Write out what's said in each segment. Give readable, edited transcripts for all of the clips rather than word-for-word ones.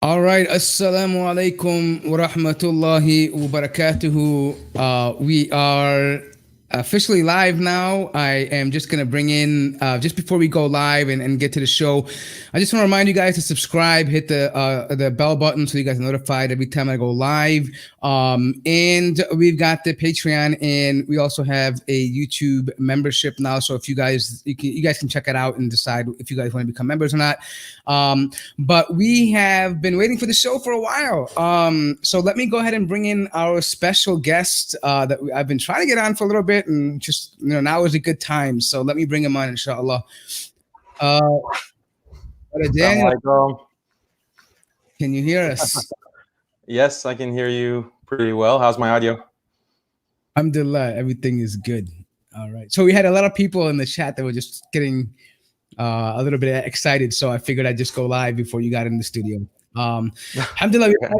All right. Assalamu alaikum wa rahmatullahi wa barakatuhu. We are officially live now. I am just going to bring in, just before we go live and get to the show, I just want to remind you guys to subscribe, hit the bell button so you guys are notified every time I go live. And we've got the Patreon, and we also have a YouTube membership now. So if you guys can check it out and decide if you guys want to become members or not. But we have been waiting for the show for a while. So let me go ahead and bring in our special guest that I've been trying to get on for a little bit, and just now is a good time. So let me bring him on, inshallah. Daniel, can you hear us? Yes, I can hear you pretty well. How's my audio? Alhamdulillah, everything is good. All right. So we had a lot of people in the chat that were just getting a little bit excited, so I figured I'd just go live before you got in the studio. Alhamdulillah, we had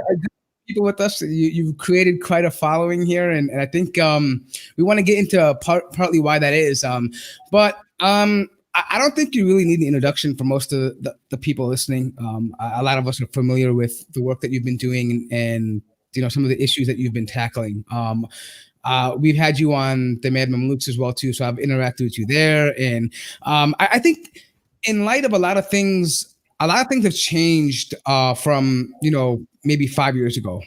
people with us. You've created quite a following here, and I think we want to get into partly why that is. But I don't think you really need an introduction for most of the people listening. A lot of us are familiar with the work that you've been doing and some of the issues that you've been tackling. We've had you on the Mad Mamluks as well too, so I've interacted with you there, and I think in light of a lot of things have changed from maybe 5 years ago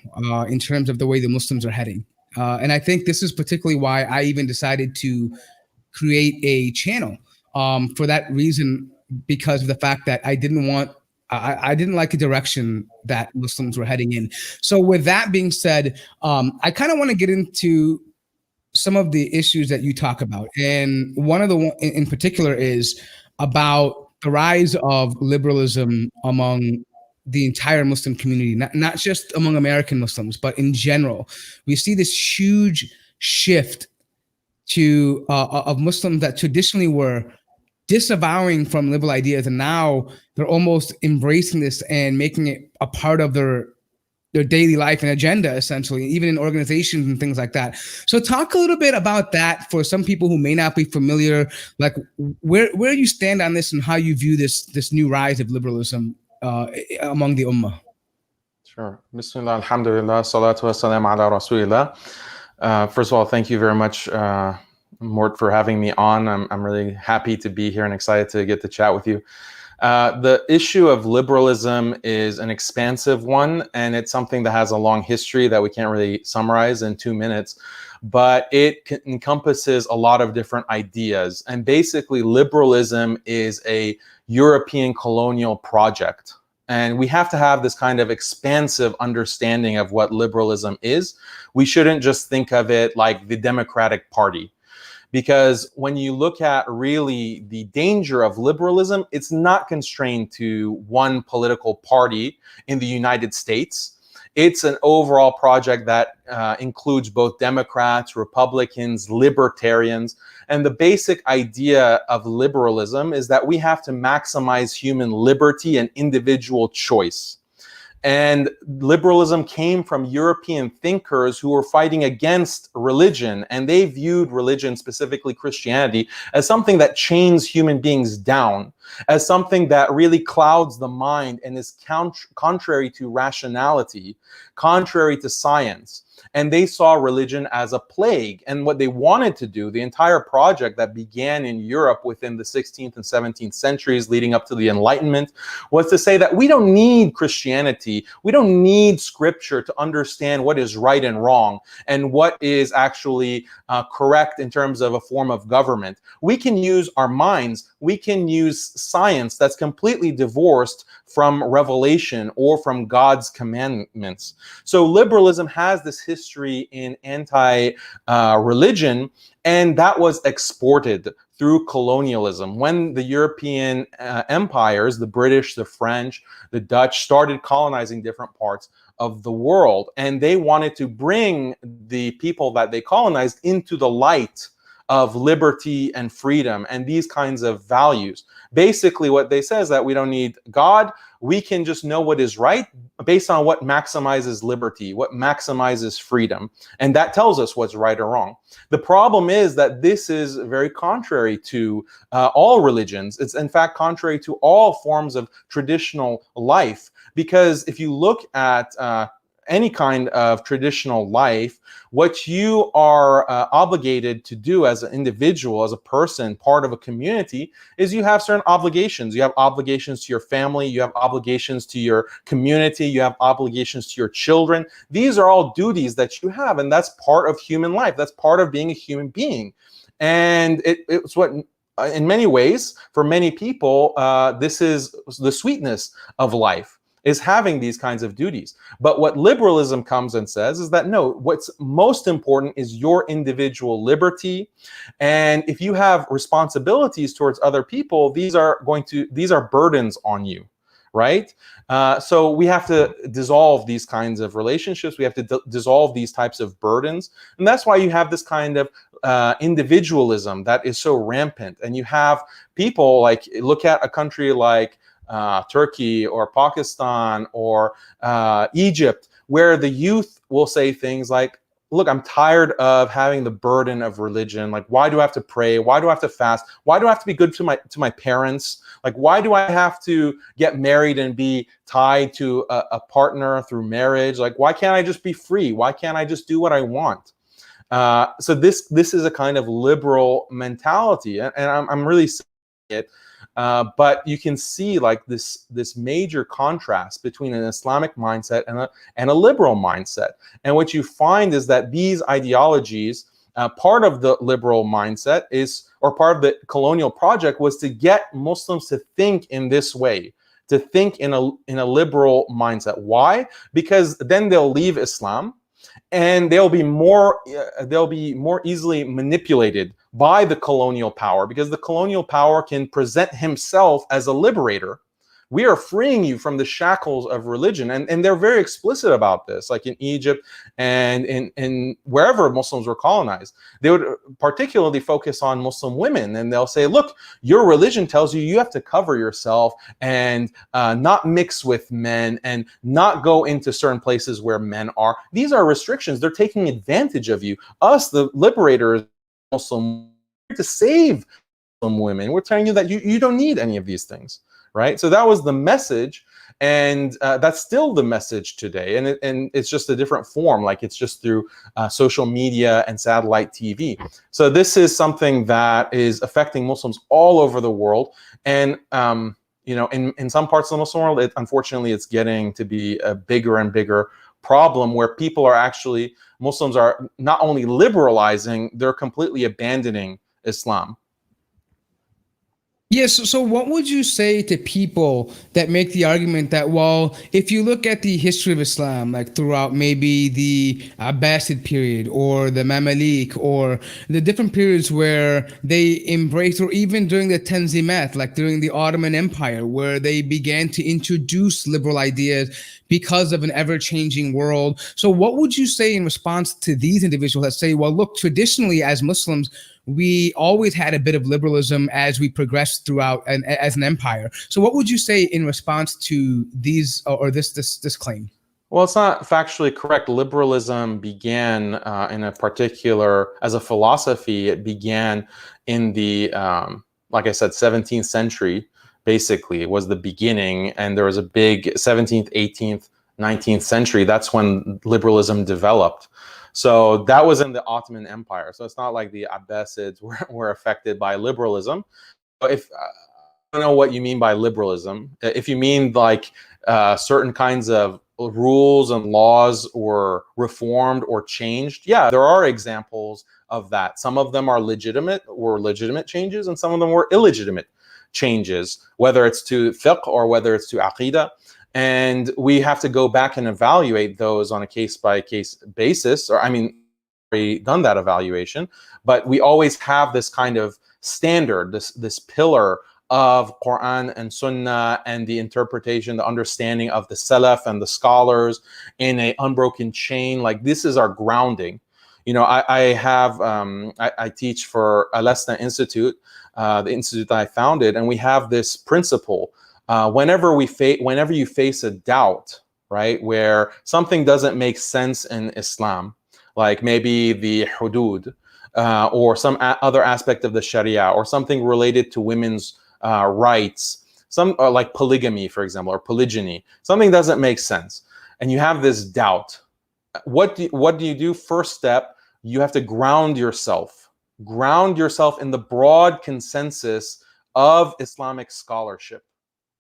in terms of the way the Muslims are heading, and I think this is particularly why I even decided to create a channel for that reason, because of the fact that I didn't like the direction that Muslims were heading in. So with that being said, I kind of want to get into some of the issues that you talk about. And one of the one in particular is about the rise of liberalism among the entire Muslim community, not just among American Muslims, but in general. We see this huge shift to of Muslims that traditionally were disavowing from liberal ideas, and now they're almost embracing this and making it a part of their daily life and agenda, essentially, even in organizations and things like that. So talk a little bit about that for some people who may not be familiar, like where you stand on this and how you view this new rise of liberalism among the ummah. Sure. Bismillah, alhamdulillah, salatu wassalam ala rasulillah. First of all, thank you very much, Mort, for having me on. I'm really happy to be here and excited to get to chat with you. The issue of liberalism is an expansive one, and it's something that has a long history that we can't really summarize in 2 minutes, but it encompasses a lot of different ideas. And basically, liberalism is a European colonial project. And we have to have this kind of expansive understanding of what liberalism is. We shouldn't just think of it like the Democratic Party. Because when you look at really the danger of liberalism, it's not constrained to one political party in the United States. It's an overall project that includes both Democrats, Republicans, libertarians. And the basic idea of liberalism is that we have to maximize human liberty and individual choice. And liberalism came from European thinkers who were fighting against religion, and they viewed religion, specifically Christianity, as something that chains human beings down, as something that really clouds the mind and is contrary to rationality, contrary to science. And they saw religion as a plague. And what they wanted to do, the entire project that began in Europe within the 16th and 17th centuries leading up to the Enlightenment, was to say that we don't need Christianity, we don't need scripture to understand what is right and wrong and what is actually correct in terms of a form of government. We can use our minds, we can use science that's completely divorced from revelation or from God's commandments. So liberalism has this history in anti-religion, and that was exported through colonialism. When the European empires, the British, the French, the Dutch, started colonizing different parts of the world, and they wanted to bring the people that they colonized into the light of liberty and freedom and these kinds of values. Basically, what they say is that we don't need God. We can just know what is right based on what maximizes liberty, what maximizes freedom. And that tells us what's right or wrong. The problem is that this is very contrary to all religions. It's in fact contrary to all forms of traditional life. Because if you look at any kind of traditional life, what you are obligated to do as an individual, as a person, part of a community, is you have certain obligations. You have obligations to your family, you have obligations to your community, you have obligations to your children. These are all duties that you have, and that's part of human life. That's part of being a human being. And it's what, in many ways, for many people, this is the sweetness of life, is having these kinds of duties. But what liberalism comes and says is that no, what's most important is your individual liberty. And if you have responsibilities towards other people, these are burdens on you, right? So we have to dissolve these kinds of relationships. We have to dissolve these types of burdens. And that's why you have this kind of individualism that is so rampant. And you have people like, look at a country like Turkey or Pakistan or Egypt, where the youth will say things like, look, I'm tired of having the burden of religion. Like, why do I have to pray? Why do I have to fast? Why do I have to be good to my parents? Like, why do I have to get married and be tied to a partner through marriage? Like, why can't I just be free? Why can't I just do what I want? So this is a kind of liberal mentality, and I'm really saying it. But you can see like this major contrast between an Islamic mindset and a liberal mindset. And what you find is that these ideologies, part of the liberal mindset is, or part of the colonial project was to get Muslims to think in this way, to think in a liberal mindset. Why? Because then they'll leave Islam, and they'll be more easily manipulated by the colonial power, because the colonial power can present himself as a liberator. We are freeing you from the shackles of religion. And they're very explicit about this, like in Egypt and in wherever Muslims were colonized. They would particularly focus on Muslim women, and they'll say, look, your religion tells you have to cover yourself and not mix with men and not go into certain places where men are. These are restrictions. They're taking advantage of you. Us, the liberators, Muslim, to save Muslim women. We're telling you that you don't need any of these things, right? So that was the message, and that's still the message today. And it's just a different form, like it's just through social media and satellite TV. So this is something that is affecting Muslims all over the world. And in some parts of the Muslim world, unfortunately, it's getting to be a bigger and bigger problem, where Muslims are not only liberalizing, they're completely abandoning Islam. Yes. So what would you say to people that make the argument that, well, if you look at the history of Islam, like throughout maybe the Abbasid period or the Mamalik or the different periods where they embraced, or even during the Tanzimat, like during the Ottoman Empire, where they began to introduce liberal ideas because of an ever-changing world. So what would you say in response to these individuals that say, well, look, traditionally as Muslims, we always had a bit of liberalism as we progressed throughout as an empire. So what would you say in response to these or this claim? Well, it's not factually correct. Liberalism began in a particular, as a philosophy, it began in the, like I said, 17th century, basically. It was the beginning, and there was a big 17th, 18th, 19th century. That's when liberalism developed. So that was in the Ottoman Empire. So it's not like the Abbasids were affected by liberalism. But I don't know what you mean by liberalism. If you mean like certain kinds of rules and laws were reformed or changed, yeah, there are examples of that. Some of them were legitimate changes, and some of them were illegitimate changes, whether it's to fiqh or whether it's to aqidah. And we have to go back and evaluate those on a case-by-case basis. Or, I mean, we've done that evaluation, but we always have this kind of standard, this pillar of Quran and Sunnah and the interpretation, the understanding of the Salaf and the scholars in an unbroken chain. Like, this is our grounding. I teach for Yaqeen Institute, the institute that I founded, and we have this principle. Whenever you face a doubt, right, where something doesn't make sense in Islam, like maybe the hudud, or some other aspect of the Sharia, or something related to women's rights, like polygamy, for example, or polygyny, something doesn't make sense, and you have this doubt. What do you do? First step, you have to ground yourself in the broad consensus of Islamic scholarship,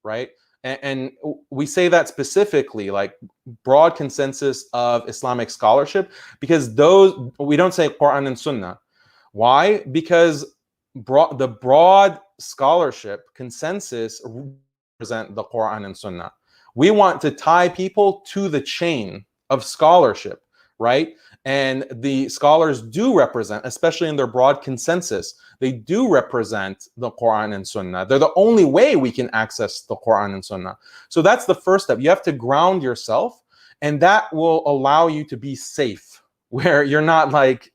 right? And we say that specifically, like broad consensus of Islamic scholarship, because we don't say Quran and Sunnah. Why? Because the broad scholarship consensus represent the Quran and Sunnah. We want to tie people to the chain of scholarship, right? And the scholars do represent, especially in their broad consensus, they do represent the Quran and Sunnah. They're the only way we can access the Quran and Sunnah. So that's the first step. You have to ground yourself, and that will allow you to be safe, where you're not like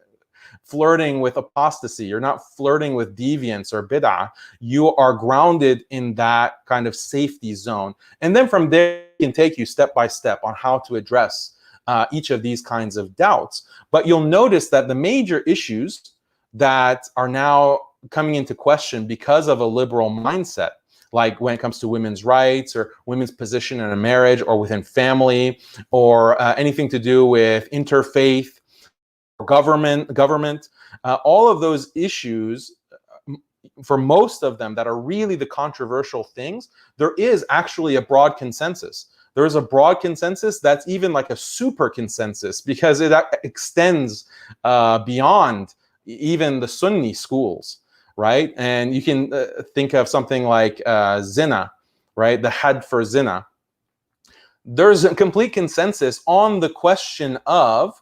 flirting with apostasy, you're not flirting with deviance or bid'ah. You are grounded in that kind of safety zone. And then from there, it can take you step by step on how to address each of these kinds of doubts. But you'll notice that the major issues that are now coming into question because of a liberal mindset, like when it comes to women's rights or women's position in a marriage or within family, or anything to do with interfaith, government, all of those issues, for most of them that are really the controversial things, there is actually a broad consensus. There is a broad consensus that's even like a super consensus, because it extends beyond even the Sunni schools, right? And you can think of something like zina, right? The had for zina. There's a complete consensus on the question of,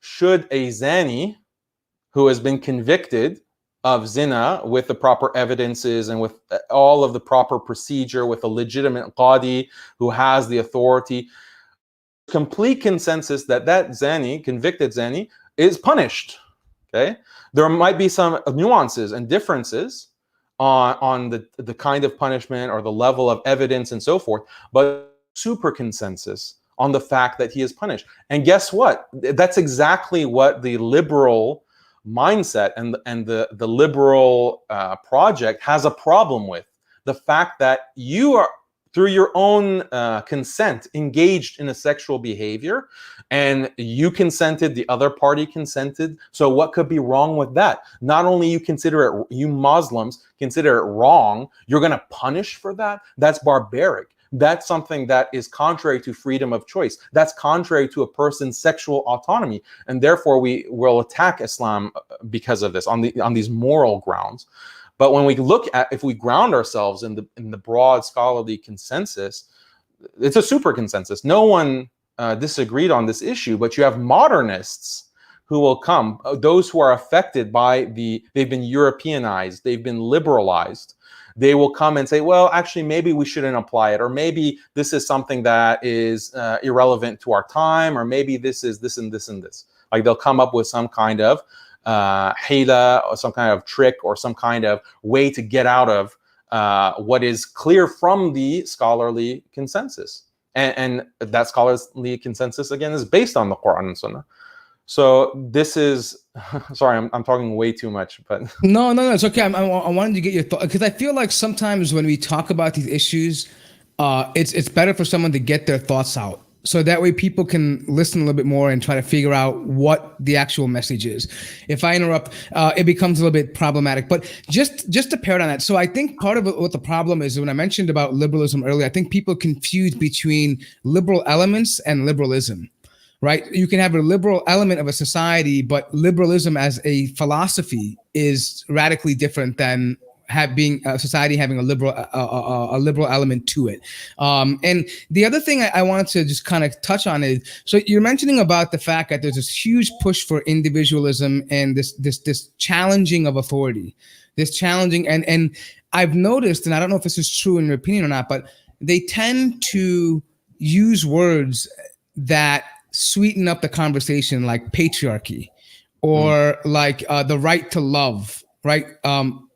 should a zani who has been convicted of zina with the proper evidences and with all of the proper procedure, with a legitimate qadi who has the authority, complete consensus that zani, convicted zani, is punished. Okay, there might be some nuances and differences on the kind of punishment or the level of evidence and so forth, but super consensus on the fact that he is punished. And guess what? That's exactly what the liberal mindset and the liberal project has a problem with. The fact that you are, through your own consent, engaged in a sexual behavior, and you consented, the other party consented. So what could be wrong with that? Not only you Muslims consider it wrong, you're going to punish for that? That's barbaric. That's something that is contrary to freedom of choice. That's contrary to a person's sexual autonomy. And therefore, we will attack Islam because of this, on these moral grounds. But when we look at, if we ground ourselves in the broad scholarly consensus, it's a super consensus. No one disagreed on this issue, but you have modernists who will come, those who are affected by they've been Europeanized, they've been liberalized. They will come and say, well, actually, maybe we shouldn't apply it, or maybe this is something that is irrelevant to our time, or maybe this is this and this and this. Like they'll come up with some kind of hila, or some kind of trick, or some kind of way to get out of what is clear from the scholarly consensus. And that scholarly consensus, again, is based on the Quran and Sunnah. So this is, sorry, I'm talking way too much, but no, it's okay. I wanted to get your thought, because I feel like sometimes when we talk about these issues, it's better for someone to get their thoughts out, so that way people can listen a little bit more and try to figure out what the actual message is. If I interrupt, it becomes a little bit problematic. But just to pair on that, so I think part of what the problem is, when I mentioned about liberalism earlier, I think people confuse between liberal elements and liberalism. Right? You can have a liberal element of a society, but liberalism as a philosophy is radically different than being a society having a liberal element to it. And the other thing I wanted to just kind of touch on is, so you're mentioning about the fact that there's this huge push for individualism and this challenging of authority, this challenging, and I've noticed, and I don't know if this is true in your opinion or not, but they tend to use words that sweeten up the conversation, like patriarchy, or like the right to love, right?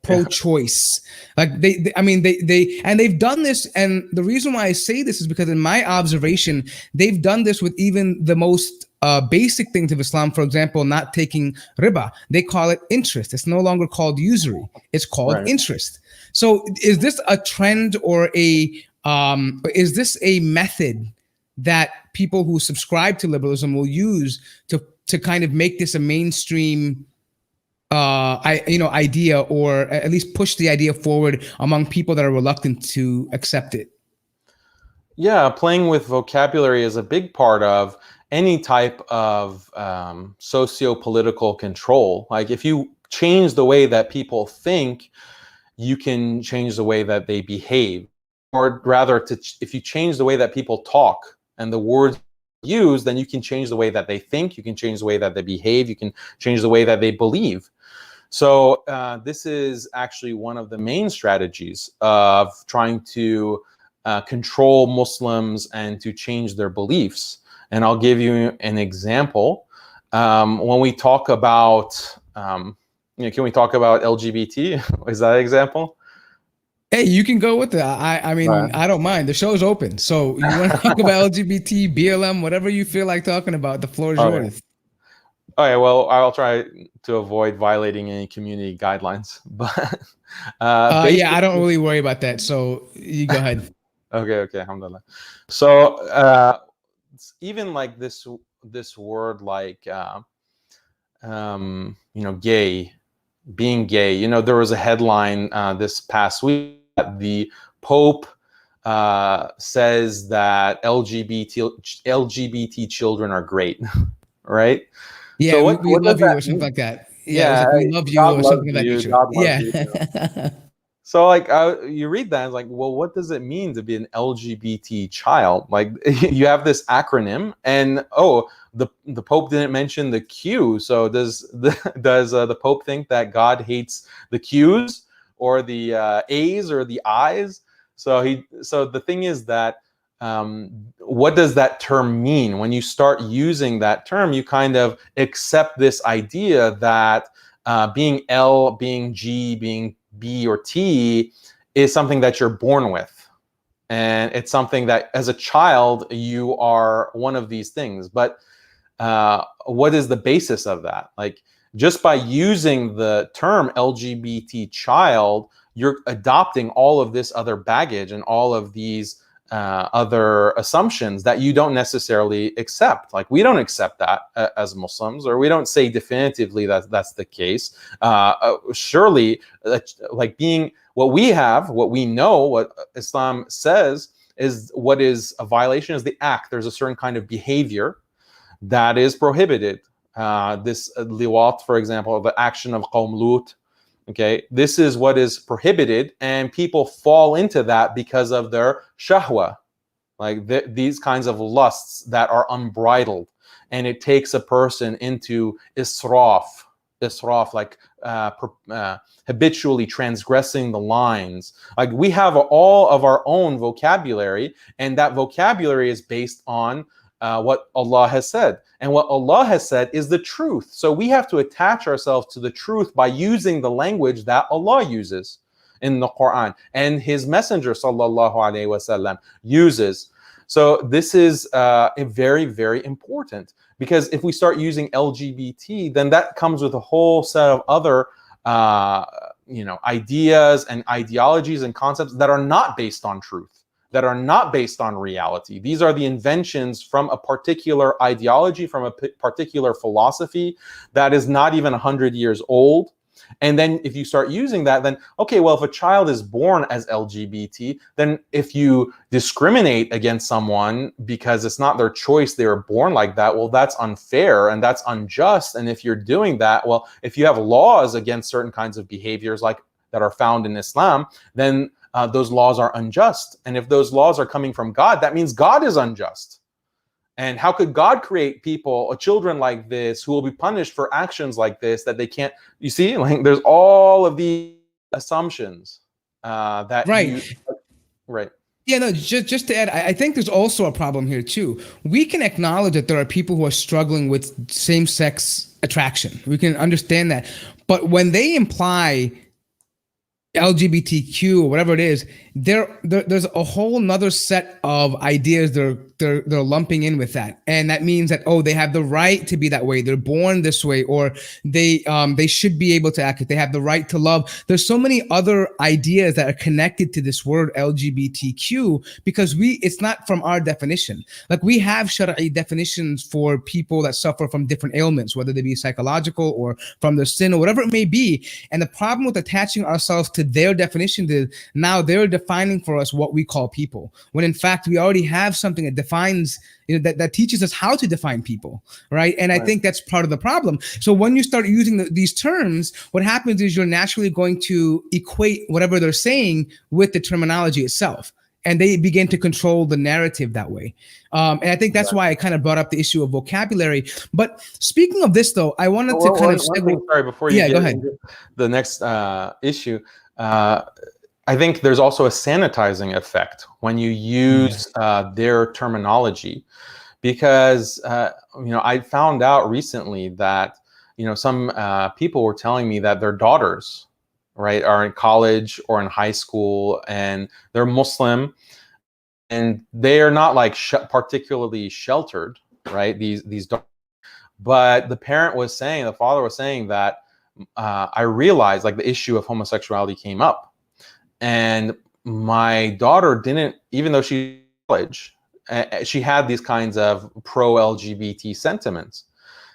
Pro-choice. Like they've done this. And the reason why I say this is because in my observation, they've done this with even the most basic things of Islam. For example, not taking riba. They call it interest. It's no longer called usury. It's called interest. So is this a trend or is this a method that people who subscribe to liberalism will use to kind of make this a mainstream idea, or at least push the idea forward among people that are reluctant to accept it? Yeah, playing with vocabulary is a big part of any type of socio-political control. Like if you change the way that people think, you can change the way that they behave. Or rather, if you change the way that people talk and the words used, then you can change the way that they think, you can change the way that they behave, you can change the way that they believe. So this is actually one of the main strategies of trying to control Muslims and to change their beliefs. And I'll give you an example. When we talk about, can we talk about LGBT? Is that an example? Hey, you can go with it. I mean, I don't mind. The show's open. So you want to talk about LGBT, BLM, whatever you feel like talking about, the floor is yours. Okay, well, I'll try to avoid violating any community guidelines. But yeah, I don't really worry about that. So you go ahead. Okay, alhamdulillah. So even like this word, like gay, being gay. There was a headline this past week that the Pope says that LGBT children are great, right? Yeah, so we love you or something like that. Yeah, like, we love you or something like that. God loves you. So like you read that, it's like, well, what does it mean to be an LGBT child? Like you have this acronym, and the Pope didn't mention the Q. So does the Pope think that God hates the Q's or the A's or the I's? So the thing is that what does that term mean? When you start using that term, you kind of accept this idea that being L, being G, being B or T is something that you're born with. And it's something that as a child, you are one of these things. But what is the basis of that? Like just by using the term LGBT child, you're adopting all of this other baggage and all of these other assumptions that you don't necessarily accept. Like we don't accept that as Muslims, or we don't say definitively that that's the case. Surely, like being what we know, what Islam says is what is a violation is the act. There's a certain kind of behavior that is prohibited. This liwat, for example, the action of Qawm Lut. Okay, this is what is prohibited, and people fall into that because of their shahwa, like these kinds of lusts that are unbridled, and it takes a person into israf, like habitually transgressing the lines. Like we have all of our own vocabulary, and that vocabulary is based on what Allah has said. And what Allah has said is the truth. So we have to attach ourselves to the truth by using the language that Allah uses in the Quran and His Messenger sallallahu alaihi wasallam uses. So this is very, very important, because if we start using LGBT, then that comes with a whole set of other ideas and ideologies and concepts that are not based on truth, that are not based on reality. These are the inventions from a particular ideology, from a particular philosophy that is not even 100 years old. And then if you start using that, then, okay, well, if a child is born as LGBT, then if you discriminate against someone because it's not their choice, they were born like that, well, that's unfair and that's unjust. And if you're doing that, well, if you have laws against certain kinds of behaviors like that are found in Islam, then those laws are unjust. And if those laws are coming from God, that means God is unjust. And how could God create people, children like this, who will be punished for actions like this that they can't? You see, like there's all of these assumptions that right. Right. Yeah, no, just to add, I think there's also a problem here too. We can acknowledge that there are people who are struggling with same-sex attraction. We can understand that. But when they imply LGBTQ or whatever it is, there's a whole nother set of ideas they're lumping in with that, and that means that, oh, they have the right to be that way, they're born this way, or they should be able to act, they have the right to love. There's so many other ideas that are connected to this word LGBTQ because it's not from our definition. Like, we have Shari'i definitions for people that suffer from different ailments, whether they be psychological or from their sin or whatever it may be. And the problem with attaching ourselves to their definition is now they're defining for us what we call people, when in fact we already have something that defines, that teaches us how to define people, right? And I think that's part of the problem. So when you start using these terms, what happens is you're naturally going to equate whatever they're saying with the terminology itself, and they begin to control the narrative that way. And I think that's why I kind of brought up the issue of vocabulary. But speaking of this, though, I wanted to kind of sorry, before you go ahead. Into the next issue. I think there's also a sanitizing effect when you use their terminology, because I found out recently that some people were telling me that their daughters, right, are in college or in high school, and they're Muslim, and they are not like particularly sheltered, right? These daughters, but the father was saying that I realized, like, the issue of homosexuality came up. And my daughter didn't, even though she's in college, she had these kinds of pro-LGBT sentiments.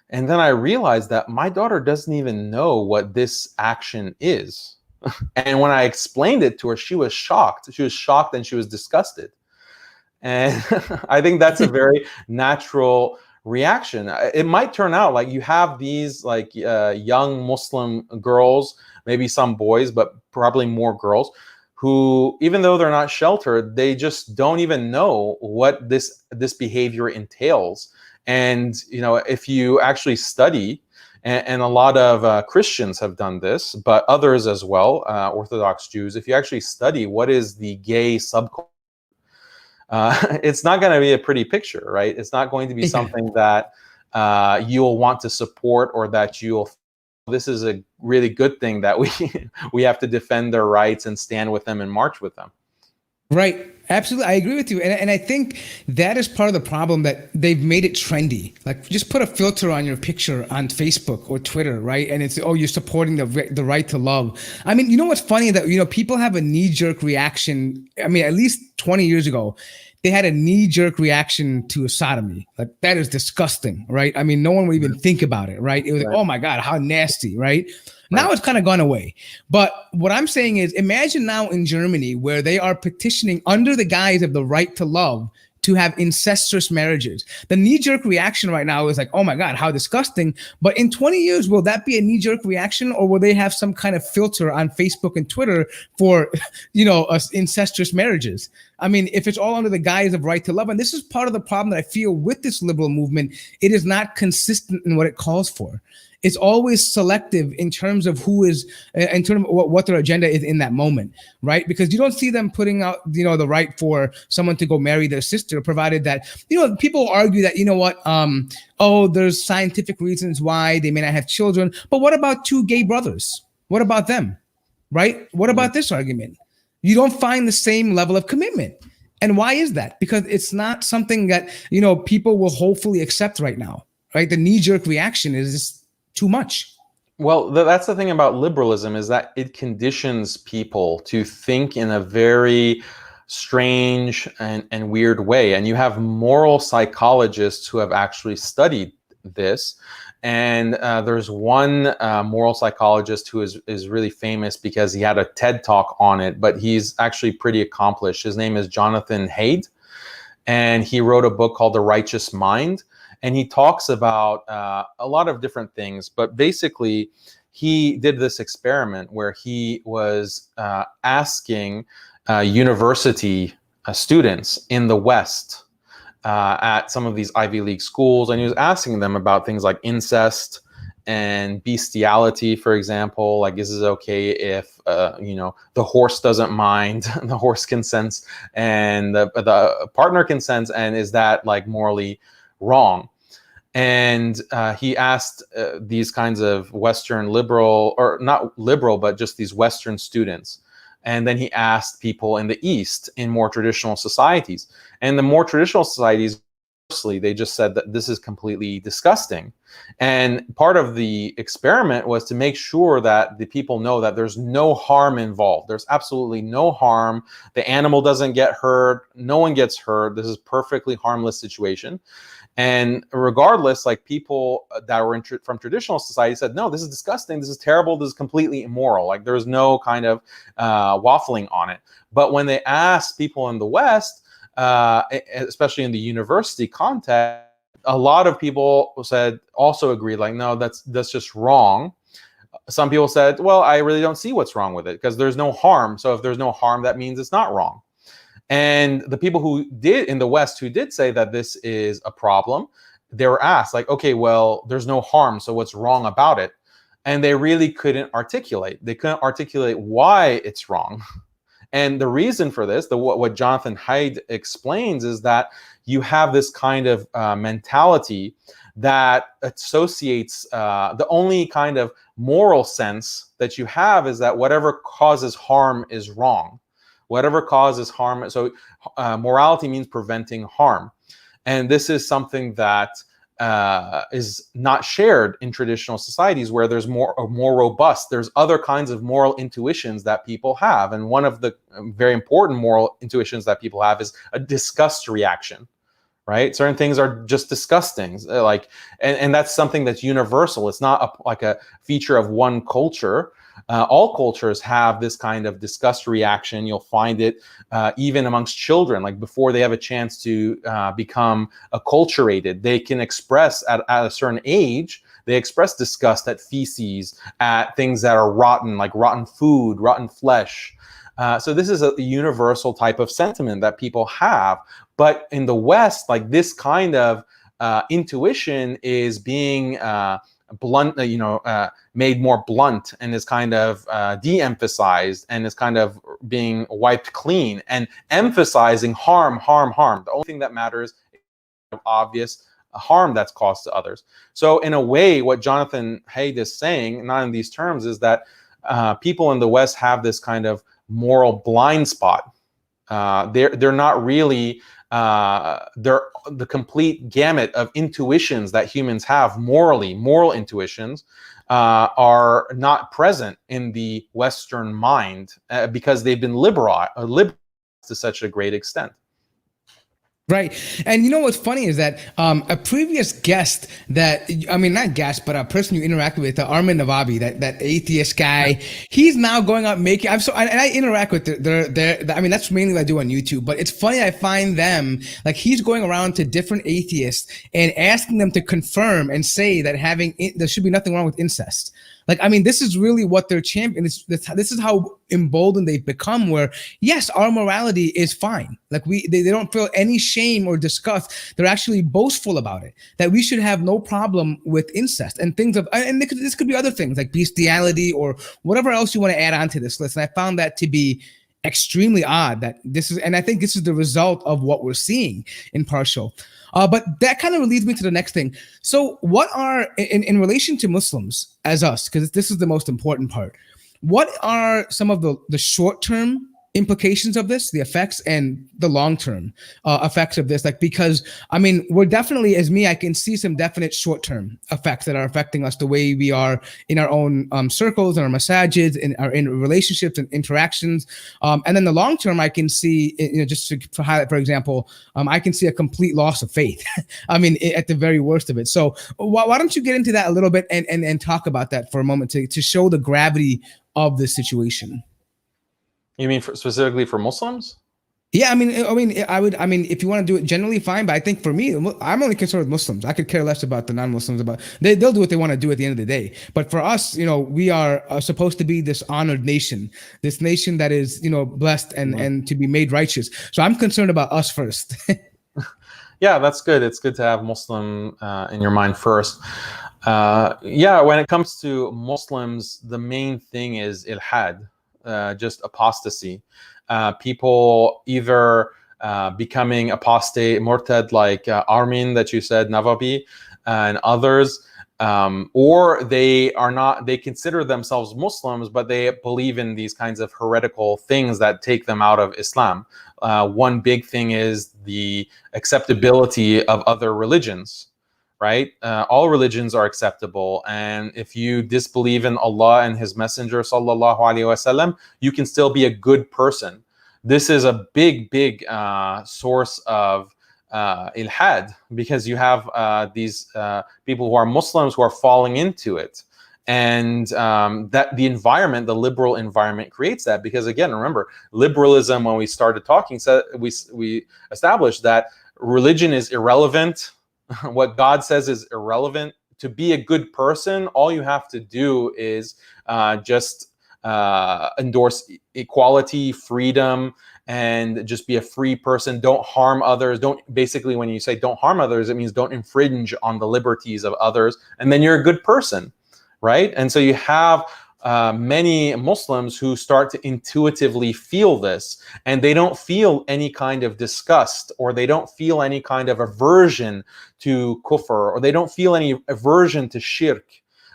And then I realized that my daughter doesn't even know what this action is. And when I explained it to her, she was shocked. She was shocked and she was disgusted. And I think that's a very natural reaction. It might turn out like you have these like young Muslim girls, maybe some boys, but probably more girls, who, even though they're not sheltered, they just don't even know what this behavior entails. And if you actually study, and a lot of Christians have done this, but others as well, Orthodox Jews, if you actually study what is the gay subculture, it's not going to be a pretty picture, right? It's not going to be something that you'll want to support, or that this is a really good thing that we have to defend their rights and stand with them and march with them. Right. Absolutely. I agree with you. And I think that is part of the problem, that they've made it trendy. Like, just put a filter on your picture on Facebook or Twitter, right? And it's, oh, you're supporting the right to love. I mean, what's funny, that, people have a knee-jerk reaction. I mean, at least 20 years ago, they had a knee-jerk reaction to sodomy. Like, that is disgusting, right? I mean, no one would even think about it, right? It was like, oh my God, how nasty, right? Now it's kind of gone away. But what I'm saying is, imagine now in Germany, where they are petitioning under the guise of the right to love to have incestuous marriages. The knee-jerk reaction right now is like, oh my God, how disgusting. But in 20 years, will that be a knee-jerk reaction, or will they have some kind of filter on Facebook and Twitter for, incestuous marriages? I mean, if it's all under the guise of right to love, and this is part of the problem that I feel with this liberal movement, it is not consistent in what it calls for. It's always selective in terms of who is, in terms of what their agenda is in that moment, right? Because you don't see them putting out, the right for someone to go marry their sister, provided that, people argue that, there's scientific reasons why they may not have children. But what about two gay brothers? What about them, right? What about this argument? You don't find the same level of commitment. And why is that? Because it's not something that, people will hopefully accept right now, right? The knee-jerk reaction is just too much. Well, that's the thing about liberalism, is that it conditions people to think in a very strange and weird way. And you have moral psychologists who have actually studied this. And there's one moral psychologist who is really famous because he had a TED talk on it, but he's actually pretty accomplished. His name is Jonathan Haidt, and he wrote a book called The Righteous Mind. And he talks about a lot of different things, but basically he did this experiment where he was asking university students in the West at some of these Ivy League schools, and he was asking them about things like incest and bestiality, for example. Like, is it okay if the horse doesn't mind, the horse consents, and the partner consents, and is that like morally wrong? And he asked these kinds of Western liberal, or not liberal, but just these Western students. And then he asked people in the East, in more traditional societies. And the more traditional societies, they just said that this is completely disgusting. And part of the experiment was to make sure that the people know that there's no harm involved. There's absolutely no harm. The animal doesn't get hurt. No one gets hurt. This is perfectly harmless situation. And regardless, like, people that were from traditional society said, no, this is disgusting. This is terrible. This is completely immoral. Like, there's no kind of waffling on it. But when they asked people in the West, especially in the university context, a lot of people also agreed, like, no, that's just wrong. Some people said, well, I really don't see what's wrong with it because there's no harm. So if there's no harm, that means it's not wrong. And the people who did in the West who did say that this is a problem, they were asked, like, okay, well, there's no harm, so what's wrong about it? And they really couldn't articulate. They couldn't articulate why it's wrong. And the reason for this, what Jonathan Haidt explains, is that you have this kind of mentality that associates the only kind of moral sense that you have is that whatever causes harm is wrong. Whatever causes harm. So morality means preventing harm. And this is something that is not shared in traditional societies where there's more robust. There's other kinds of moral intuitions that people have. And one of the very important moral intuitions that people have is a disgust reaction, right? Certain things are just disgusting. And that's something that's universal. It's not like a feature of one culture. All cultures have this kind of disgust reaction. You'll find it even amongst children, like before they have a chance to become acculturated. They can express at a certain age, they express disgust at feces, at things that are rotten, like rotten food, rotten flesh. So this is a universal type of sentiment that people have. But in the West, like, this kind of intuition is being blunt, made more blunt, and is kind of de-emphasized, and is kind of being wiped clean, and emphasizing harm. The only thing that matters is obvious harm that's caused to others. So in a way, what Jonathan Haidt is saying, not in these terms, is that people in the West have this kind of moral blind spot. They're not really they're the complete gamut of intuitions that humans have moral intuitions are not present in the Western mind because they've been liberalized to such a great extent. Right. And you know what's funny is that a previous guest that, not guest, but a person you interacted with, Armin Navabi, that atheist guy, he's now going out making, and I interact with that's mainly what I do on YouTube, but it's funny, I find them, like, he's going around to different atheists and asking them to confirm and say that there should be nothing wrong with incest. Like, this is really what they're championing. This is how emboldened they've become, where, yes, our morality is fine. Like, they don't feel any shame or disgust. They're actually boastful about it, that we should have no problem with incest and things and this could be other things like bestiality or whatever else you want to add on to this list. And I found that to be extremely odd and I think this is the result of what we're seeing in partial. But that kind of leads me to the next thing. So what are, in relation to Muslims as us, because this is the most important part, what are some of the short-term implications of this, the effects, and the long-term effects of this? Like, because we're definitely, as me, I can see some definite short-term effects that are affecting us the way we are in our own circles, in our masajids, in relationships and interactions. And then the long-term, I can see, just to highlight, for example, I can see a complete loss of faith. At the very worst of it. So why don't you get into that a little bit and talk about that for a moment to show the gravity of this situation? You mean specifically for Muslims? Yeah, I would. If you want to do it generally, fine. But I think for me, I'm only concerned with Muslims. I could care less about the non-Muslims. They'll do what they want to do at the end of the day. But for us, we are supposed to be this honored nation, this nation that is, blessed and to be made righteous. So I'm concerned about us first. Yeah, that's good. It's good to have Muslim in your mind first. Yeah, when it comes to Muslims, the main thing is ilhad, just apostasy. People either becoming apostate, murtad, like Armin that you said, Navabi, and others, or they are not, they consider themselves Muslims, but they believe in these kinds of heretical things that take them out of Islam. One big thing is the acceptability of other religions. Right? All religions are acceptable. And if you disbelieve in Allah and His Messenger, sallallahu alaihi wasallam, you can still be a good person. This is a big, big source of ilhad, because you have these people who are Muslims who are falling into it. And that the environment, the liberal environment, creates that. Because again, remember, liberalism, when we started talking, so we established that religion is irrelevant. What God says is irrelevant. To be a good person, all you have to do is just endorse equality, freedom, and just be a free person. Don't harm others. Don't, basically, when you say don't harm others, it means don't infringe on the liberties of others, and then you're a good person, right? And so you have many Muslims who start to intuitively feel this, and they don't feel any kind of disgust, or they don't feel any kind of aversion to kufr, or they don't feel any aversion to shirk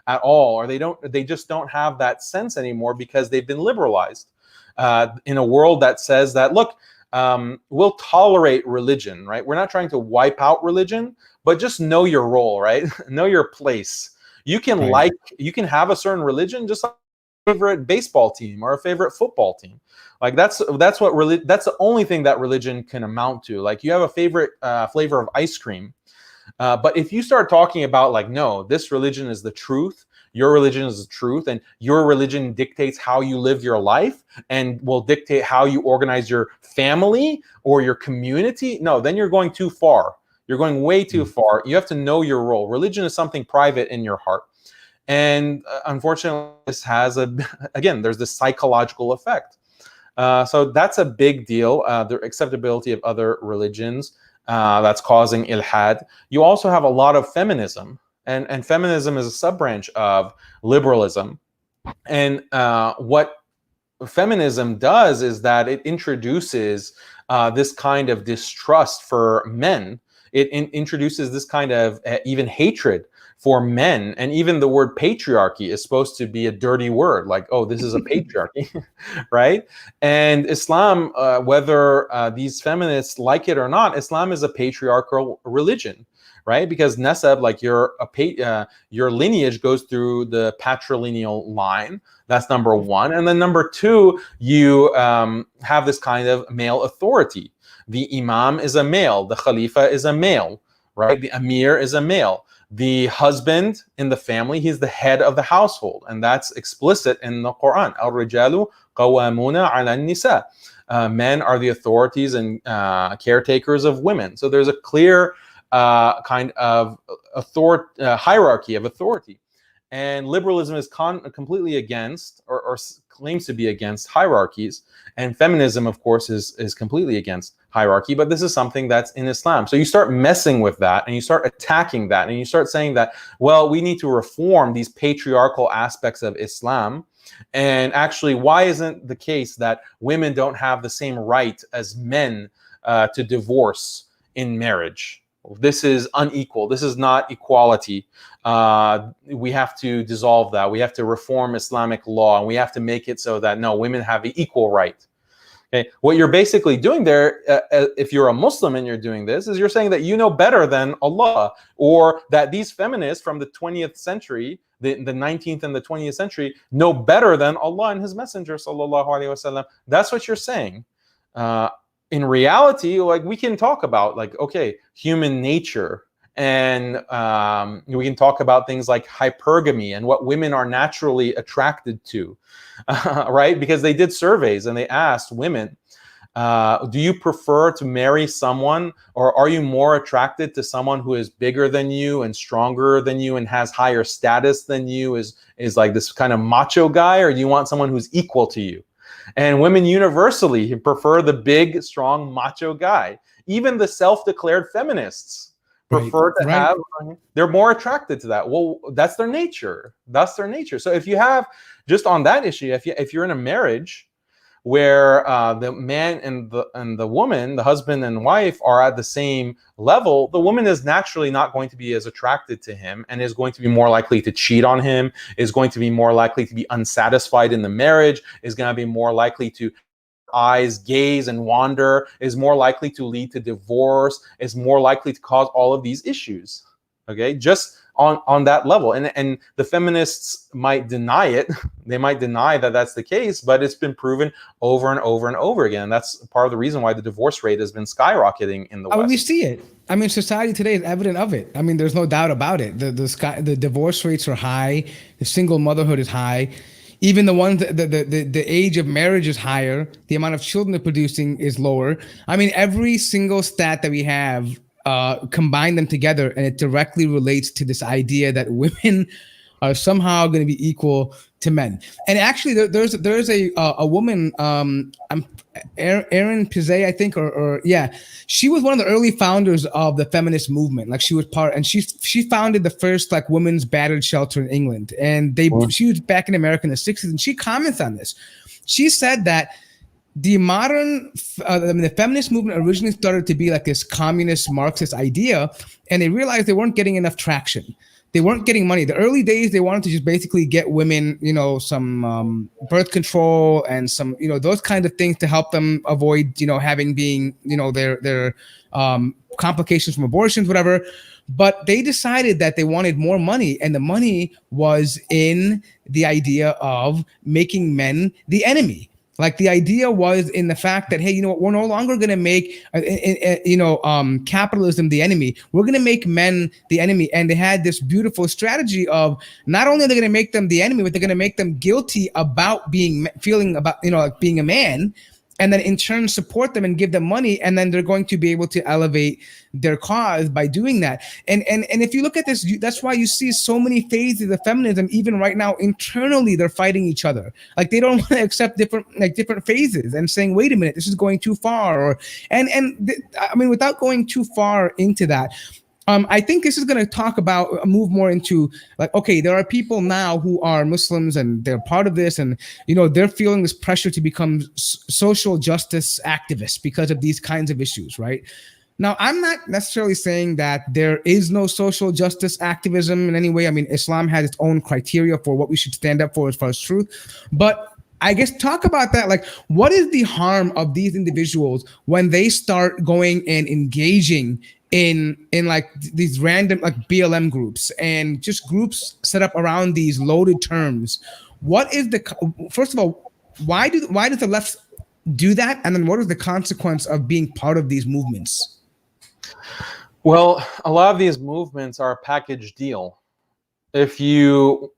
at all, or they just don't have that sense anymore, because they've been liberalized in a world that says that, look, we'll tolerate religion, right? We're not trying to wipe out religion, but just know your role, right? Know your place. You can you can have a certain religion, just like a favorite baseball team or a favorite football team. Like that's the only thing that religion can amount to. Like you have a favorite flavor of ice cream, but if you start talking about like, no, this religion is the truth, your religion is the truth, and your religion dictates how you live your life and will dictate how you organize your family or your community, no, then you're going too far. You're going way too far. You have to know your role. Religion is something private in your heart. And unfortunately, this has again, there's this psychological effect. So that's a big deal, the acceptability of other religions that's causing ilhad. You also have a lot of feminism. And feminism is a sub-branch of liberalism. And what feminism does is that it introduces this kind of distrust for men. It introduces this kind of even hatred for men. And even the word patriarchy is supposed to be a dirty word, like, oh, this is a patriarchy, right? And Islam, whether these feminists like it or not, Islam is a patriarchal religion, right? Because nasab, like your lineage goes through the patrilineal line. That's number one. And then number two, you have this kind of male authority. The Imam is a male. The Khalifa is a male, right? The Amir is a male. The husband in the family, he's the head of the household. And that's explicit in the Quran. Al-Rijalu qawwamuna 'ala an-nisa. Men are the authorities and caretakers of women. So there's a clear kind of hierarchy of authority. And liberalism is completely against, or claims to be against, hierarchies. And feminism, of course, is completely against hierarchy. But this is something that's in Islam. So you start messing with that, and you start attacking that, and you start saying that, well, we need to reform these patriarchal aspects of Islam. And actually, why isn't the case that women don't have the same right as men to divorce in marriage? This is unequal. This is not equality. We have to dissolve that. We have to reform Islamic law, and we have to make it so that, no, women have an equal right. Okay? What you're basically doing there, if you're a Muslim and you're doing this, is you're saying that you know better than Allah, or that these feminists from the 20th century, the 19th and the 20th century, know better than Allah and His Messenger, sallallahu alaihi wasallam. That's what you're saying. In reality, like, we can talk about, like, okay, human nature, and we can talk about things like hypergamy and what women are naturally attracted to, right? Because they did surveys and they asked women, do you prefer to marry someone, or are you more attracted to someone who is bigger than you and stronger than you and has higher status than you, is like this kind of macho guy, or do you want someone who's equal to you? And women universally prefer the big, strong, macho guy. Even the self-declared feminists prefer to right. have, they're more attracted to that. Well, that's their nature. That's their nature. So if you have, just on that issue, if you're in a marriage where the man and the woman, the husband and wife, are at the same level, the woman is naturally not going to be as attracted to him, and is going to be more likely to cheat on him, is going to be more likely to be unsatisfied in the marriage, is going to be more likely to eyes gaze and wander, is more likely to lead to divorce, is more likely to cause all of these issues. Okay, just on that level. And the feminists might deny it. They might deny that that's the case, but it's been proven over and over and over again. That's part of the reason why the divorce rate has been skyrocketing in the West. We see it. I mean, society today is evident of it. I mean, there's no doubt about it. The divorce rates are high. The single motherhood is high. Even the ones the age of marriage is higher. The amount of children they're producing is lower. I mean, every single stat that we have, combine them together, and it directly relates to this idea that women are somehow going to be equal to men. And actually, there's a woman, Erin Pizzey, I think, or yeah, she was one of the early founders of the feminist movement. Like, she was part, and she founded the first like women's battered shelter in England. And she was back in America in the 60s, and she comments on this. She said that the the feminist movement originally started to be like this communist Marxist idea, and they realized they weren't getting enough traction. They weren't getting money. The early days, they wanted to just basically get women, some birth control and some, those kinds of things to help them avoid, being, their complications from abortions, whatever. But they decided that they wanted more money, and the money was in the idea of making men the enemy. Like, the idea was in the fact that, hey, we're no longer going to make, capitalism the enemy. We're going to make men the enemy. And they had this beautiful strategy of not only are they going to make them the enemy, but they're going to make them guilty about being a man, and then in turn support them and give them money, and then they're going to be able to elevate their cause by doing that. And if you look at this, that's why you see so many phases of feminism. Even right now, internally, they're fighting each other. Like, they don't want to accept different phases and saying, wait a minute, this is going too far. Without going too far into that, I think this is going to move more into like, okay, there are people now who are Muslims and they're part of this, and they're feeling this pressure to become social justice activists because of these kinds of issues, right? Now, I'm not necessarily saying that there is no social justice activism in any way. I mean, Islam has its own criteria for what we should stand up for as far as truth, but I guess talk about that. Like, what is the harm of these individuals when they start going and engaging in like these random like BLM groups and just groups set up around these loaded terms? What is first of all, why does the left do that? And then what is the consequence of being part of these movements? Well, a lot of these movements are a package deal. If you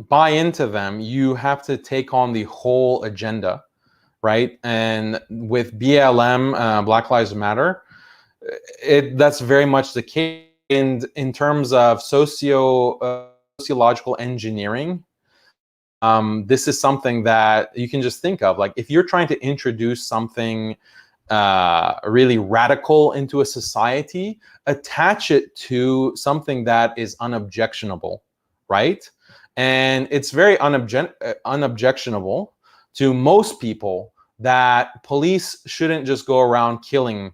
buy into them, you have to take on the whole agenda, right? And with BLM, Black Lives Matter, that's very much the case. In terms of sociological engineering, this is something that you can just think of. Like, if you're trying to introduce something really radical into a society, attach it to something that is unobjectionable, right? And it's very unobjectionable to most people that police shouldn't just go around killing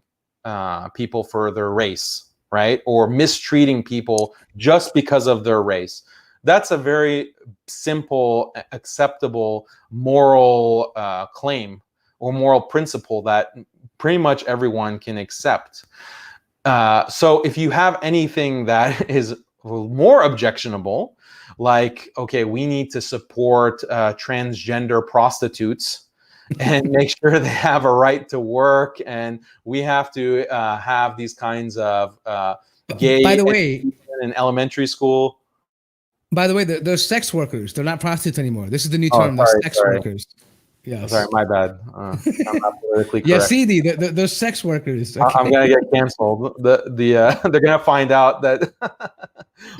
people for their race, right? Or mistreating people just because of their race. That's a very simple, acceptable moral claim or moral principle that pretty much everyone can accept. So if you have anything that is more objectionable, like, okay, we need to support transgender prostitutes and make sure they have a right to work, and we have to have these kinds of gay by the way, in elementary school. By the way, they're sex workers. They're not prostitutes anymore. This is the new term. They're sex workers. Yes. Sorry, my bad. I'm not politically correct. Yeah, CD, they're sex workers. Okay. I'm gonna get canceled. They're gonna find out that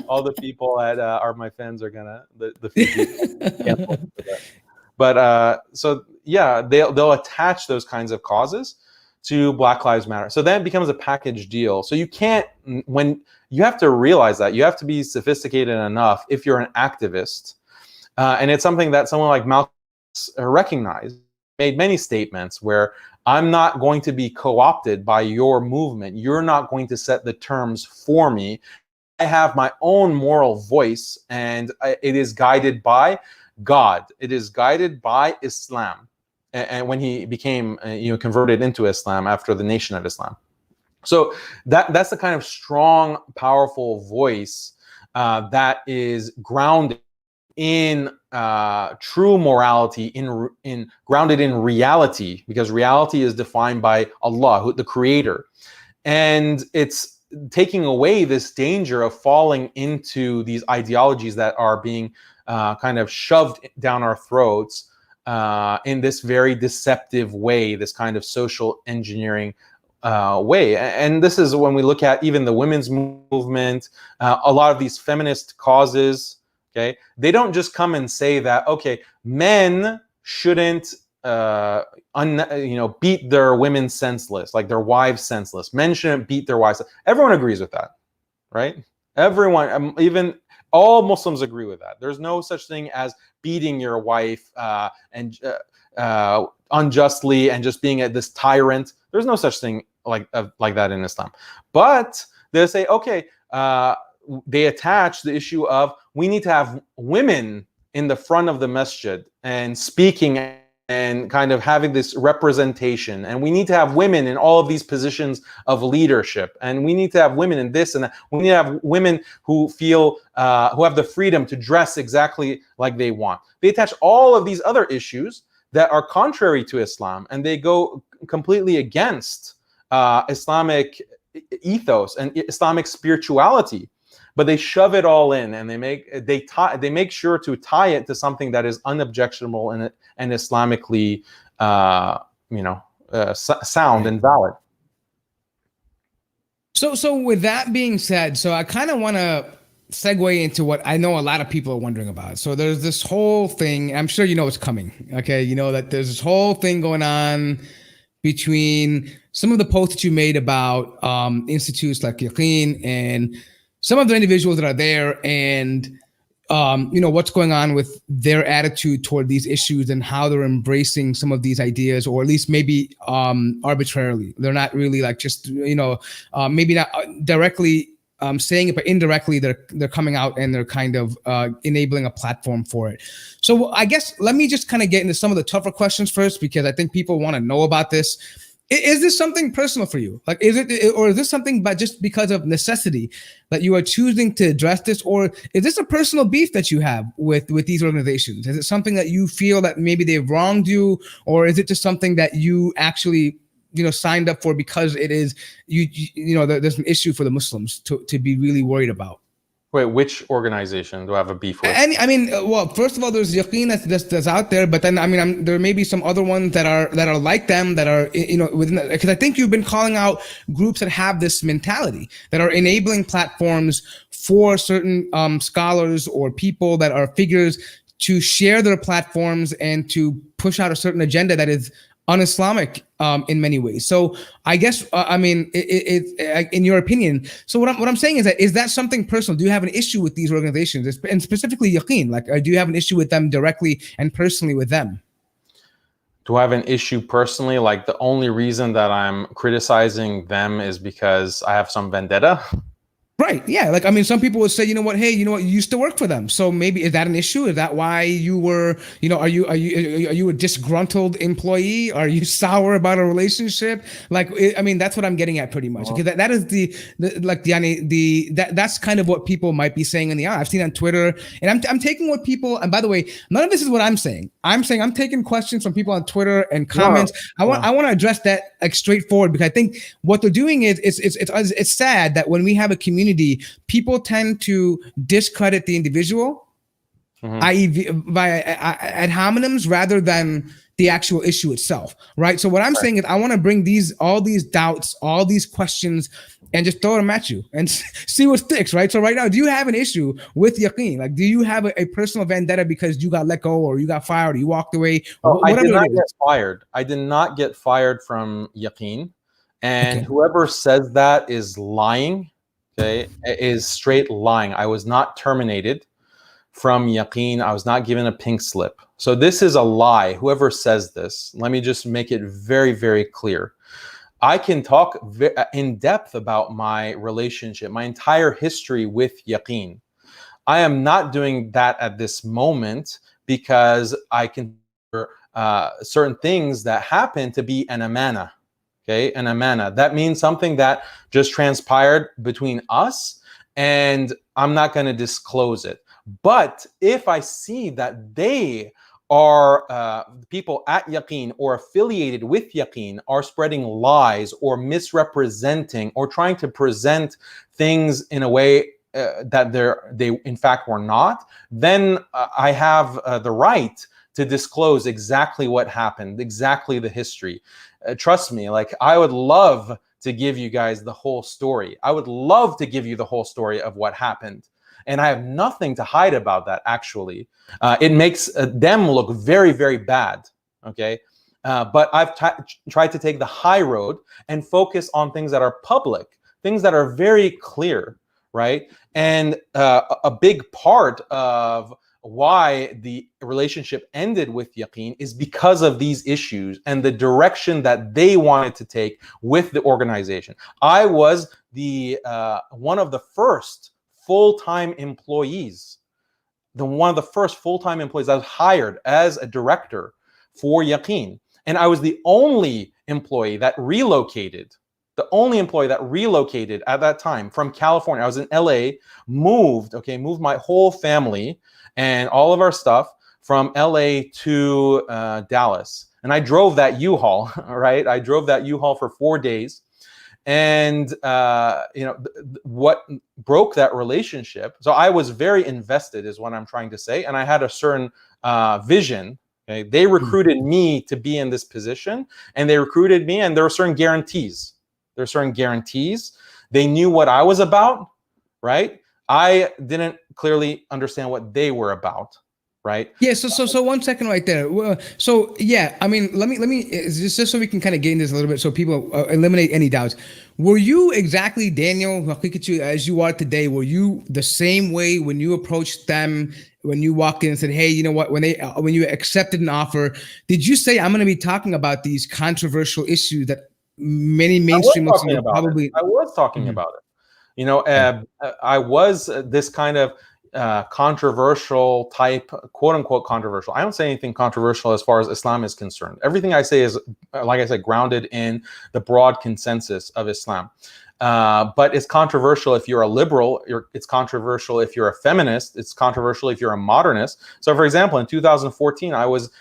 all the people that are my fans are gonna the canceled for that. But so yeah, they'll attach those kinds of causes to Black Lives Matter. So then it becomes a package deal. So you can't, when you have to realize that, you have to be sophisticated enough if you're an activist. And it's something that someone like Malcolm recognized, made many statements where I'm not going to be co-opted by your movement. You're not going to set the terms for me. I have my own moral voice, and it is guided by God. It is guided by Islam. And when he became, converted into Islam after the Nation of Islam. So that's the kind of strong, powerful voice that is grounded in true morality, in grounded in reality, because reality is defined by Allah, the Creator, and it's taking away this danger of falling into these ideologies that are being kind of shoved down our throats in this very deceptive way, this kind of social engineering way. And this is when we look at even the women's movement, a lot of these feminist causes. Okay, they don't just come and say that, okay, men shouldn't beat their women senseless, like their wives senseless. Men shouldn't beat their wives. Everyone agrees with that, right? Everyone, even all Muslims agree with that. There's no such thing as beating your wife and unjustly and just being this tyrant. There's no such thing like that in Islam. But they say, okay, they attach the issue of we need to have women in the front of the masjid and speaking and kind of having this representation, and we need to have women in all of these positions of leadership, and we need to have women in this and that. We need to have women who feel who have the freedom to dress exactly like they want. They attach all of these other issues that are contrary to Islam, and they go completely against Islamic ethos and Islamic spirituality. But they shove it all in, and they make sure to tie it to something that is unobjectionable and Islamically, sound and valid. So with that being said, so I kind of want to segue into what I know a lot of people are wondering about. So there's this whole thing. I'm sure you know it's coming. Okay, you know that there's this whole thing going on between some of the posts that you made about institutes like Yaqeen and some of the individuals that are there, and what's going on with their attitude toward these issues and how they're embracing some of these ideas, or at least maybe arbitrarily. They're not really like just maybe not directly saying it, but indirectly they're coming out and they're kind of enabling a platform for it. So I guess let me just kind of get into some of the tougher questions first, because I think people want to know about this. Is this something personal for you? Like, is it, or is this something just because of necessity that you are choosing to address this? Or is this a personal beef that you have with these organizations? Is it something that you feel that maybe they've wronged you? Or is it just something that you actually, signed up for because it is, there's an issue for the Muslims to be really worried about? Wait, which organization do I have a beef with? Well, first of all, there's Yaqeen that's out there, but then there may be some other ones that are like them, that are within, because I think you've been calling out groups that have this mentality, that are enabling platforms for certain scholars or people that are figures to share their platforms and to push out a certain agenda that is un-Islamic in many ways. So I guess it in your opinion. So what I'm saying is that something personal? Do you have an issue with these organizations, and specifically Yaqeen? Like, do you have an issue with them directly and personally with them? Do I have an issue personally? Like, the only reason that I'm criticizing them is because I have some vendetta? Right. Yeah. Like, some people would say, hey, you used to work for them. So maybe, is that an issue? Is that why you were, are you a disgruntled employee? Are you sour about a relationship? Like, that's what I'm getting at pretty much. Okay. That is that's kind of what people might be saying in the I've seen on Twitter, and I'm taking what people, and by the way, none of this is what I'm saying. I'm taking questions from people on Twitter and comments. I want to address that like straightforward, because I think what they're doing is it's sad that when we have a community, people tend to discredit the individual, i.e. via ad hominems, rather than the actual issue itself, right? So what I'm saying is I want to bring all these doubts, all these questions, and just throw them at you and see what sticks, right? So right now, do you have an issue with Yaqeen? Like, do you have a personal vendetta because you got let go, or you got fired, or you walked away? I did not get fired. I did not get fired from Yaqeen. And Okay. whoever says that is lying, okay, is straight lying. I was not terminated from Yaqeen. I was not given a pink slip. So this is a lie. Whoever says this, let me just make it very, very clear. I can talk in depth about my relationship, my entire history with Yaqeen. I am not doing that at this moment because I consider certain things that happen to be an amana. Okay, an amana. That means something that just transpired between us, and I'm not going to disclose it. But if I see that they are people at Yaqeen or affiliated with Yaqeen are spreading lies or misrepresenting or trying to present things in a way that they in fact were not, then I have the right to disclose exactly what happened, exactly the history. Trust me, like I would love to give you guys the whole story. I would love to give you the whole story of what happened. And I have nothing to hide about that, actually. It makes them look very, very bad, okay? But I've tried to take the high road and focus on things that are public, things that are very clear, right? And a big part of why the relationship ended with Yaqeen is because of these issues and the direction that they wanted to take with the organization. I was the one of the first full-time employees, one of the first full-time employees I was hired as a director for Yaqeen. And I was the only employee that relocated. The only employee that relocated at that time from California. I was in LA, moved my whole family and all of our stuff from LA to Dallas. And I drove that U-Haul, right? I drove that U-Haul for 4 days. And what broke that relationship, so I was very invested is what I'm trying to say. And I had a certain vision. Okay? They recruited me to be in this position, and they recruited me, and there were certain guarantees. They knew what I was about, right? I didn't clearly understand what they were about, right? Yeah. So 1 second right there. Well, so yeah, I mean, let me just so we can kind of gain this a little bit, so people eliminate any doubts. Were you exactly Daniel Haqiqatjou as you are today? Were you the same way when you approached them? When you walked in and said, "Hey, you know what?" When you accepted an offer, did you say, "I'm going to be talking about these controversial issues that many mainstream Muslims would probably"? I was talking about it. You know, I was this kind of controversial type, quote unquote controversial. I don't say anything controversial as far as Islam is concerned. Everything I say is, like I said, grounded in the broad consensus of Islam. But it's controversial if you're a liberal, it's controversial if you're a feminist, it's controversial if you're a modernist. So for example, in 2014, I was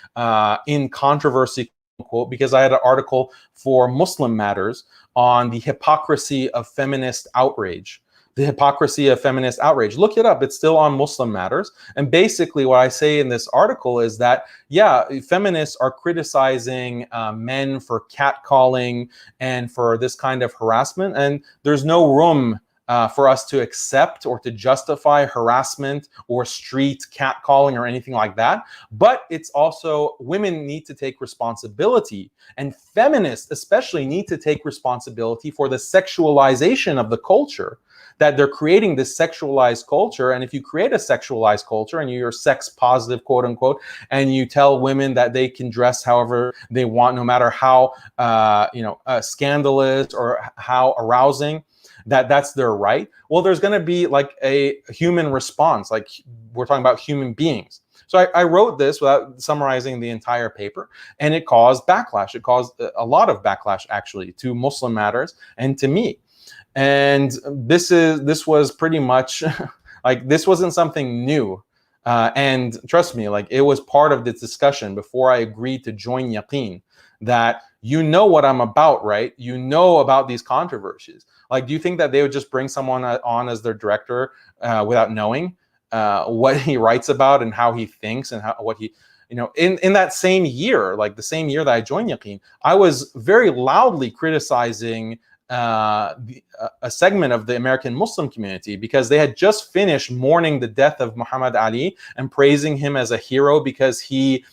in controversy, quote, because I had an article for Muslim Matters on the hypocrisy of feminist outrage. The hypocrisy of feminist outrage. Look it up. It's still on Muslim Matters. And basically what I say in this article is that, yeah, feminists are criticizing men for catcalling and for this kind of harassment. And there's no room for us to accept or to justify harassment or street catcalling or anything like that. But it's also, women need to take responsibility, and feminists especially need to take responsibility for the sexualization of the culture, that they're creating this sexualized culture. And if you create a sexualized culture and you're sex positive, quote unquote, and you tell women that they can dress however they want, no matter how scandalous or how arousing, that's their right, well, there's going to be like a human response. Like, we're talking about human beings. So I wrote this without summarizing the entire paper, and it caused backlash. It caused a lot of backlash, actually, to Muslim Matters and to me. And this was pretty much like, this wasn't something new. And trust me, like, it was part of this discussion before I agreed to join Yaqeen, that you know what I'm about, right? You know about these controversies. Like, do you think that they would just bring someone on as their director without knowing what he writes about and how he thinks and what he, in that same year, like the same year that I joined Yaqeen, I was very loudly criticizing a segment of the American Muslim community, because they had just finished mourning the death of Muhammad Ali and praising him as a hero because he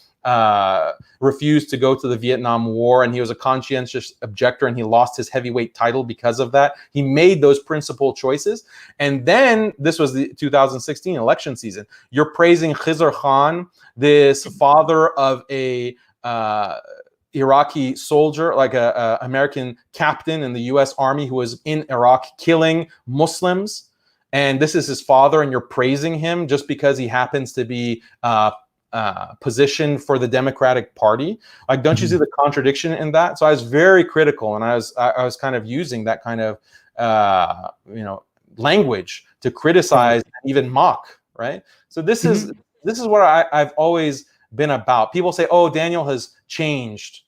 refused to go to the Vietnam War, and he was a conscientious objector, and he lost his heavyweight title because of that. He made those principled choices. And then this was the 2016 election season. You're praising Khizr Khan, this father of a Iraqi soldier, like a American captain in the U.S. Army who was in Iraq killing Muslims. And this is his father, and you're praising him just because he happens to be positioned for the Democratic Party. Like, don't you see the contradiction in that? So I was very critical, and I was kind of using that kind of language to criticize and even mock, right? So this is what I've always been about. People say, "Oh, Daniel has changed."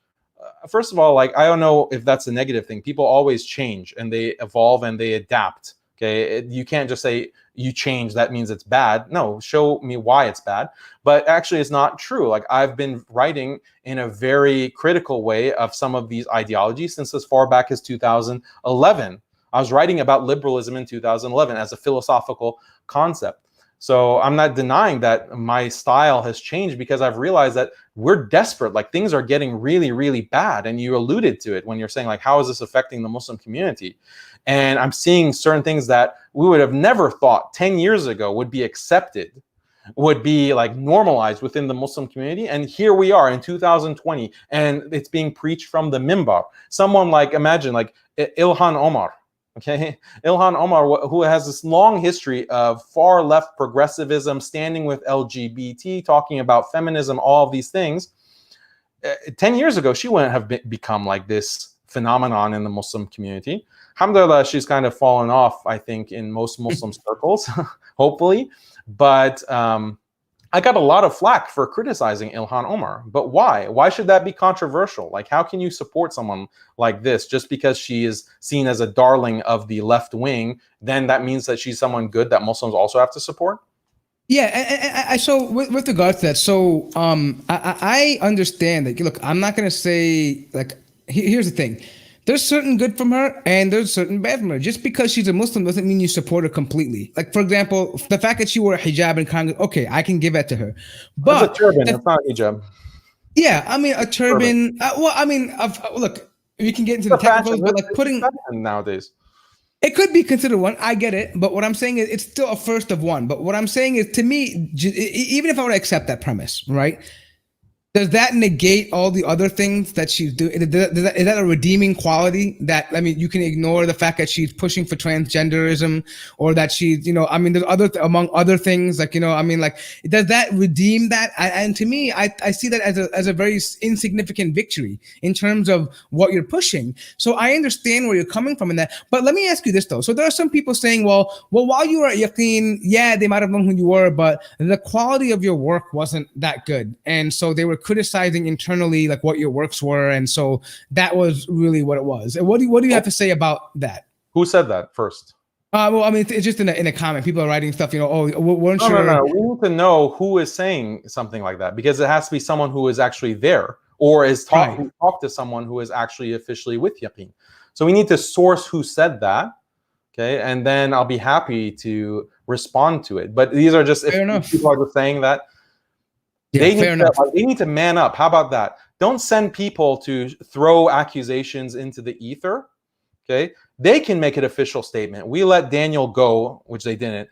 First of all, like, I don't know if that's a negative thing. People always change and they evolve and they adapt. Okay, you can't just say you change, that means it's bad. No, show me why it's bad. But actually, it's not true. Like, I've been writing in a very critical way of some of these ideologies since as far back as 2011. I was writing about liberalism in 2011 as a philosophical concept. So I'm not denying that my style has changed, because I've realized that we're desperate. Like, things are getting really, really bad. And you alluded to it when you're saying, like, how is this affecting the Muslim community? And I'm seeing certain things that we would have never thought 10 years ago would be accepted, would be like normalized within the Muslim community. And here we are in 2020, and it's being preached from the minbar. Someone like, imagine like Ilhan Omar. Okay, Ilhan Omar, who has this long history of far left progressivism, standing with LGBT, talking about feminism, all of these things. 10 years ago, she wouldn't have become like this phenomenon in the Muslim community. Alhamdulillah, she's kind of fallen off, I think, in most Muslim circles, hopefully. But I got a lot of flack for criticizing Ilhan Omar. But why? Why should that be controversial? Like, how can you support someone like this just because she is seen as a darling of the left wing? Then that means that she's someone good that Muslims also have to support? Yeah, so with regards to that, so I understand that. Look, I'm not going to say, like, here's the thing. There's certain good from her and there's certain bad from her. Just because she's a Muslim doesn't mean you support her completely. Like, for example, the fact that she wore a hijab in Congress, okay, I can give that to her. But it's a turban, it's not a hijab. Yeah, I mean, a turban. Look, we can get into the technicals, but like putting nowadays. It could be considered one. I get it. But what I'm saying is it's still a first of one. But what I'm saying is, to me, even if I were to accept that premise, right? Does that negate all the other things that she's doing? Is that a redeeming quality that, I mean, you can ignore the fact that she's pushing for transgenderism, or that she's, I mean, there's among other things, like, I mean, like, does that redeem that? And to me, I see that as a very insignificant victory in terms of what you're pushing. So I understand where you're coming from in that. But let me ask you this, though. So there are some people saying, well, while you were at Yaqeen, yeah, they might have known who you were, but the quality of your work wasn't that good. And so they were criticizing internally, like, what your works were, and so that was really what it was. And what do you have to say about that? Who said that first? Well, I mean, it's just in a comment. People are writing stuff, weren't sure. No. We need to know who is saying something like that, because it has to be someone who is actually there, or who talked to someone who is actually officially with Yaqeen. So we need to source who said that, okay, and then I'll be happy to respond to it. But these are just, if people are just saying that. Yeah, they need to man up. How about that? Don't send people to throw accusations into the ether. Okay, they can make an official statement. We let Daniel go, which they didn't,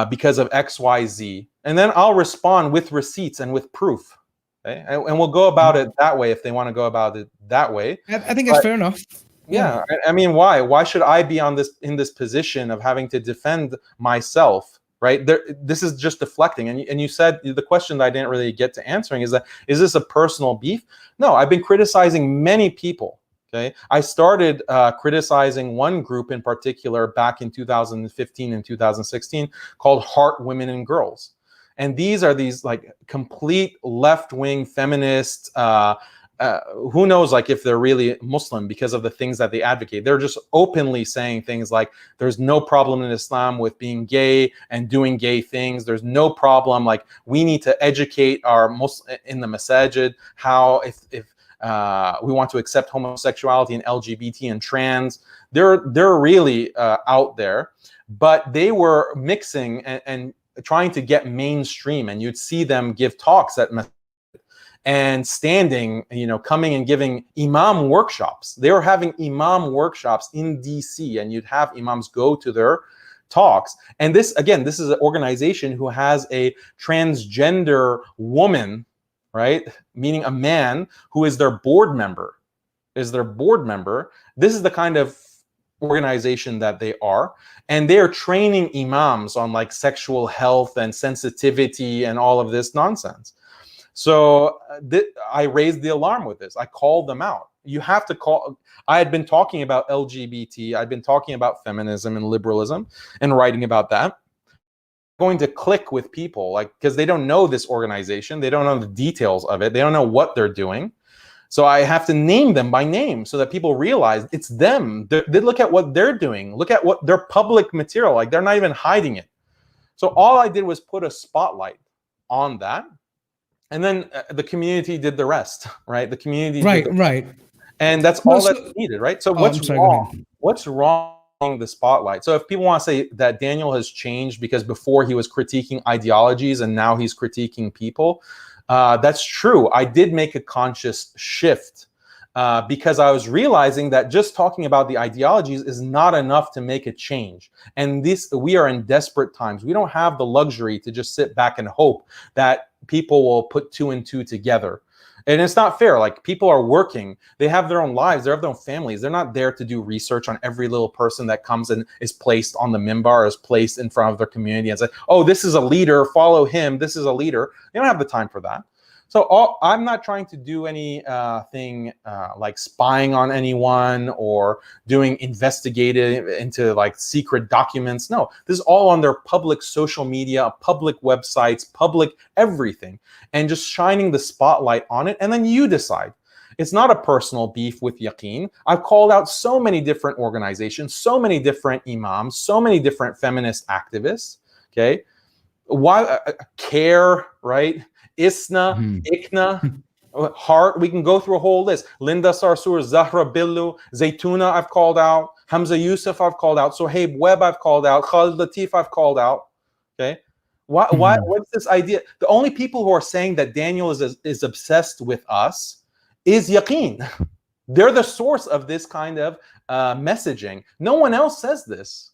because of X, Y, Z, and then I'll respond with receipts and with proof. Okay, and we'll go about it that way if they want to go about it that way. I think that's fair enough. Yeah, I mean, why? Why should I be in this position of having to defend myself? Right there, this is just deflecting. And you said the question that I didn't really get to answering is this a personal beef? No, I've been criticizing many people. Okay, I started criticizing one group in particular back in 2015 and 2016 called Heart Women and Girls, and these like complete left-wing feminist. Who knows, like, if they're really Muslim because of the things that they advocate. They're just openly saying things like, there's no problem in Islam with being gay and doing gay things. There's no problem. Like, we need to educate our Muslim in the masajid how if we want to accept homosexuality and LGBT and trans. They're really out there, but they were mixing and trying to get mainstream, and you'd see them give talks at and standing, coming and giving Imam workshops. They were having Imam workshops in DC, and you'd have Imams go to their talks. And this is an organization who has a transgender woman, right? Meaning a man who is their board member. This is the kind of organization that they are, and they are training imams on like sexual health and sensitivity and all of this nonsense. So I raised the alarm with this. I called them out. You have to call. I had been talking about LGBT. I'd been talking about feminism and liberalism and writing about that. Going to click with people, like, because they don't know this organization, they don't know the details of it, they don't know what they're doing. So I have to name them by name so that people realize it's them. They look at what they're doing. Look at what their public material, like they're not even hiding it. So all I did was put a spotlight on that. And then the community did the rest, right? The community right. And that's all that's needed, right? So what's wrong? What's wrong with the spotlight? So if people want to say that Daniel has changed because before he was critiquing ideologies and now he's critiquing people, that's true. I did make a conscious shift because I was realizing that just talking about the ideologies is not enough to make a change. And we are in desperate times. We don't have the luxury to just sit back and hope that people will put two and two together. And it's not fair. Like, people are working, they have their own lives, they have their own families. They're not there to do research on every little person that comes and is placed on the minbar, is placed in front of their community and say, oh, this is a leader, follow him, this is a leader. They don't have the time for that. So I'm not trying to do anything like spying on anyone or doing investigative into like secret documents. No, this is all on their public social media, public websites, public everything, and just shining the spotlight on it. And then you decide. It's not a personal beef with Yaqeen. I've called out so many different organizations, so many different imams, so many different feminist activists. Okay, why care, right? ISNA, ICNA, Heart, we can go through a whole list. Linda Sarsour, Zahra Billu, Zaytuna I've called out, Hamza Yusuf I've called out, Sohaib Webb I've called out, Khalid Latif I've called out. Okay, what's this idea? The only people who are saying that Daniel is obsessed with us is Yaqeen. They're the source of this kind of messaging. No one else says this.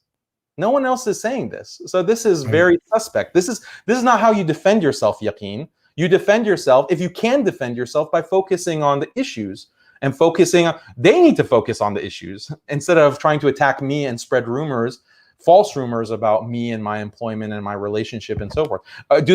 No one else is saying this. So this is very suspect. This is not how you defend yourself, Yaqeen. You defend yourself, if you can defend yourself, by focusing on the issues and focusing on, they need to focus on the issues instead of trying to attack me and spread rumors, false rumors about me and my employment and my relationship and so forth. Does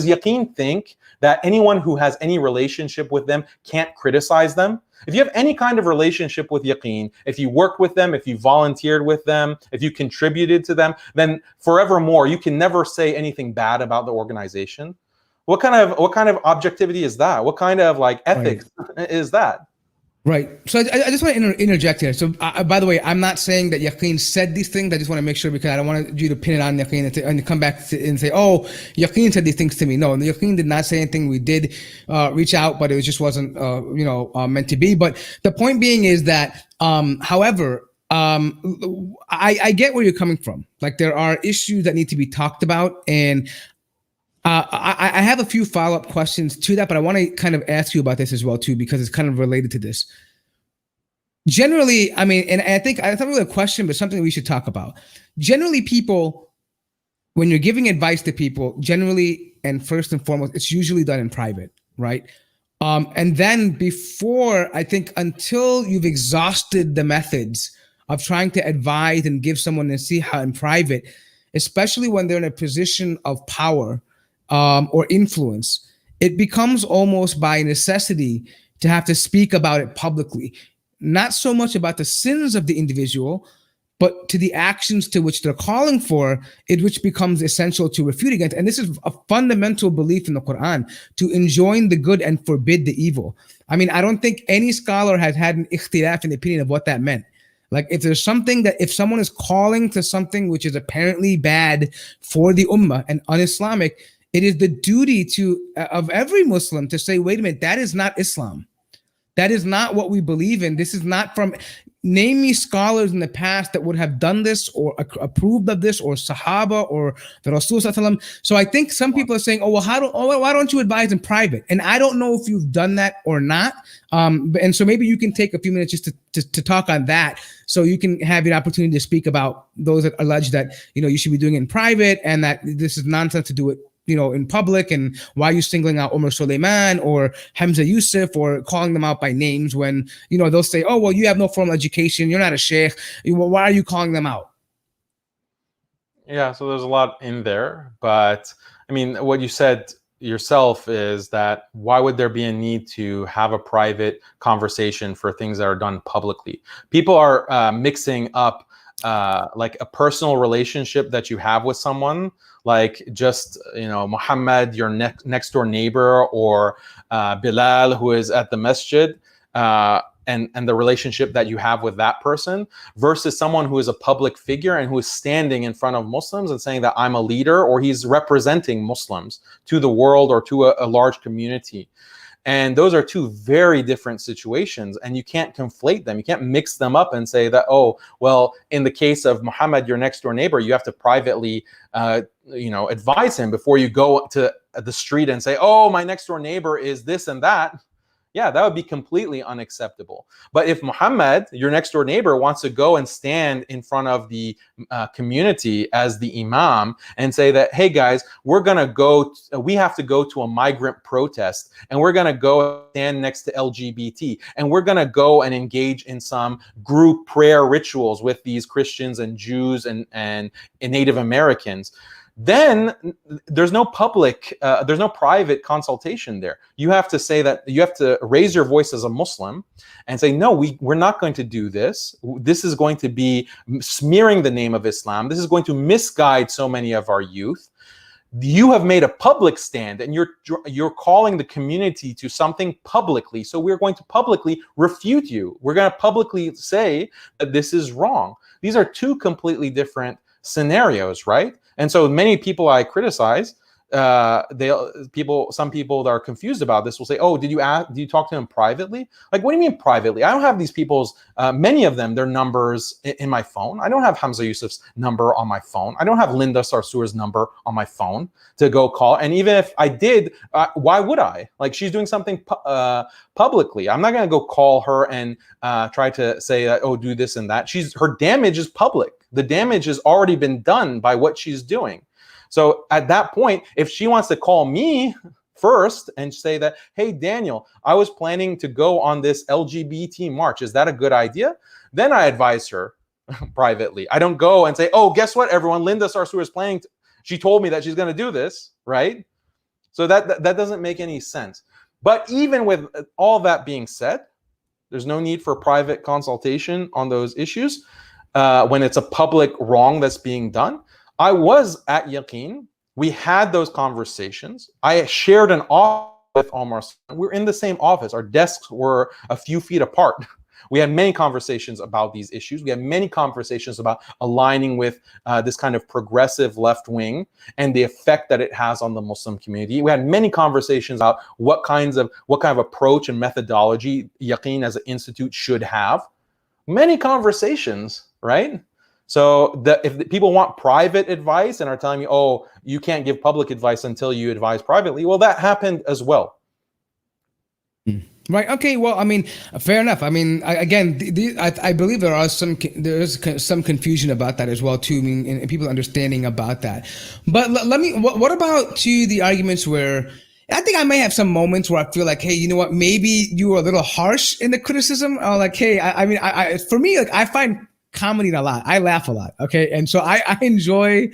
Yaqeen think that anyone who has any relationship with them can't criticize them? If you have any kind of relationship with Yaqeen, if you work with them, if you volunteered with them, if you contributed to them, then forevermore, you can never say anything bad about the organization. What kind of objectivity is that? What kind of like ethics is that? Right. So I just want to interject here. So by the way, I'm not saying that Yaqeen said these things. I just want to make sure, because I don't want you to pin it on Yaqeen and come back and say, oh, Yaqeen said these things to me. No, Yaqeen did not say anything. We did reach out, but it just wasn't meant to be. But the point being is that, however, I get where you're coming from. Like, there are issues that need to be talked about, and I have a few follow-up questions to that, but I want to kind of ask you about this as well too, because it's kind of related to this. Generally, I mean, and I think it's not really a question, but something we should talk about. Generally, people, when you're giving advice to people, generally and first and foremost, it's usually done in private, right? And then before, I think, until you've exhausted the methods of trying to advise and give someone nasiha in private, especially when they're in a position of power, or influence, it becomes almost by necessity to have to speak about it publicly. Not so much about the sins of the individual, but to the actions to which they're calling for, it which becomes essential to refute against. And this is a fundamental belief in the Quran, to enjoin the good and forbid the evil. I mean, I don't think any scholar has had an ikhtilaf in the opinion of what that meant. Like, if there's something that, if someone is calling to something which is apparently bad for the ummah and un-Islamic, it is the duty of every Muslim to say, wait a minute, that is not Islam. That is not what we believe in. This is not from, name me scholars in the past that would have done this or approved of this, or Sahaba or the Rasul Sallallahu Alaihi Wasallam. So I think some people are saying, oh, well, why don't you advise in private? And I don't know if you've done that or not. And so maybe you can take a few minutes just to talk on that, so you can have the opportunity to speak about those that allege that, you should be doing it in private and that this is nonsense to do it in public, and why are you singling out Omar Solaiman or Hamza Yusuf or calling them out by names when, they'll say, oh, well, you have no formal education, you're not a sheikh, why are you calling them out? Yeah, so there's a lot in there, but I mean, what you said yourself is that why would there be a need to have a private conversation for things that are done publicly? People are mixing up like a personal relationship that you have with someone, like just, Muhammad, your next door neighbor, or Bilal, who is at the masjid, and the relationship that you have with that person, versus someone who is a public figure and who is standing in front of Muslims and saying that I'm a leader, or he's representing Muslims to the world or to a large community. And those are two very different situations, and you can't conflate them. You can't mix them up and say that, oh, well, in the case of Muhammad, your next door neighbor, you have to privately, advise him before you go to the street and say, oh, my next door neighbor is this and that. Yeah, that would be completely unacceptable. But if Muhammad, your next door neighbor, wants to go and stand in front of the community as the Imam and say that, hey guys, we have to go to a migrant protest, and we're going to go stand next to LGBT, and we're going to go and engage in some group prayer rituals with these Christians and Jews and Native Americans, then there's no private consultation there. You have to say that, you have to raise your voice as a Muslim and say, no, we're not going to do this. This is going to be smearing the name of Islam. This is going to misguide so many of our youth. You have made a public stand, and you're calling the community to something publicly. So we're going to publicly refute you. We're going to publicly say that this is wrong. These are two completely different scenarios, right? And so many people I criticize, some people that are confused about this will say, oh, did you talk to him privately? Like, what do you mean privately? I don't have these people's, many of them, their numbers in my phone. I don't have Hamza Yusuf's number on my phone. I don't have Linda Sarsour's number on my phone to go call. And even if I did, why would I? Like, she's doing something publicly. I'm not going to go call her and try to say, oh, do this and that. Her damage is public. The damage has already been done by what she's doing. So at that point, if she wants to call me first and say that, hey, Daniel, I was planning to go on this LGBT march, is that a good idea? Then I advise her privately. I don't go and say, oh, guess what, everyone, Linda Sarsour is planning she told me that she's going to do this, right? So that doesn't make any sense. But even with all that being said, there's no need for private consultation on those issues when it's a public wrong that's being done. I was at Yaqeen. We had those conversations. I shared an office with Omar. We're in the same office. Our desks were a few feet apart. We had many conversations about these issues. We had many conversations about aligning with this kind of progressive left wing and the effect that it has on the Muslim community. We had many conversations about what kind of approach and methodology Yaqeen as an institute should have. Many conversations, right? So if people want private advice and are telling me, oh, you can't give public advice until you advise privately, well, that happened as well. Right. Okay. Well, I mean, fair enough. I mean, again, I believe there is some confusion about that as well, too. I mean, and people understanding about that. But what about the arguments where I think I may have some moments where I feel like, hey, you know what? Maybe you were a little harsh in the criticism. Like, hey, for me, like, I find comedy a lot. I laugh a lot. Okay. And so I enjoy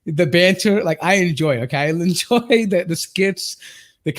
the banter. Like, I enjoy, okay. I enjoy the skits.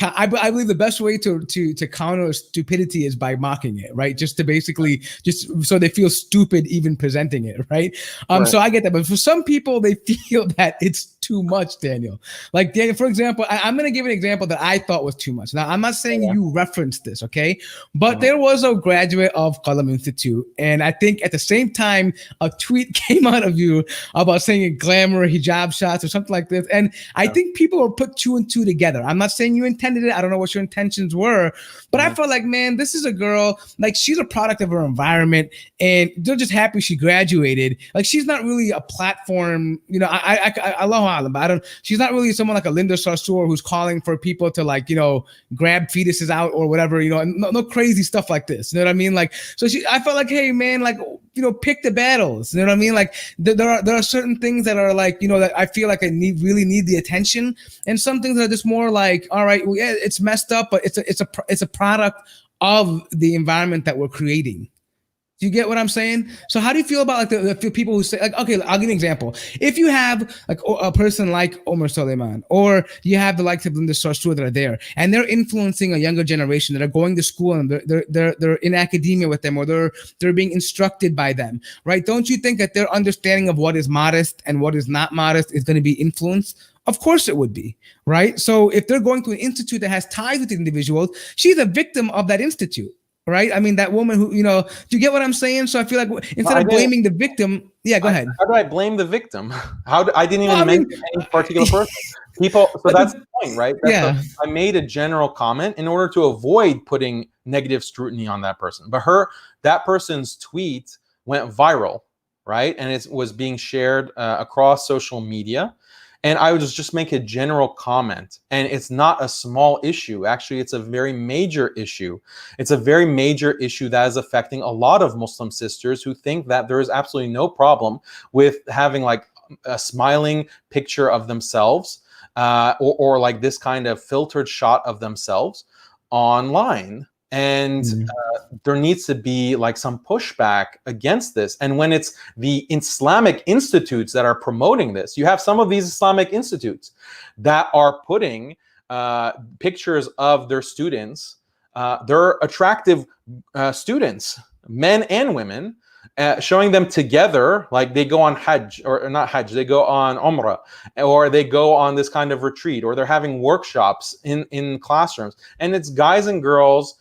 I believe the best way to counter stupidity is by mocking it, right? Just to basically just so they feel stupid even presenting it, right? Right. So I get that, but for some people they feel that it's too much, Daniel. Like, Daniel, for example, I'm going to give an example that I thought was too much. Now, I'm not saying you referenced this, okay? But there was a graduate of Qalam Institute, and I think at the same time, a tweet came out of you about saying glamour hijab shots or something like this. And I think people will put two and two together. I'm not saying you intended it. I don't know what your intentions were, but I felt like, man, this is a girl, like she's a product of her environment, and they're just happy she graduated. Like she's not really a platform, you know. I love Alam, but I don't. She's not really someone like a Linda Sarsour who's calling for people to like, you know, grab fetuses out or whatever, you know, and no crazy stuff like this. You know what I mean? Like, so I felt like, hey man, like, you know, pick the battles. You know what I mean? Like there are certain things that are like, you know, that I feel like I really need the attention, and some things that are just more like, all right, well, yeah, it's messed up, but it's a product of the environment that we're creating. Do you get what I'm saying? So how do you feel about like the people who say, like, okay, I'll give you an example. If you have like a person like Omar Solaiman, or you have the likes of Linda Sarsour that are there, and they're influencing a younger generation that are going to school and they're in academia with them, or they're being instructed by them, right? Don't you think that their understanding of what is modest and what is not modest is going to be influenced? Of course it would be, right? So if they're going to an institute that has ties with individuals, she's a victim of that institute. Right? I mean, that woman who, you know, do you get what I'm saying? So I feel like instead of blaming the victim, yeah, go ahead. How do I blame the victim? I didn't even mention any particular person. People, so that's the point, right? I made a general comment in order to avoid putting negative scrutiny on that person. But that person's tweet went viral, right? And it was being shared across social media. And I would just make a general comment. And it's not a small issue. Actually, it's a very major issue. It's a very major issue that is affecting a lot of Muslim sisters who think that there is absolutely no problem with having like a smiling picture of themselves or like this kind of filtered shot of themselves online. And there needs to be like some pushback against this. And when it's the Islamic institutes that are promoting this, you have some of these Islamic institutes that are putting pictures of their students. They're attractive students, men and women, showing them together, like they go on Hajj, or not Hajj, they go on Umrah, or they go on this kind of retreat, or they're having workshops in classrooms. And it's guys and girls,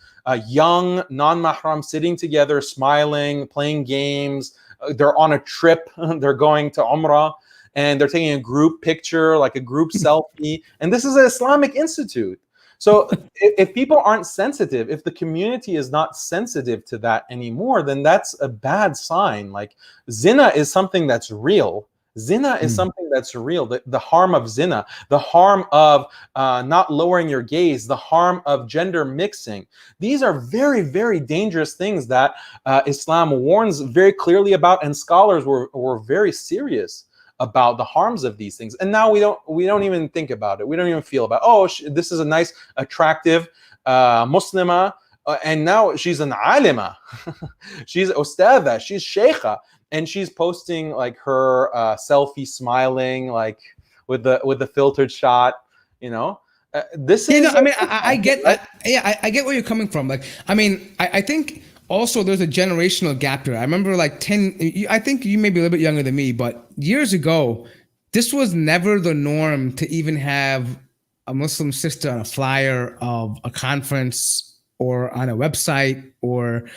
young, non-mahram, sitting together, smiling, playing games. They're on a trip. They're going to Umrah, and they're taking a group picture, like a group selfie. And this is an Islamic institute. So if people aren't sensitive, if the community is not sensitive to that anymore, then that's a bad sign. Like zina is something that's real. Zina is something that's real. The harm of zina, the harm of not lowering your gaze, the harm of gender mixing. These are very, very dangerous things that Islam warns very clearly about, and scholars were very serious about the harms of these things. And now we don't even think about it. We don't even feel about, oh, this is a nice, attractive Muslima, and now she's an alima. She's ustadha, she's sheikha. And she's posting like her selfie, smiling, like with the filtered shot. You know, this is. You know, I mean, I get. I get where you're coming from. Like, I mean, I think also there's a generational gap there. I remember like 10. I think you may be a little bit younger than me, but years ago, this was never the norm to even have a Muslim sister on a flyer of a conference or on a website, or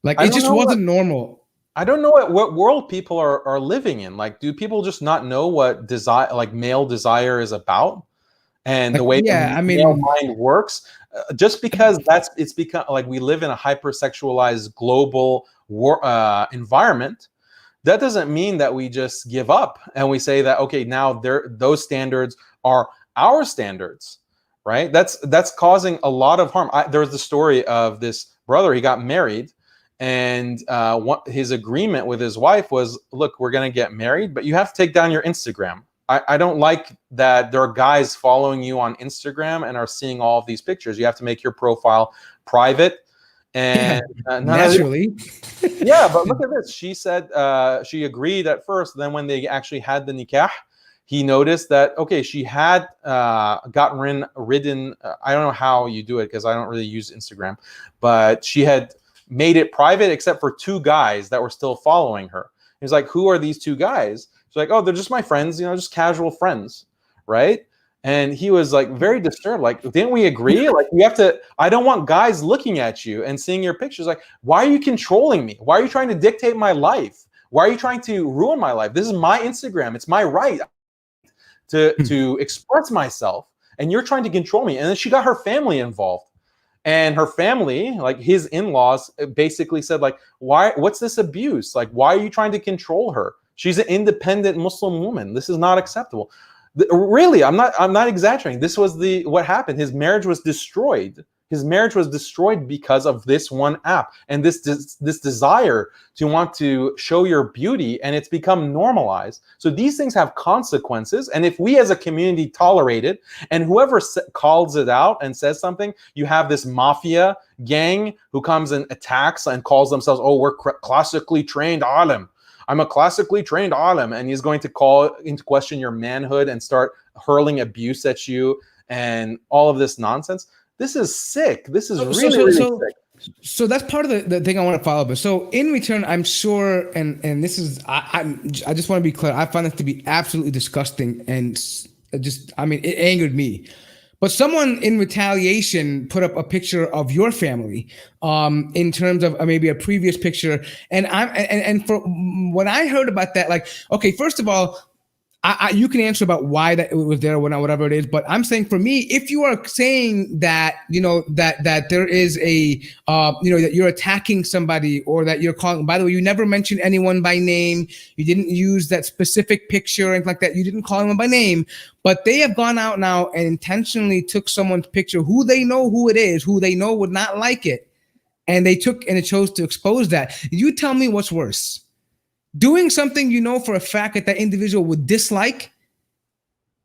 like it just wasn't normal. I don't know what world people are living in. Like, do people just not know what desire, like male desire, is about, and like, the way male mind works? Just because it's become like we live in a hypersexualized global environment, that doesn't mean that we just give up and we say that, okay, now those standards are our standards, right? That's causing a lot of harm. There's the story of this brother. He got married. And his agreement with his wife was, look, we're going to get married, but you have to take down your Instagram. I don't like that there are guys following you on Instagram and are seeing all of these pictures. You have to make your profile private. And naturally. Yeah, but look at this. She said she agreed at first. Then when they actually had the nikah, he noticed that, okay, she had gotten ridden. I don't know how you do it because I don't really use Instagram, but she had made it private except for two guys that were still following her. He's like, who are these two guys? She's like, oh, they're just my friends, you know, just casual friends, right? And he was like very disturbed. Like, didn't we agree? Like, we have to, I don't want guys looking at you and seeing your pictures. Like, why are you controlling me? Why are you trying to dictate my life? Why are you trying to ruin my life? This is my Instagram. It's my right to express myself. and you're trying to control me. And then she got her family involved. And her family, like his in-laws, basically said, like, what's this abuse? Like, why are you trying to control her? She's an independent Muslim woman. This is not acceptable. Really, I'm not exaggerating. This was what happened. His marriage was destroyed. His marriage was destroyed because of this one app and this desire to want to show your beauty, and it's become normalized. So these things have consequences, and if we as a community tolerate it, and whoever calls it out and says something, you have this mafia gang who comes and attacks and calls themselves, oh, we're classically trained alim. I'm a classically trained alim, and he's going to call into question your manhood and start hurling abuse at you and all of this nonsense. This is sick. This is really sick. So that's part of the thing I want to follow up with. So in return, I'm sure, and this is, I just want to be clear. I find this to be absolutely disgusting, and it angered me. But someone in retaliation put up a picture of your family, in terms of maybe a previous picture, and for when I heard about that, like, okay, first of all, you can answer about why that it was there or not, whatever it is. But I'm saying, for me, if you are saying that, that there is that you're attacking somebody, or that you're calling, by the way, you never mentioned anyone by name. You didn't use that specific picture and like that. You didn't call anyone by name, but they have gone out now and intentionally took someone's picture who they know who it is, who they know would not like it. And they chose to expose that. You tell me what's worse. Doing something you know for a fact that individual would dislike,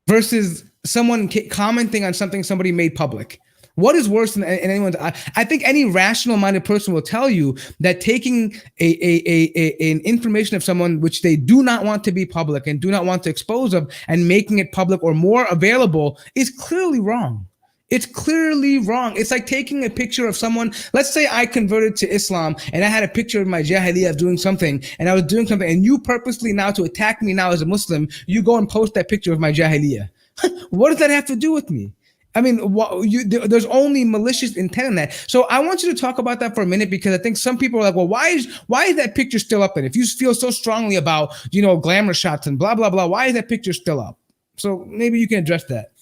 versus someone commenting on something somebody made public. What is worse than anyone's? I think any rational-minded person will tell you that taking an information of someone which they do not want to be public and do not want to expose of, and making it public or more available, is clearly wrong. It's clearly wrong. It's like taking a picture of someone. Let's say I converted to Islam and I had a picture of my jahiliyyah of doing something, and I was doing something, and you purposely now, to attack me now as a Muslim, you go and post that picture of my jahiliyyah. What does that have to do with me? I mean, there's only malicious intent in that. So I want you to talk about that for a minute, because I think some people are like, well, why is that picture still up? And if you feel so strongly about, glamour shots and blah, blah, blah, why is that picture still up? So maybe you can address that.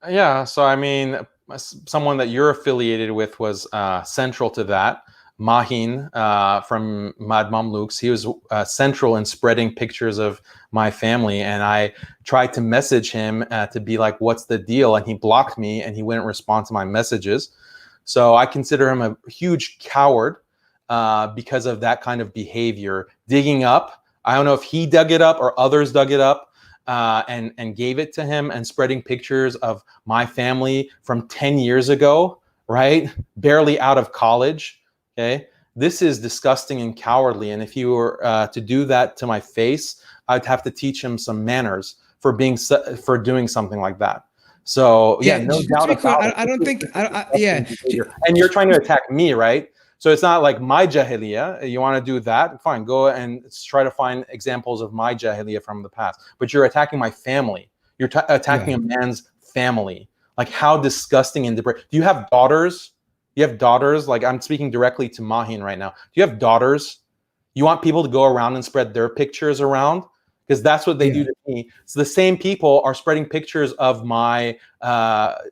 Yeah, so I mean, someone that you're affiliated with was central to that. Mahin from Mad Mamluks, he was central in spreading pictures of my family, and I tried to message him to be like, what's the deal? And he blocked me, and he wouldn't respond to my messages. So I consider him a huge coward because of that kind of behavior. Digging up, I don't know if he dug it up or others dug it up, and gave it to him, and spreading pictures of my family from 10 years ago, right? Barely out of college, okay? This is disgusting and cowardly. And if you were to do that to my face, I'd have to teach him some manners for doing something like that. So yeah, no doubt about it. I don't think, And you're trying to attack me, right? So it's not like my jahiliyyah. You want to do that? Fine, go and try to find examples of my jahiliyyah from the past. But you're attacking my family. You're attacking a man's family. Like, how disgusting and depraved. Do you have daughters? You have daughters? Like, I'm speaking directly to Mahin right now. Do you have daughters? You want people to go around and spread their pictures around? Because that's what they do to me. So the same people are spreading pictures of my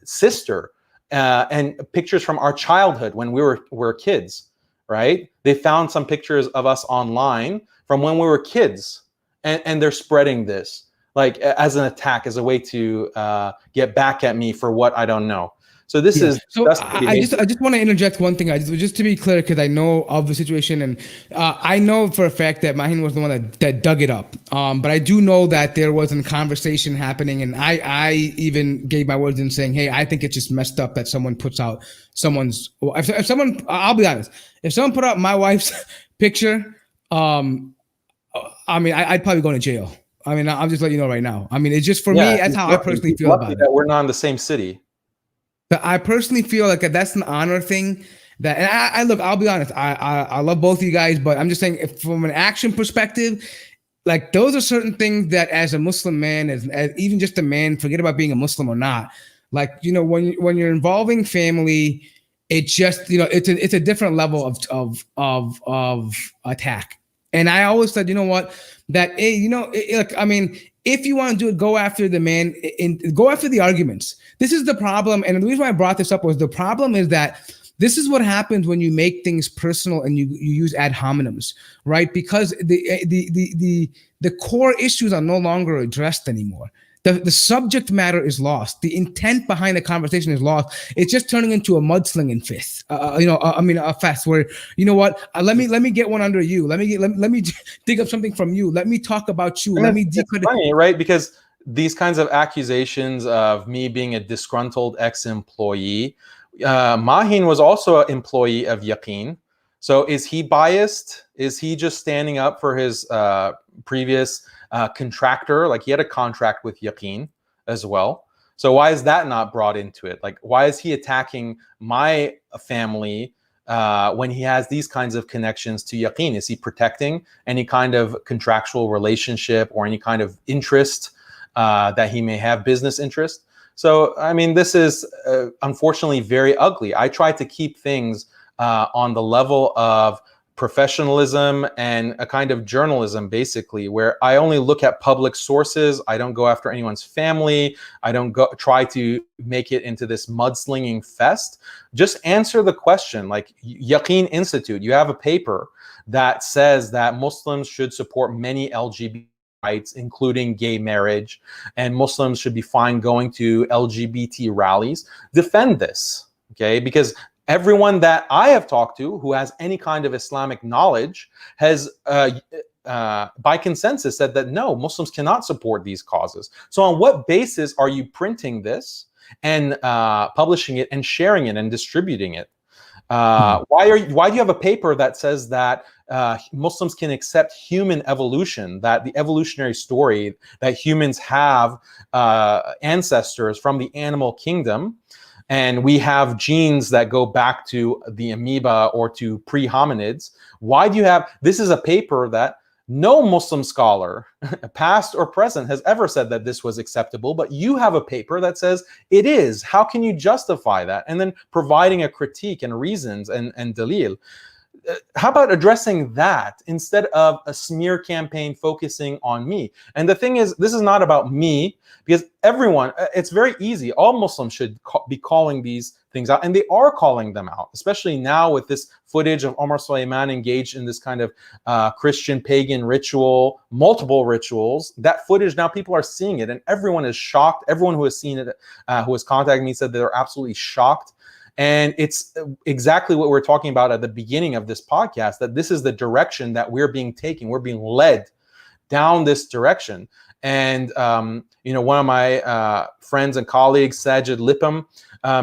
sister, and pictures from our childhood when we were kids, right? They found some pictures of us online from when we were kids, and they're spreading this like as an attack, as a way to get back at me for what I don't know. So this is. So I just want to interject one thing. Just to be clear, because I know of the situation, and I know for a fact that Mahin was the one that dug it up. But I do know that there was a conversation happening, and I even gave my words in saying, hey, I think it's just messed up that someone puts out someone's. If someone, I'll be honest, if someone put out my wife's picture, I mean, I'd probably go to jail. I mean, I'll just let you know right now. I mean, it's just for me. That's how I personally feel about it. That we're not in the same city. But I personally feel like that's an honor thing. And I look, I'll be honest, I love both of you guys, but I'm just saying, if from an action perspective, like, those are certain things that as a Muslim man, as even just a man, forget about being a Muslim or not, like, when you're involving family, it just, it's a different level of attack. And I always said, you know what, that, look, I mean, if you want to do it, go after the man, go after the arguments. This is the problem. And the reason why I brought this up was the problem is that this is what happens when you make things personal and you use ad hominems, right? Because the core issues are no longer addressed anymore. The subject matter is lost. The intent behind the conversation is lost. It's just turning into a mudslinging fest. A fest where, you know what? Let me get one under you. Let me dig up something from you. Let me talk about you. It's funny, right? Because these kinds of accusations of me being a disgruntled ex-employee, Mahin was also an employee of Yaqeen. So is he biased? Is he just standing up for his previous contractor? Like, he had a contract with Yaqeen as well. So why is that not brought into it? Like, why is he attacking my family when he has these kinds of connections to Yaqeen? Is he protecting any kind of contractual relationship or any kind of interest that he may have, business interest? So, I mean, this is unfortunately very ugly. I try to keep things on the level of professionalism and a kind of journalism, basically, where I only look at public sources. I don't go after anyone's family. I don't try to make it into this mudslinging fest. Just answer the question. Like, Yaqeen Institute, you have a paper that says that Muslims should support many LGBT rights, including gay marriage, and Muslims should be fine going to LGBT rallies. Defend this, okay? Because everyone that I have talked to who has any kind of Islamic knowledge has, by consensus, said that no, Muslims cannot support these causes. So on what basis are you printing this and publishing it and sharing it and distributing it? Why do you have a paper that says that Muslims can accept human evolution, that the evolutionary story, that humans have ancestors from the animal kingdom, and we have genes that go back to the amoeba or to pre-hominids? Why do you have, this is a paper that no Muslim scholar, past or present, has ever said that this was acceptable, but you have a paper that says it is. How can you justify that? And then providing a critique and reasons and dalil. How about addressing that instead of a smear campaign focusing on me? And the thing is, this is not about me, because everyone, it's very easy. All Muslims should be calling these things out, and they are calling them out, especially now with this footage of Omar Solaiman engaged in this kind of Christian pagan ritual, multiple rituals. That footage, now people are seeing it, and everyone is shocked. Everyone who has seen it, who has contacted me, said they're absolutely shocked. And it's exactly what we're talking about at the beginning of this podcast, that this is the direction that we're being taken. We're being led down this direction. And, one of my friends and colleagues, Sajid Lipam,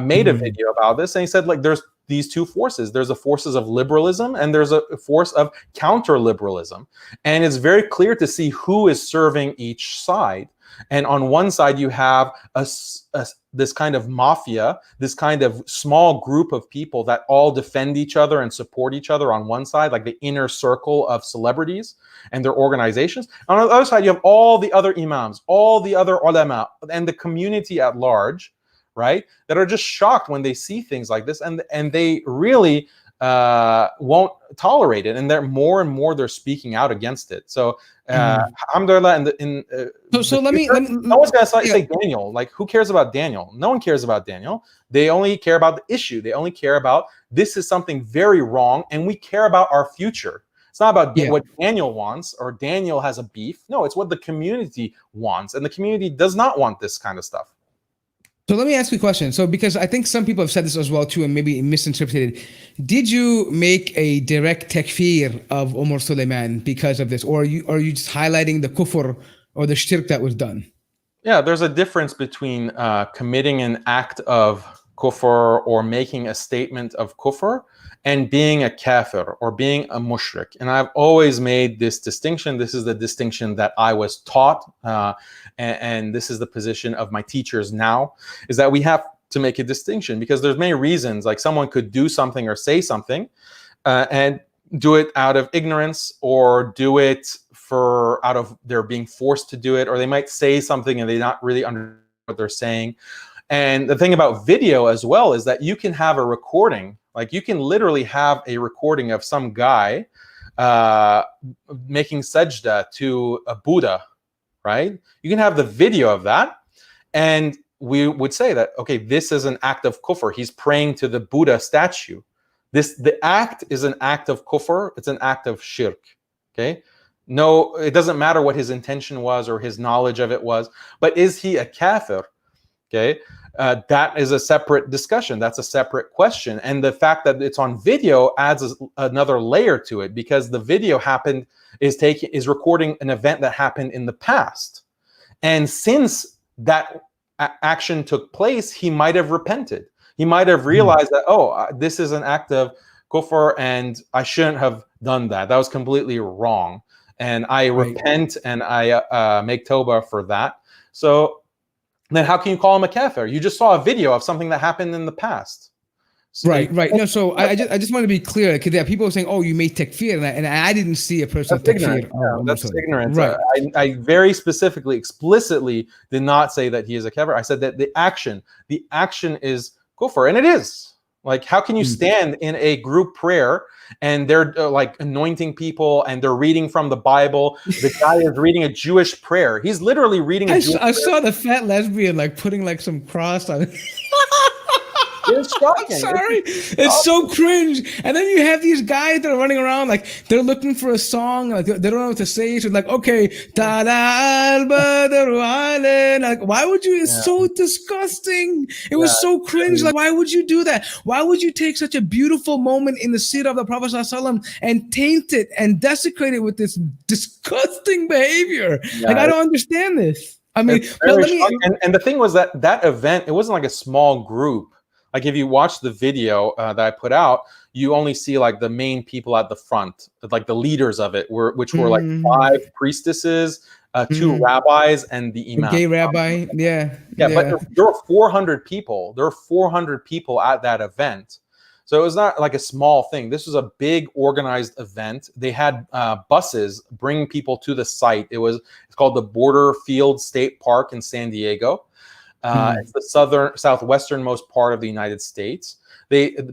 made a video about this. And he said, like, there's these two forces. There's the forces of liberalism and there's a force of counter-liberalism. And it's very clear to see who is serving each side. And on one side, you have this kind of mafia, this kind of small group of people that all defend each other and support each other on one side, like the inner circle of celebrities and their organizations. On the other side, you have all the other imams, all the other ulama, and the community at large, right, that are just shocked when they see things like this, and they really won't tolerate it, and they're more and more they're speaking out against it. So alhamdulillah, let me no one's gonna say Daniel. Like, who cares about Daniel? No one cares about Daniel. They only care about the issue. They only care about, this is something very wrong, and we care about our future. It's not about what Daniel wants or Daniel has a beef. No, it's what the community wants, and the community does not want this kind of stuff. So let me ask you a question. So, because I think some people have said this as well too, and maybe misinterpreted. Did you make a direct takfir of Omar Solaiman because of this, or are you just highlighting the kufr or the shirk that was done? Yeah, there's a difference between committing an act of kufr or making a statement of kufr and being a kafir or being a mushrik. And I've always made this distinction. This is the distinction that I was taught, and this is the position of my teachers now, is that we have to make a distinction, because there's many reasons. Like, someone could do something or say something and do it out of ignorance, or do it out of they're being forced to do it, or they might say something and they not really understand what they're saying. And the thing about video as well is that you can have a recording, like you can literally have a recording of some guy making sajda to a Buddha, right? You can have the video of that, and we would say that, okay, this is an act of kufr. He's praying to the Buddha statue. The act is an act of kufr. It's an act of shirk. Okay. No, it doesn't matter what his intention was or his knowledge of it was, but is he a kafir? Okay. That is a separate discussion. That's a separate question. And the fact that it's on video adds another layer to it, because the video is recording an event that happened in the past. And since that action took place, he might have repented. He might have realized that, this is an act of kufr and I shouldn't have done that. That was completely wrong. And I repent and I make tawbah for that. So then how can you call him a kafir? You just saw a video of something that happened in the past. So right. No, so I just want to be clear, because there are people saying, "Oh, you made takfir," and I didn't see a person takfir. That's ignorance. Right. I very specifically, explicitly did not say that he is a kafir. I said that the action is kufr, and it is. Like, how can you stand in a group prayer and they're like anointing people and they're reading from the Bible? The guy is reading a Jewish prayer. He's literally reading a Jewish prayer. I saw the fat lesbian like putting like some cross on it. It's shocking. I'm sorry. It's so cringe. And then you have these guys that are running around like they're looking for a song, like they don't know what to say. So like, okay, like, why would you? It's so disgusting. It was so cringe. Like, why would you do that? Why would you take such a beautiful moment in the seerah of the Prophet ﷺ and taint it and desecrate it with this disgusting behavior? Like, I don't understand this. I mean, and the thing was that event, it wasn't like a small group. Like, if you watch the video that I put out, you only see like the main people at the front, like the leaders of it, which were like 5 priestesses, 2 rabbis, and the Imam. A gay rabbi, yeah. But there were 400 people. There were 400 people at that event. So it was not like a small thing. This was a big organized event. They had buses bring people to the site. It's called the Border Field State Park in San Diego. It's the southwesternmost part of the United States.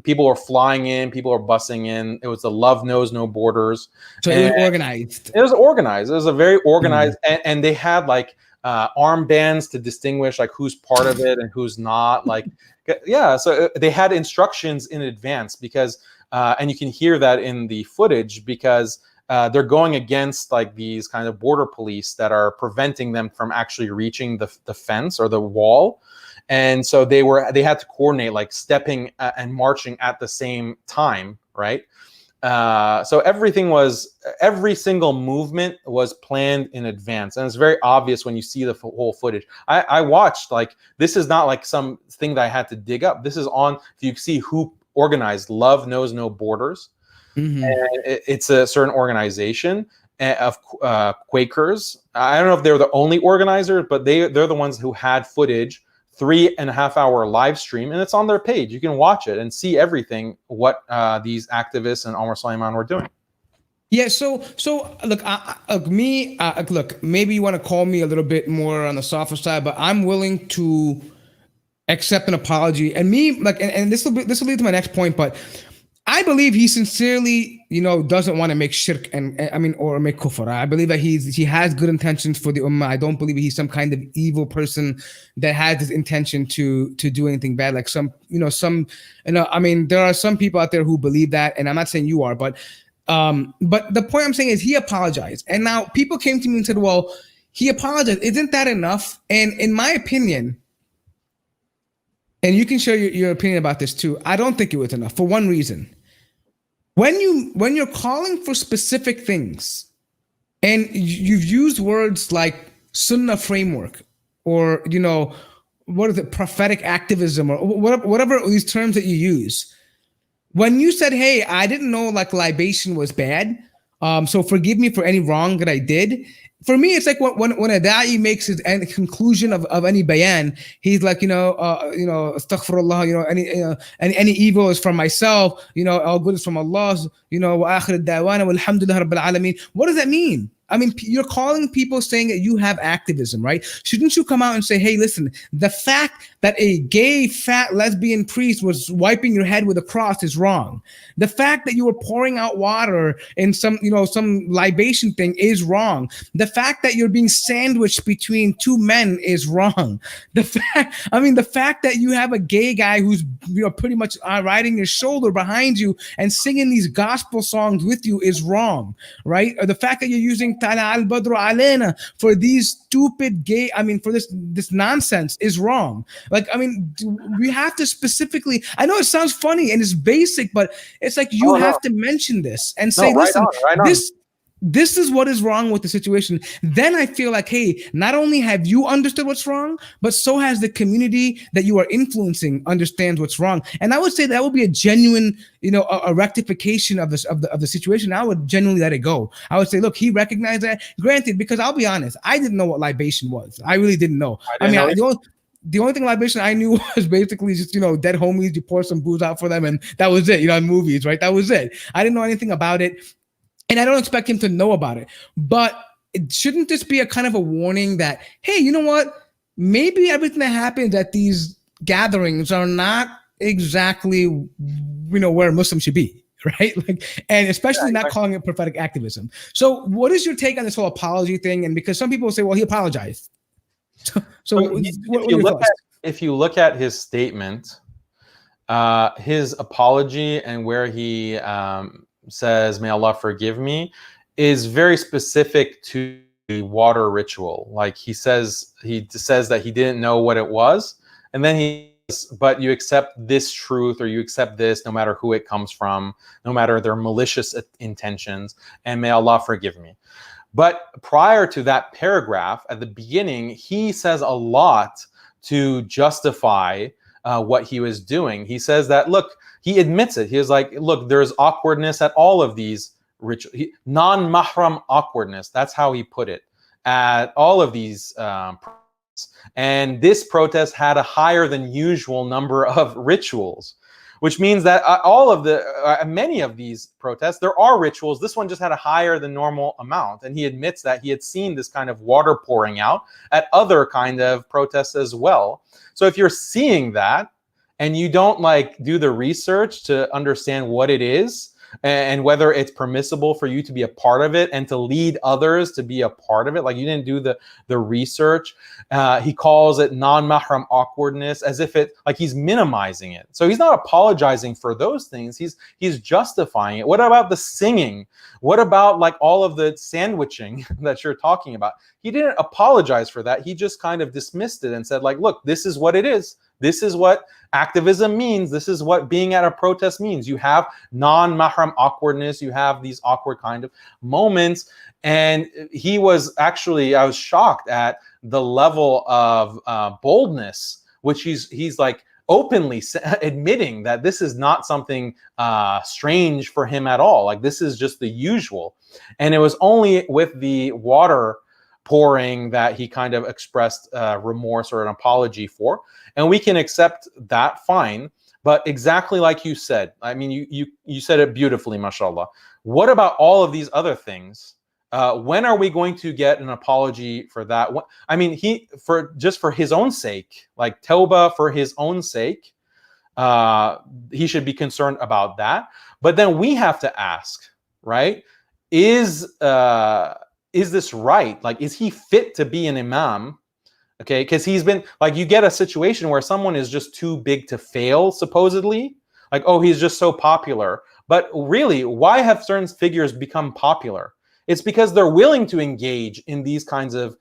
People are flying in, people are busing in. It was the Love Knows No Borders. So it was organized. It was organized. It was a very organized, and they had like armbands to distinguish like who's part of it and who's not. Like, so they had instructions in advance because, and you can hear that in the footage because they're going against like these kind of border police that are preventing them from actually reaching the fence or the wall. And so they had to coordinate like stepping and marching at the same time, right? So every single movement was planned in advance. And it's very obvious when you see the whole footage. I watched, like, this is not like some thing that I had to dig up. This is on, if you see who organized Love Knows No Borders. And it's a certain organization of Quakers. I don't know if they're the only organizers, but they're the ones who had footage, 3.5 hour live stream, and it's on their page. You can watch it and see everything what these activists and Omar Solaiman were doing. Yeah. So look, look, maybe you want to call me a little bit more on the softer side, but I'm willing to accept an apology. And this will lead to my next point, but I believe he sincerely, doesn't want to make shirk or make kufr. I believe that he has good intentions for the ummah. I don't believe he's some kind of evil person that has this intention to do anything bad. Like there are some people out there who believe that, and I'm not saying you are, but the point I'm saying is he apologized. And now people came to me and said, well, he apologized. Isn't that enough? And in my opinion, and you can share your opinion about this too, I don't think it was enough for one reason. When you're calling for specific things and you've used words like sunnah framework or, what is it, prophetic activism or whatever these terms that you use, when you said, hey, I didn't know like libation was bad, so forgive me for any wrong that I did. For me, it's like when a da'i makes his conclusion of any bayan, he's like, astaghfirullah, any evil is from myself, all good is from Allah, wa akhir ad-da'wana walhamdulillah rabbil alameen. What does that mean? I mean, you're calling people saying that you have activism, right? Shouldn't you come out and say, hey, listen, the fact that a gay, fat, lesbian priest was wiping your head with a cross is wrong. The fact that you were pouring out water in some libation thing is wrong. The fact that you're being sandwiched between two men is wrong. The fact that you have a gay guy who's pretty much riding your shoulder behind you and singing these gospel songs with you is wrong, right? Or the fact that you're using Tala al Badru Alena for these stupid gay, for this nonsense is wrong. Like, we have to specifically, I know it sounds funny and it's basic, but it's like you have to mention this and say, listen, this is what is wrong with the situation. Then I feel like, hey, not only have you understood what's wrong, but so has the community that you are influencing understands what's wrong. And I would say that would be a genuine, a rectification of the situation. I would genuinely let it go. I would say, look, he recognized that. Granted, because I'll be honest, I didn't know what libation was. I really didn't know. The only thing libation I knew was basically just, dead homies, you pour some booze out for them, and that was it, in movies, right? That was it. I didn't know anything about it. And I don't expect him to know about it. But shouldn't this be a kind of a warning that, hey, you know what? Maybe everything that happens at these gatherings are not exactly, where Muslims should be, right? And especially not calling it prophetic activism. So what is your take on this whole apology thing? And because some people say, well, he apologized. If you look at his statement, his apology and where he says, may Allah forgive me, is very specific to the water ritual. Like he says that he didn't know what it was. And then but you accept this truth, or you accept this no matter who it comes from, no matter their malicious intentions, and may Allah forgive me. But prior to that paragraph, at the beginning, he says a lot to justify what he was doing. He says that, look, he admits it. He was like, look, there's awkwardness at all of these rituals, non-mahram awkwardness. That's how he put it, at all of these protests. And this protest had a higher than usual number of rituals, which means that many of these protests, there are rituals. This one just had a higher than normal amount. And he admits that he had seen this kind of water pouring out at other kind of protests as well. So if you're seeing that, and you don't do the research to understand what it is and whether it's permissible for you to be a part of it and to lead others to be a part of it, like you didn't do the research, he calls it non-mahram awkwardness, as if it, like he's minimizing it. So he's not apologizing for those things. He's justifying it. What about the singing? What about all of the sandwiching that you're talking about? He didn't apologize for that. He just kind of dismissed it and said, look, this is what it is. This is what activism means. This is what being at a protest means. You have non-mahram awkwardness. You have these awkward kind of moments. And he was actually, I was shocked at the level of boldness, which he's openly admitting that this is not something strange for him at all. This is just the usual. And it was only with the water pouring that he kind of expressed remorse or an apology for. And we can accept that, fine. But exactly like you said, you said it beautifully, mashallah. What about all of these other things? When are we going to get an apology for that? For his own sake, tawbah for his own sake, he should be concerned about that. But then we have to ask, right? Is this right? Is he fit to be an imam? Okay, because he's been you get a situation where someone is just too big to fail, supposedly. Oh, he's just so popular. But really, why have certain figures become popular? It's because they're willing to engage in these kinds of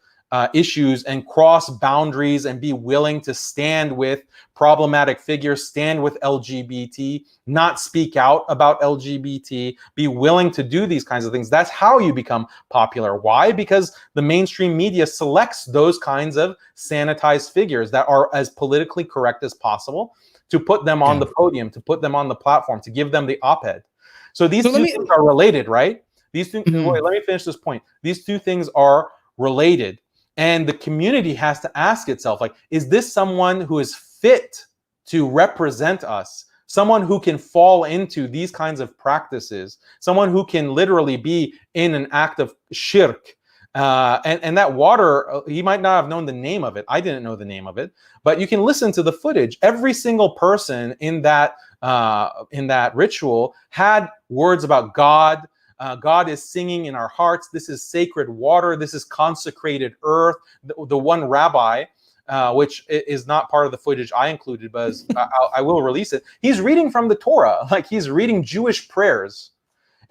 issues and cross boundaries and be willing to stand with problematic figures, stand with LGBT, not speak out about LGBT, be willing to do these kinds of things. That's how you become popular. Why? Because the mainstream media selects those kinds of sanitized figures that are as politically correct as possible to put them on the podium, to put them on the platform, to give them the op-ed. So these two things are related, right? These two, wait, let me finish this point. These two things are related. And the community has to ask itself, is this someone who is fit to represent us? Someone who can fall into these kinds of practices? Someone who can literally be in an act of shirk And that water, he might not have known the name of it. I didn't know the name of it, but you can listen to the footage. Every single person in that ritual had words about God. God is singing in our hearts. This is sacred water. This is consecrated earth. The one rabbi, which is not part of the footage I included, but I will release it. He's reading from the Torah, like he's reading Jewish prayers.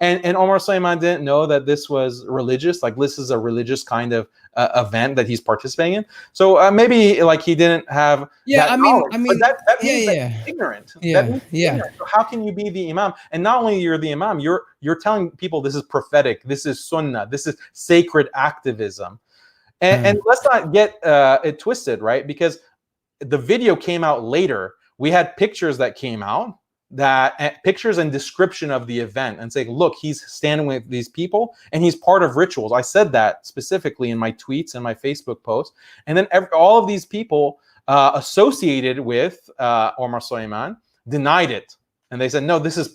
And Omar Solaiman didn't know that this was religious, like this is a religious kind of event that he's participating in. So maybe like he didn't have that knowledge. But that means that he's ignorant. That means he's ignorant. So how can you be the Imam? And not only you're the Imam, you're telling people this is prophetic, this is sunnah, this is sacred activism. And let's not get it twisted, right? Because the video came out later. We had pictures that came out, pictures and description of the event, and saying, look, he's standing with these people and he's part of rituals. I said that specifically in my tweets and my Facebook posts. And then all of these people associated with Omar Solaiman denied it. And they said, no, this is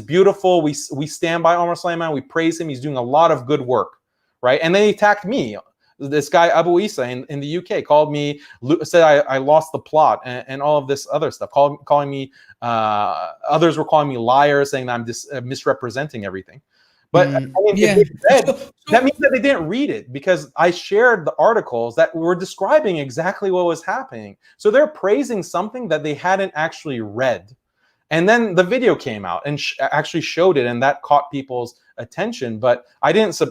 beautiful. We stand by Omar Solaiman. We praise him. He's doing a lot of good work, right? And then he attacked me. This guy, Abu Isa in the UK, called me, said I lost the plot and all of this other stuff, calling me, others were calling me liar, saying that I'm misrepresenting everything. But I mean, that means that they didn't read it, because I shared the articles that were describing exactly what was happening. So they're praising something that they hadn't actually read. And then the video came out and actually showed it, and that caught people's attention. But I didn't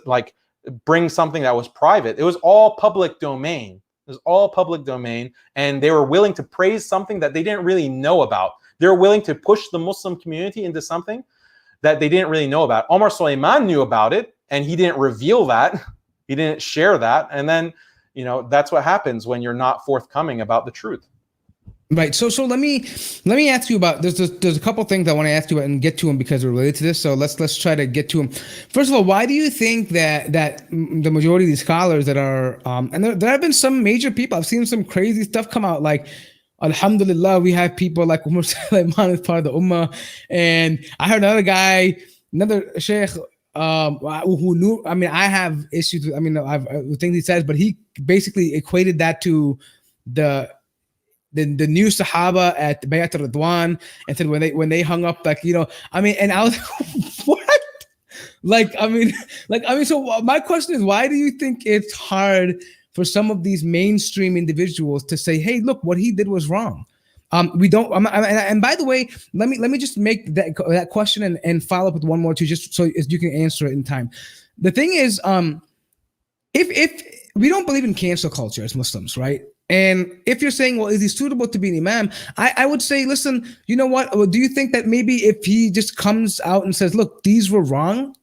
bring something that was private. It was all public domain. It was all public domain, and they were willing to praise something that they didn't really know about. They were willing to push the Muslim community into something that they didn't really know about. Omar Solaiman knew about it, and he didn't reveal that. He didn't share that. And then, that's what happens when you're not forthcoming about the truth. Right. So let me ask you about, there's a couple things I want to ask you about and get to them because they're related to this. So let's try to get to them. First of all, why do you think that the majority of these scholars that are and there have been some major people, I've seen some crazy stuff come out, like Alhamdulillah, we have people like Omar Solaiman is part of the Ummah, and I heard another sheikh who knew. I mean, I have issues with, I've things he says, but he basically equated that to the new Sahaba at Bayat al-Ridwan, and said when they hung up, and I was what? So my question is, why do you think it's hard for some of these mainstream individuals to say, hey, look, what he did was wrong? We don't. And by the way, let me just make that question and follow up with one more too, just so you can answer it in time. The thing is, if we don't believe in cancel culture as Muslims, right? And if you're saying, well, is he suitable to be an imam? I would say, listen, you know what? Do you think that maybe if he just comes out and says, look, these were wrong,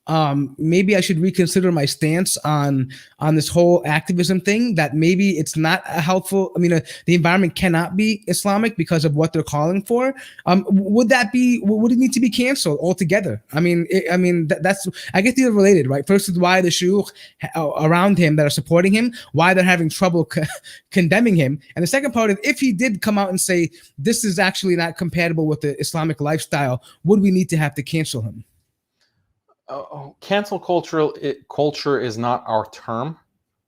maybe I should reconsider my stance on this whole activism thing, that maybe it's not helpful. The environment cannot be Islamic because of what they're calling for. Would it need to be canceled altogether? That's, I guess these are related, right? First is why the shuyukh around him that are supporting him, why they're having trouble condemning him. And the second part is, if he did come out and say, this is actually not compatible with the Islamic lifestyle, would we need to have to cancel him? Cancel culture is not our term.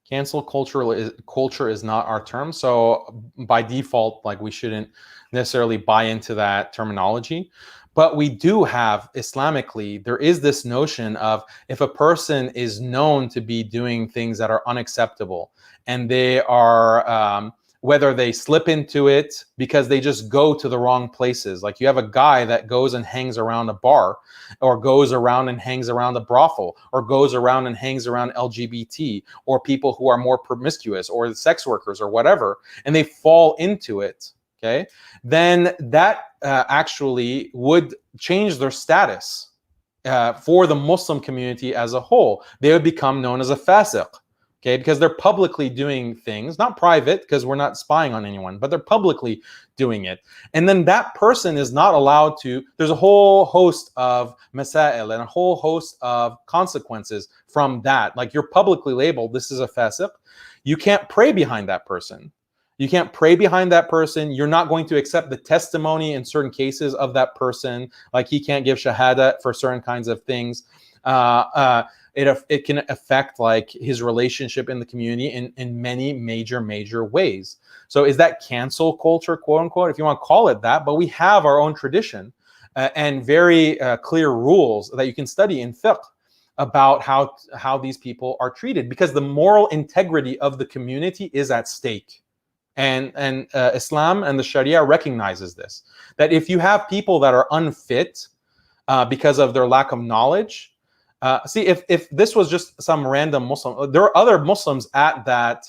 Cancel culture is not our term. So by default, we shouldn't necessarily buy into that terminology. But we do have, Islamically, there is this notion of, if a person is known to be doing things that are unacceptable, and they are, whether they slip into it because they just go to the wrong places. Like you have a guy that goes and hangs around a bar, or goes around and hangs around a brothel, or goes around and hangs around LGBT, or people who are more promiscuous, or sex workers, or whatever, and they fall into it, okay? Then that actually would change their status for the Muslim community as a whole. They would become known as a fasiq. Okay, because they're publicly doing things, not private, because we're not spying on anyone, but they're publicly doing it. And then that person is not allowed to, there's a whole host of masail and a whole host of consequences from that. Like, you're publicly labeled, this is a fasiq. You can't pray behind that person. You can't pray behind that person. You're not going to accept the testimony in certain cases of that person. Like, he can't give shahada for certain kinds of things. it can affect like his relationship in the community in many major ways. So is that cancel culture, quote unquote, if you want to call it that? But we have our own tradition and very clear rules that you can study in fiqh about how these people are treated, because the moral integrity of the community is at stake. And Islam and the Sharia recognizes this, that if you have people that are unfit because of their lack of knowledge, see, if this was just some random Muslim, there are other Muslims at that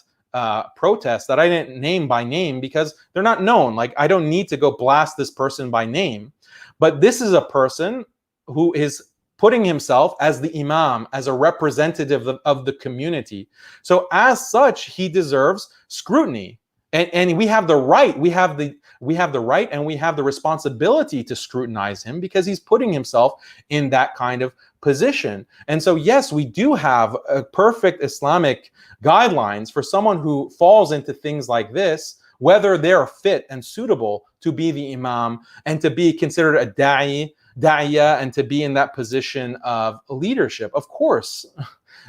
protest that I didn't name by name because they're not known. Like, I don't need to go blast this person by name. But this is a person who is putting himself as the Imam, as a representative of the community. So as such, he deserves scrutiny. And we have the right, we have the right and we have the responsibility to scrutinize him because he's putting himself in that kind of position. And so, yes, we do have a perfect Islamic guidelines for someone who falls into things like this, whether they're fit and suitable to be the Imam and to be considered a da'iyah and to be in that position of leadership. Of course,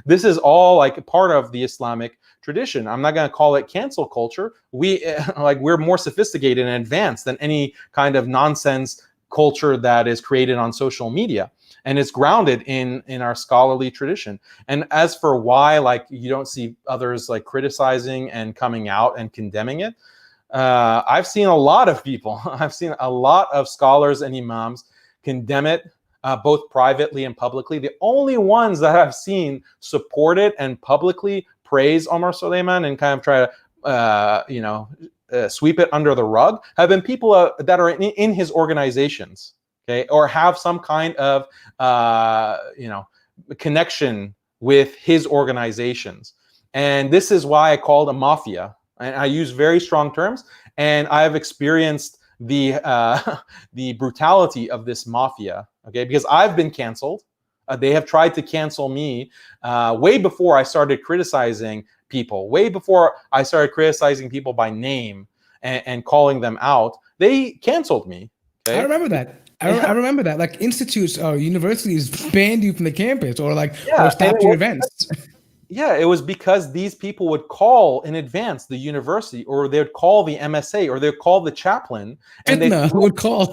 this is all like part of the Islamic tradition. I'm not going to call it cancel culture. We're more sophisticated and advanced than any kind of nonsense culture that is created on social media, and it's grounded in our scholarly tradition. And as for why like you don't see others like criticizing and coming out and condemning it, I've seen a lot of people, I've seen a lot of scholars and imams condemn it, both privately and publicly. The only ones that I've seen support it and publicly praise Omar Solaiman and kind of try to sweep it under the rug have been people that are in his organizations, okay, or have some kind of connection with his organizations. And this is why I called a mafia. And I use very strong terms, and I've experienced the brutality of this mafia, okay, because I've been canceled. They have tried to cancel me way before I started criticizing people, way before I started criticizing people by name and calling them out. They canceled me. Okay? I remember that. I remember that. Like institutes or universities banned you from the campus or stopped your events. Yeah, it was because these people would call in advance the university, or they'd call the MSA, or they'd call the chaplain, and they would call.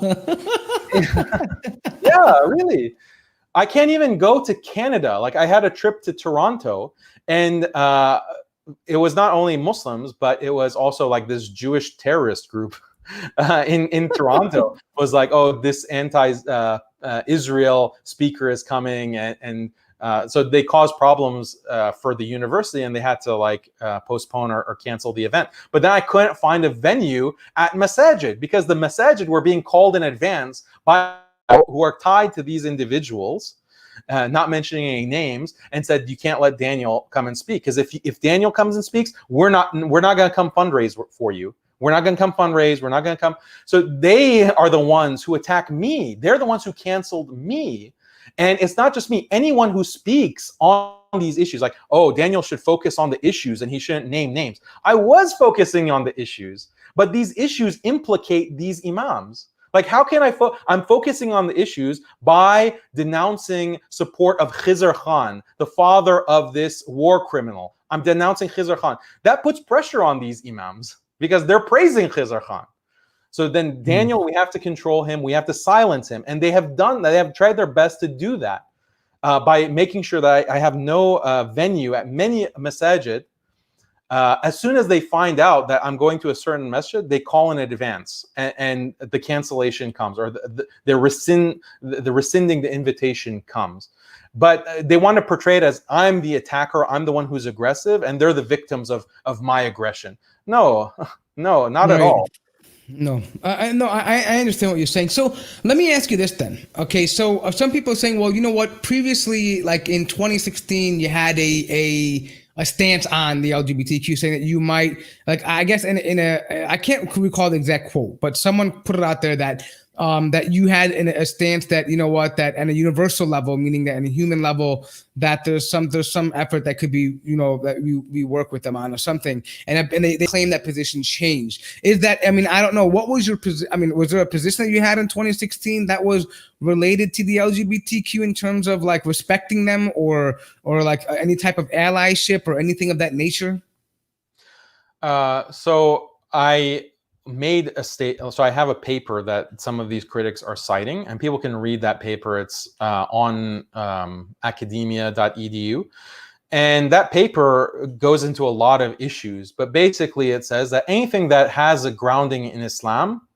Yeah, really. I can't even go to Canada. Like, I had a trip to Toronto, and it was not only Muslims, but it was also like this Jewish terrorist group in Toronto. Was like, oh, this anti-Israel speaker is coming, and so they caused problems for the university, and they had to postpone or cancel the event. But then I couldn't find a venue at Masajid because the Masajid were being called in advance by who are tied to these individuals, not mentioning any names, and said you can't let Daniel come and speak because if Daniel comes and speaks, we're not going to come fundraise for you. We're not going to come fundraise. We're not going to come. So they are the ones who attack me. They're the ones who canceled me. And it's not just me. Anyone who speaks on these issues, like, oh, Daniel should focus on the issues and he shouldn't name names. I was focusing on the issues, but these issues implicate these imams. Like, how can I'm focusing on the issues by denouncing support of Khizr Khan, the father of this war criminal. I'm denouncing Khizr Khan. That puts pressure on these imams because they're praising Khizr Khan. So then Daniel, we have to control him. We have to silence him. And they have done that. They have tried their best to do that by making sure that I have no venue at many masajid. As soon as they find out that I'm going to a certain masjid, they call in advance and the cancellation comes, or the rescinding the invitation comes. But they want to portray it as I'm the attacker, I'm the one who's aggressive, and they're the victims of my aggression. No, not at all. No, I understand what you're saying. So let me ask you this then. Okay, so some people are saying, well, you know what? Previously, like in 2016, you had a stance on the LGBTQ, saying that you might, like, I guess in a I can't recall the exact quote, but someone put it out there that that you had in a stance that, you know what, that at a universal level, meaning that in a human level, that there's some effort that could be, you know, that we work with them on or something. And they claim that position changed. Is that, I mean, I don't know, what was your position? I mean, was there a position that you had in 2016 that was related to the LGBTQ in terms of like respecting them or like any type of allyship or anything of that nature? So I made a so I have a paper that some of these critics are citing, and people can read that paper. It's on academia.edu. And that paper goes into a lot of issues, but basically it says that anything that has a grounding in Islam,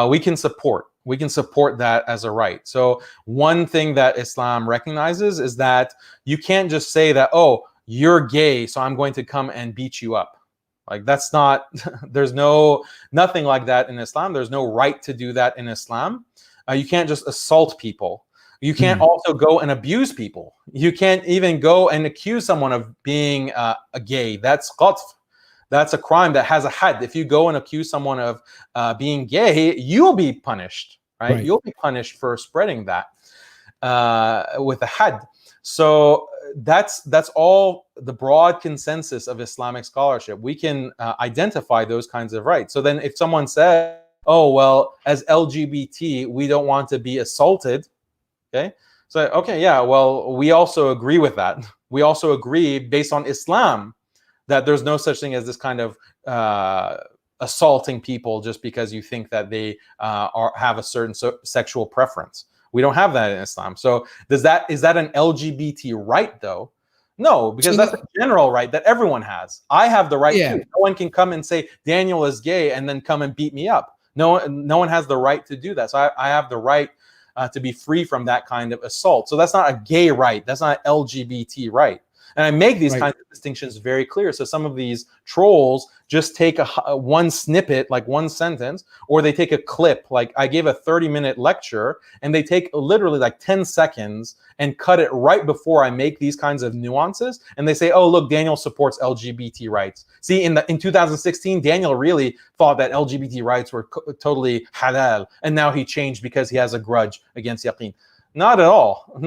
we can support. We can support that as a right. So one thing that Islam recognizes is that you can't just say that, oh, you're gay, so I'm going to come and beat you up. Like, that's not, there's nothing like that in Islam. There's no right to do that in Islam. You can't just assault people. You can't also go and abuse people. You can't even go and accuse someone of being a gay. That's qatf. That's a crime that has a had. If you go and accuse someone of being gay, you'll be punished, right? You'll be punished for spreading that with a had. So that's all the broad consensus of Islamic scholarship. We can identify those kinds of rights. So then if someone says, oh, well, as LGBT, we don't want to be assaulted, okay? So, okay, yeah, well, we also agree with that. We also agree based on Islam that there's no such thing as this kind of assaulting people just because you think that they have a certain sexual preference. We don't have that in Islam. So is that an LGBT right though? No, because that's a general right that everyone has. I have the right to. No one can come and say Daniel is gay and then come and beat me up. No one has the right to do that. So I have the right to be free from that kind of assault. So that's not a gay right. That's not an LGBT right. And I make these kinds of distinctions very clear. So some of these trolls just take one snippet, like one sentence, or they take a clip. Like I gave a 30-minute lecture and they take literally like 10 seconds and cut it right before I make these kinds of nuances. And they say, oh, look, Daniel supports LGBT rights. See, in 2016, Daniel really thought that LGBT rights were totally halal. And now he changed because he has a grudge against Yaqeen. Not at all.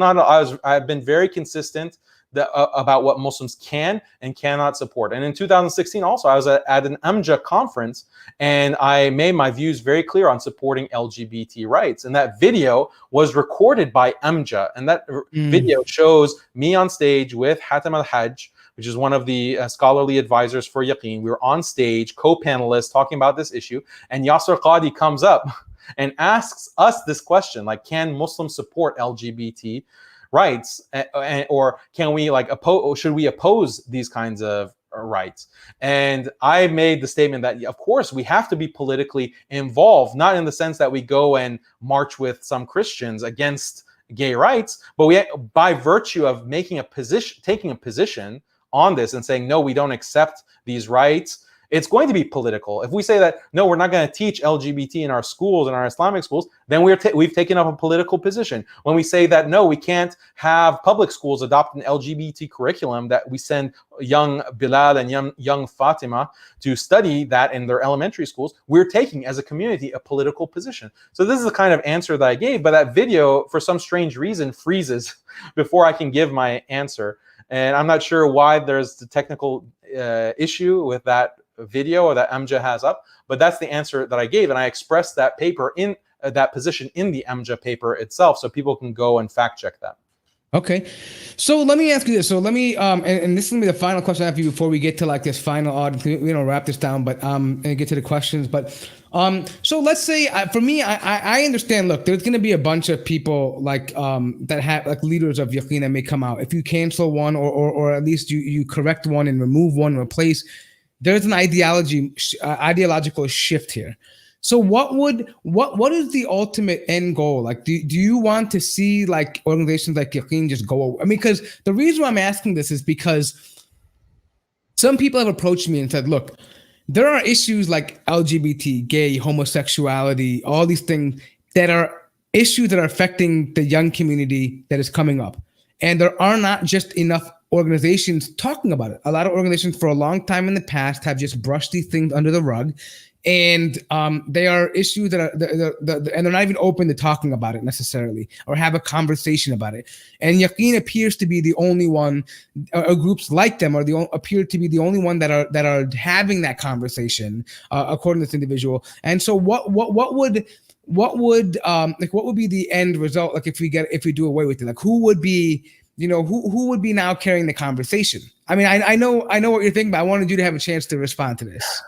I've been very consistent about what Muslims can and cannot support. And in 2016 also, I was at an UMJA conference and I made my views very clear on supporting LGBT rights. And that video was recorded by UMJA. And that video shows me on stage with Hatem al-Hajj, which is one of the scholarly advisors for Yaqeen. We were on stage, co-panelists talking about this issue. And Yasser Qadi comes up and asks us this question, like, can Muslims support LGBT rights, or can we should we oppose these kinds of rights? And I made the statement that of course we have to be politically involved, not in the sense that we go and march with some Christians against gay rights, but we, by virtue of taking a position on this and saying no, we don't accept these rights, it's going to be political. If we say that, no, we're not going to teach LGBT in our schools, in our Islamic schools, then we've taken up a political position. When we say that, no, we can't have public schools adopt an LGBT curriculum, that we send young Bilal and young Fatima to study that in their elementary schools, we're taking as a community a political position. So this is the kind of answer that I gave, but that video, for some strange reason, freezes before I can give my answer. And I'm not sure why there's the technical issue with that video or that UMJA has up, but that's the answer that I gave, and I expressed that paper in that position in the UMJA paper itself, so people can go and fact check that. Okay, so let me ask you this. So let me and this is gonna be the final question I have for you before we get to like this final audience. We don't wrap this down, but and get to the questions. But so let's say for me, I understand. Look, there's gonna be a bunch of people like that have like leaders of Yaqeen that may come out. If you cancel one or at least you correct one and remove one, replace. There's an ideological shift here. So what is the ultimate end goal? Like, do you want to see like organizations like Yaqeen just go away? I mean, because the reason why I'm asking this is because some people have approached me and said, look, there are issues like LGBT, gay, homosexuality, all these things that are issues that are affecting the young community that is coming up. And there are not just enough organizations talking about it. A lot of organizations for a long time in the past have just brushed these things under the rug. And they are issues that are and they're not even open to talking about it necessarily or have a conversation about it. And Yaqeen appears to be the only one, or groups like them appear to be the only one that are having that conversation, according to this individual. And so what would be the end result, like if we do away with it? Like who would be who would be now carrying the conversation? I mean, I know what you're thinking, but I wanted you to have a chance to respond to this.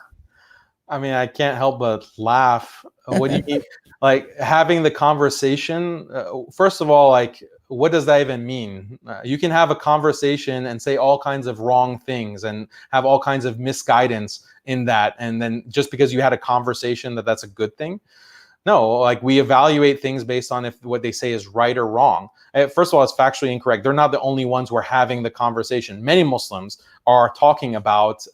I mean, I can't help but laugh. What do you mean? Like having the conversation? First of all, like, what does that even mean? You can have a conversation and say all kinds of wrong things and have all kinds of misguidance in that. And then just because you had a conversation that's a good thing? No, like we evaluate things based on if what they say is right or wrong. First of all, it's factually incorrect. They're not the only ones who are having the conversation. Many Muslims are talking about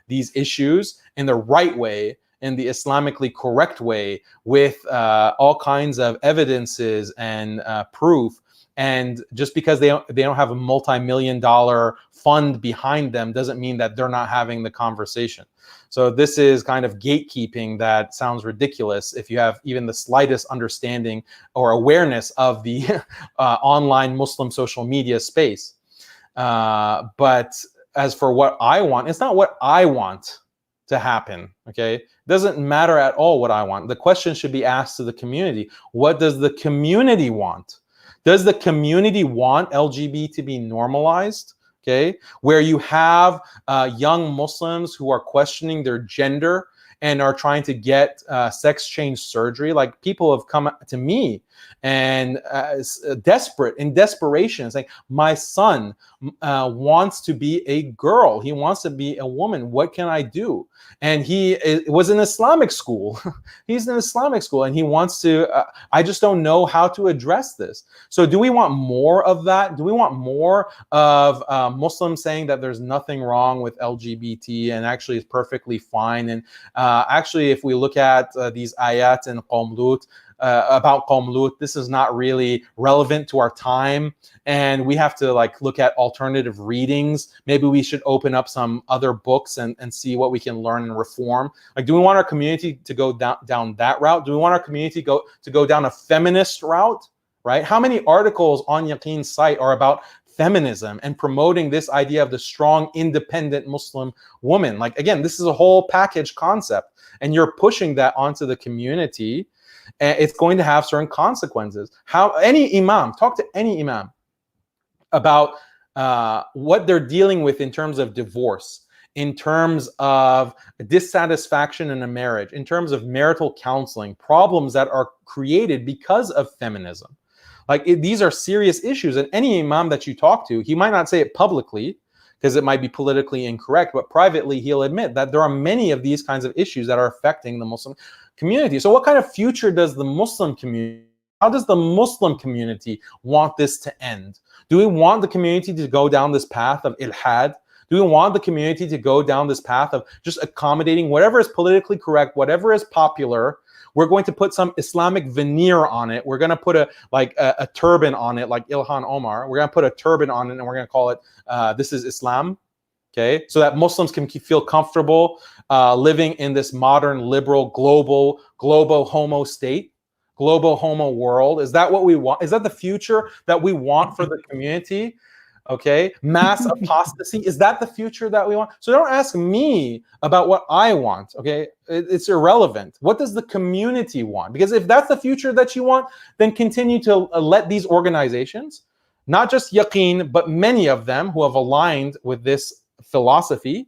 these issues in the right way, in the Islamically correct way, with all kinds of evidences and proof. And just because they don't have a multi-million-dollar fund behind them doesn't mean that they're not having the conversation. So this is kind of gatekeeping that sounds ridiculous if you have even the slightest understanding or awareness of the online Muslim social media space. But as for what I want, it's not what I want to happen, okay? It doesn't matter at all what I want. The question should be asked to the community. What does the community want? Does the community want LGBT to be normalized? Okay, where you have young Muslims who are questioning their gender and are trying to get sex change surgery. Like people have come to me and in desperation, saying, my son wants to be a girl. He wants to be a woman. What can I do? And he was in Islamic school. He's in Islamic school and he wants to, I just don't know how to address this. So do we want more of that? Do we want more of Muslims saying that there's nothing wrong with LGBT and actually it's perfectly fine? And actually, if we look at these ayat in Qawm Lut, about Qawm Lut, this is not really relevant to our time, and we have to like look at alternative readings. Maybe we should open up some other books and see what we can learn and reform. Like, do we want our community to go down that route? Do we want our community to go down a feminist route? Right? How many articles on Yaqeen's site are about feminism and promoting this idea of the strong, independent Muslim woman? Like, again, this is a whole package concept, and you're pushing that onto the community, and it's going to have certain consequences. Any imam, talk to any imam about what they're dealing with in terms of divorce, in terms of dissatisfaction in a marriage, in terms of marital counseling, problems that are created because of feminism. Like, these are serious issues, and any imam that you talk to, he might not say it publicly because it might be politically incorrect, but privately he'll admit that there are many of these kinds of issues that are affecting the Muslim community. So what kind of future does the Muslim community, how does the Muslim community want this to end? Do we want the community to go down this path of ilhad? Do we want the community to go down this path of just accommodating whatever is politically correct, whatever is popular? We're going to put some Islamic veneer on it. We're going to put a turban on it, like Ilhan Omar. We're going to put a turban on it, and we're going to call it, this is Islam. Okay, so that Muslims can feel comfortable living in this modern, liberal, global homo state, global homo world. Is that what we want? Is that the future that we want for the community? Okay, mass apostasy, is that the future that we want? So don't ask me about what I want, okay? It's irrelevant. What does the community want? Because if that's the future that you want, then continue to let these organizations, not just Yaqeen, but many of them who have aligned with this philosophy,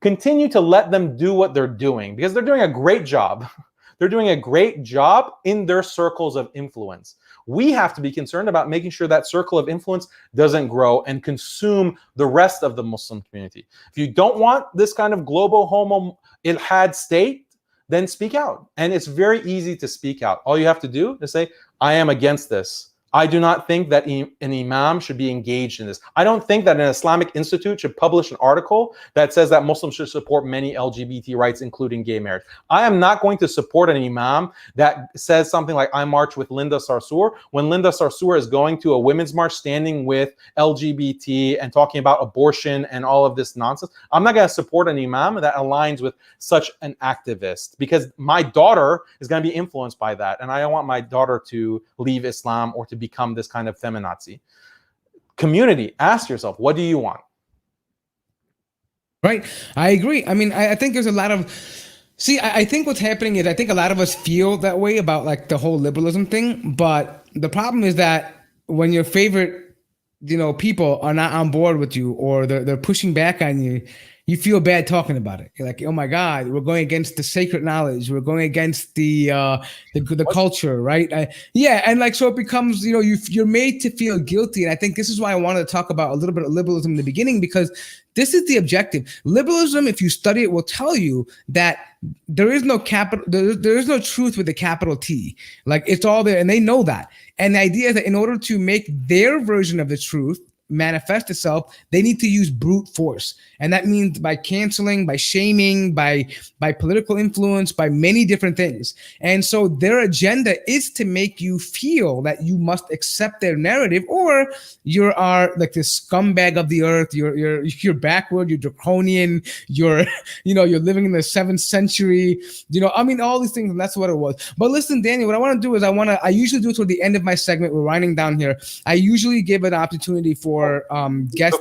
continue to let them do what they're doing, because they're doing a great job. They're doing a great job in their circles of influence. We have to be concerned about making sure that circle of influence doesn't grow and consume the rest of the Muslim community. If you don't want this kind of global homo ilhad state, then speak out. And it's very easy to speak out. All you have to do is say, I am against this. I do not think that an imam should be engaged in this. I don't think that an Islamic institute should publish an article that says that Muslims should support many LGBT rights, including gay marriage. I am not going to support an imam that says something like, I march with Linda Sarsour, when Linda Sarsour is going to a women's march standing with LGBT and talking about abortion and all of this nonsense. I'm not going to support an imam that aligns with such an activist, because my daughter is going to be influenced by that. And I don't want my daughter to leave Islam or to become this kind of feminazi. Community, ask yourself, what do you want? Right. I agree. I mean, I think there's a lot of, I think what's happening is I think a lot of us feel that way about like the whole liberalism thing. But the problem is that when your favorite, people are not on board with you, or they're pushing back on you, you feel bad talking about it. You're like, oh my God, we're going against the sacred knowledge. We're going against the culture, right? And like, so it becomes, you're made to feel guilty. And I think this is why I wanted to talk about a little bit of liberalism in the beginning, because this is the objective. Liberalism, if you study it, will tell you that there is no capital, there is no truth with a capital T. Like, it's all there, and they know that. And the idea is that in order to make their version of the truth manifest itself, they need to use brute force. And that means by canceling, by shaming, by political influence, by many different things. And so their agenda is to make you feel that you must accept their narrative, or you are like this scumbag of the earth. You're backward, you're draconian, you're living in the 7th century, all these things. And that's what it was. But listen, Daniel, what I want to do is I usually do it toward the end of my segment. We're winding down here. I usually give an opportunity for guests.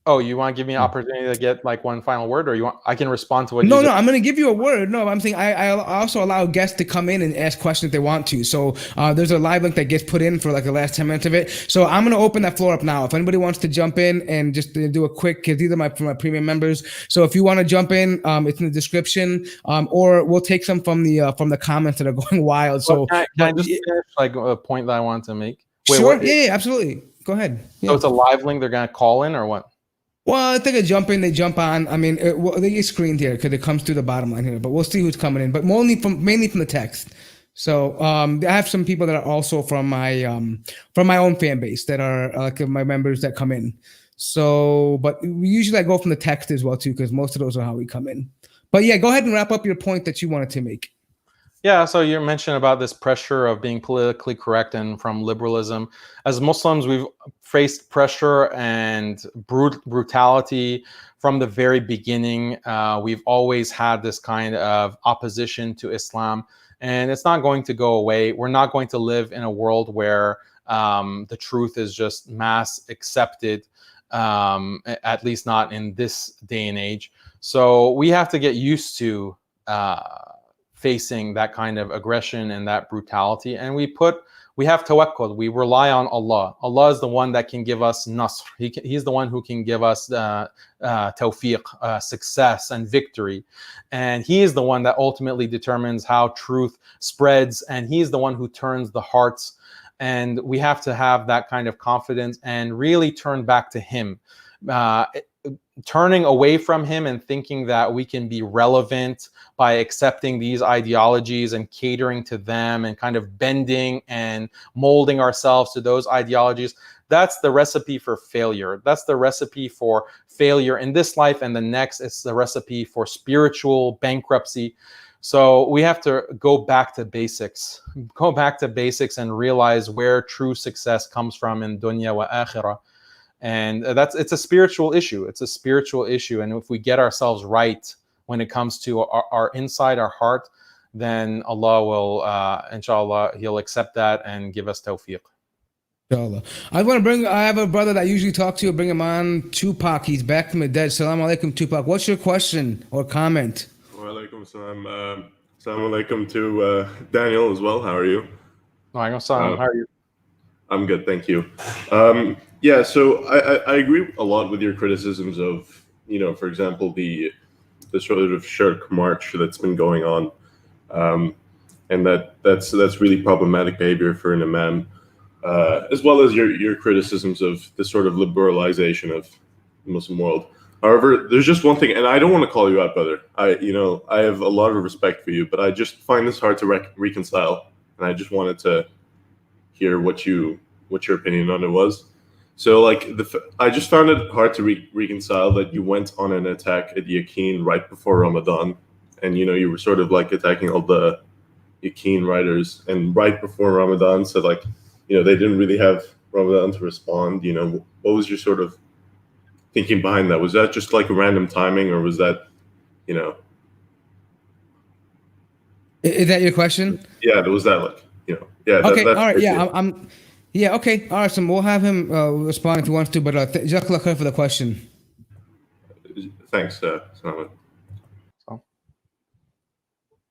Oh, you want to give me an opportunity to get like one final word, or I can respond to what you No, I'm going to give you a word. No, I'm saying I also allow guests to come in and ask questions if they want to. So there's a live link that gets put in for like the last 10 minutes of it. So I'm going to open that floor up now. If anybody wants to jump in and just do a quick, because these are for my premium members. So if you want to jump in, it's in the description, or we'll take some from the comments that are going wild. So can I just finish like a point that I wanted to make? Sure. Yeah, absolutely. Go ahead. Yeah. So it's a live link they're going to call in, or what? Well, I think they jump in, they jump on. I mean, they get screened here because it comes through the bottom line here, but we'll see who's coming in. But mainly from the text. So I have some people that are also from my own fan base that are like my members that come in. So, but usually I go from the text as well too, because most of those are how we come in. But yeah, go ahead and wrap up your point that you wanted to make. Yeah, so you mentioned about this pressure of being politically correct and from liberalism. As Muslims, we've faced pressure and brutality from the very beginning. We've always had this kind of opposition to Islam, and it's not going to go away. We're not going to live in a world where the truth is just mass accepted, at least not in this day and age. So we have to get used to facing that kind of aggression and that brutality. And we have tawakkul. We rely on Allah. Allah is the one that can give us nasr. He's the one who can give us tawfiq, success and victory. And he is the one that ultimately determines how truth spreads. And he's the one who turns the hearts. And we have to have that kind of confidence and really turn back to him. Turning away from him and thinking that we can be relevant by accepting these ideologies and catering to them and kind of bending and molding ourselves to those ideologies, that's the recipe for failure. That's the recipe for failure in this life and the next. It's the recipe for spiritual bankruptcy. So we have to go back to basics and realize where true success comes from in dunya wa akhirah. And it's a spiritual issue. It's a spiritual issue. And if we get ourselves right when it comes to our inside, our heart, then Allah will, inshallah, he'll accept that and give us tawfiq. Inshallah. I have a brother that I usually talk to. Bring him on. Tupac. He's back from the dead. Salam alaikum, Tupac. What's your question or comment? Wa alaikum salam. Salam alaikum to Daniel as well. How are you? Wa alaikum salam. How are you? I'm good, thank you. Yeah, so I agree a lot with your criticisms of, for example, the sort of shirk march that's been going on, and that's really problematic behavior for an imam, as well as your criticisms of the sort of liberalization of the Muslim world. However, there's just one thing, and I don't want to call you out, brother. I have a lot of respect for you, but I just find this hard to reconcile, and I just wanted to hear what your opinion on it was. So like I just found it hard to reconcile that you went on an attack at Yaqeen right before Ramadan, and you were sort of like attacking all the Yaqeen writers, and right before Ramadan said like they didn't really have Ramadan to respond. What was your sort of thinking behind that? Was that just like a random timing, or was that Is that your question? Yeah, was that like yeah. Okay, that's all right, yeah, it. I'm yeah, okay, all right. So we'll have him respond if he wants to, but Jazakallah khair for the question. Thanks, Salman.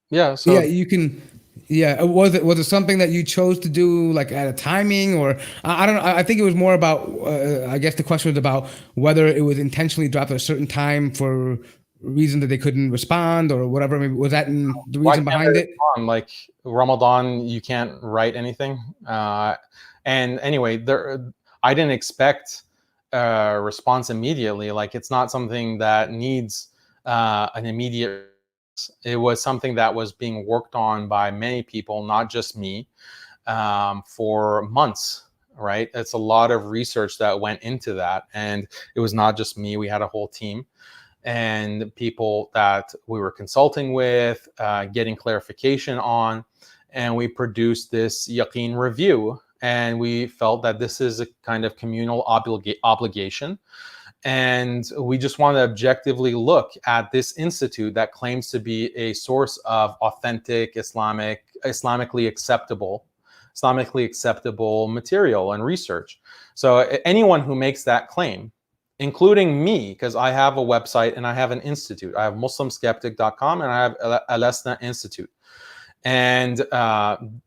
Yeah. So yeah, you can. Yeah, was it something that you chose to do like at a timing, or I don't know? I think it was more about. I guess the question was about whether it was intentionally dropped at a certain time for reason that they couldn't respond or whatever. Maybe was that the reason behind it? Like Ramadan, you can't write anything. And anyway, I didn't expect a response immediately. Like it's not something that needs an immediate. It was something that was being worked on by many people, not just me, for months. Right? It's a lot of research that went into that, and it was not just me. We had a whole team and people that we were consulting with, getting clarification on, and we produced this Yaqeen review. And we felt that this is a kind of communal obligation. And we just want to objectively look at this institute that claims to be a source of authentic Islamically acceptable material and research. So anyone who makes that claim, including me, because I have a website and I have an institute. I have muslimskeptic.com and I have Al Institute. And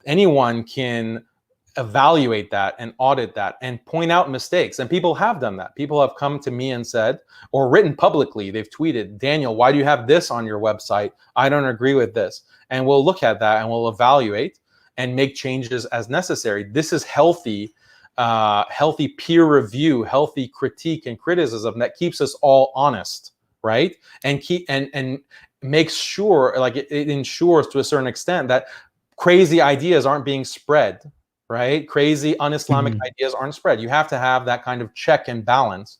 anyone can evaluate that and audit that and point out mistakes. And people have done that. People have come to me and said, or written publicly, they've tweeted, Daniel, why do you have this on your website? I don't agree with this. And we'll look at that and we'll evaluate and make changes as necessary. This is healthy peer review, healthy critique and criticism that keeps us all honest, right? And makes sure, like it ensures to a certain extent that crazy ideas aren't being spread, right? Crazy un-Islamic ideas aren't spread. You have to have that kind of check and balance.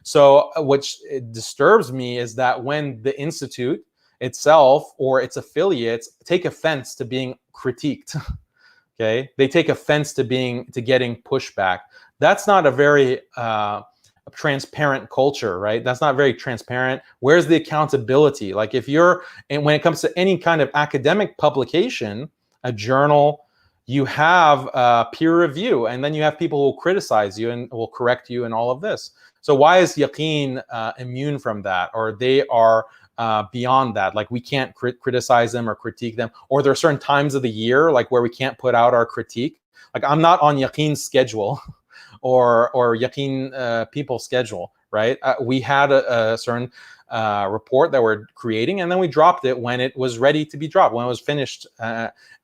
So which disturbs me is that when the institute itself or its affiliates take offense to being critiqued, okay, they take offense to getting pushback. That's not a very transparent culture, right? That's not very transparent. Where's the accountability? Like and when it comes to any kind of academic publication, a journal, you have peer review, and then you have people who will criticize you and will correct you and all of this. So why is Yaqeen immune from that? Or they are beyond that? Like we can't criticize them or critique them? Or there are certain times of the year like where we can't put out our critique? Like I'm not on Yaqeen's schedule or Yaqeen people's schedule, right? We had a certain report that we're creating, and then we dropped it when it was ready to be dropped, when it was finished,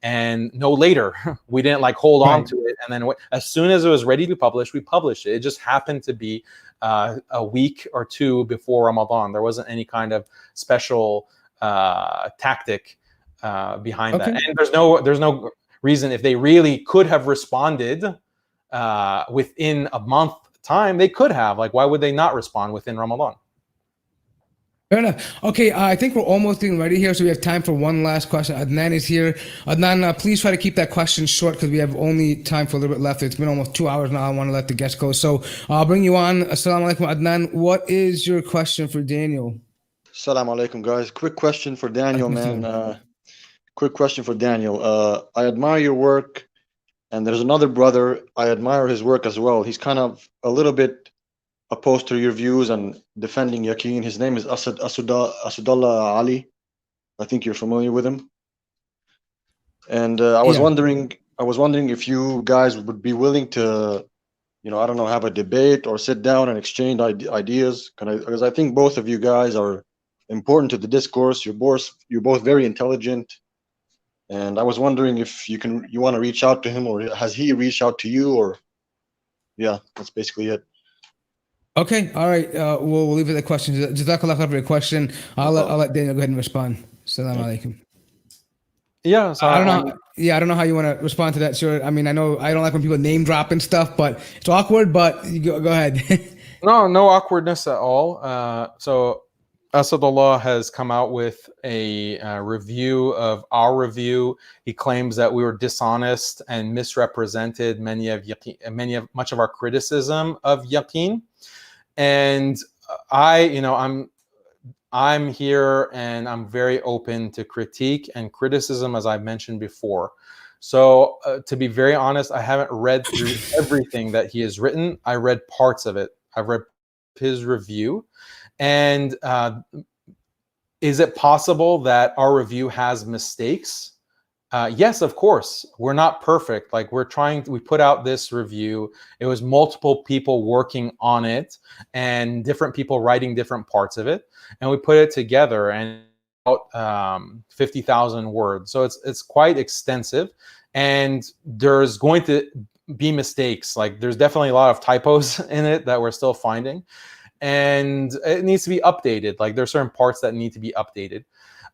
and no later. We didn't like hold on to it, and then as soon as it was ready to be published, we published it. It just happened to be a week or two before Ramadan. There wasn't any kind of special tactic behind that, and there's no reason. If they really could have responded within a month time, they could have. Like, why would they not respond within Ramadan? Fair enough. Okay, I think we're almost getting ready here, so we have time for one last question. Adnan is here. Adnan, please try to keep that question short because we have only time for a little bit left. It's been almost 2 hours now. I want to let the guests go. So I'll bring you on. Assalamu alaikum, Adnan. What is your question for Daniel? Assalamu alaikum, guys. Quick question for Daniel, man. Quick question for Daniel. I admire your work, and there's another brother. I admire his work as well. He's kind of a little bit opposed to your views and defending Yaqeen. His name is Asadullah Ali. I think you're familiar with him. And I was wondering if you guys would be willing to, I don't know, have a debate or sit down and exchange ideas. Because I think both of you guys are important to the discourse. You're both very intelligent. And I was wondering if you want to reach out to him, or has he reached out to you? Or yeah, that's basically it. Okay, all right. We'll leave it at questions. Jazakallah khair for your question. I'll let Daniel go ahead and respond. Assalamu alaikum. Yeah, so I don't know. Yeah, I don't know how you want to respond to that. Sure. I mean, I know I don't like when people name drop and stuff, but it's awkward. But you go ahead. no awkwardness at all. So Asadullah has come out with a review of our review. He claims that we were dishonest and misrepresented much of our criticism of Yaqeen. And I'm here and I'm very open to critique and criticism, as I mentioned before. So to be very honest, I haven't read through everything that he has written. I read parts of it. I've read his review. And is it possible that our review has mistakes? Yes, of course. We're not perfect. Like we put out this review. It was multiple people working on it and different people writing different parts of it. And we put it together and about 50,000 words. So it's quite extensive. And there's going to be mistakes. Like there's definitely a lot of typos in it that we're still finding. And it needs to be updated. Like there's certain parts that need to be updated.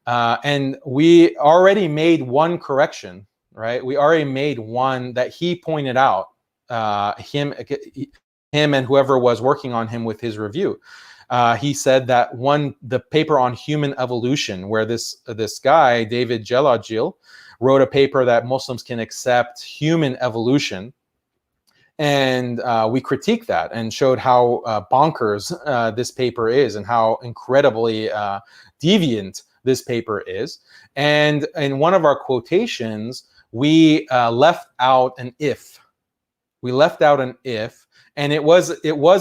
And we already made one correction, right? We already made one that he pointed out, him and whoever was working on him with his review. He said that the paper on human evolution, where this guy, David Jelajil, wrote a paper that Muslims can accept human evolution. And we critiqued that and showed how bonkers this paper is and how incredibly deviant this paper is. And in one of our quotations, we left out an if. We left out an if, and it was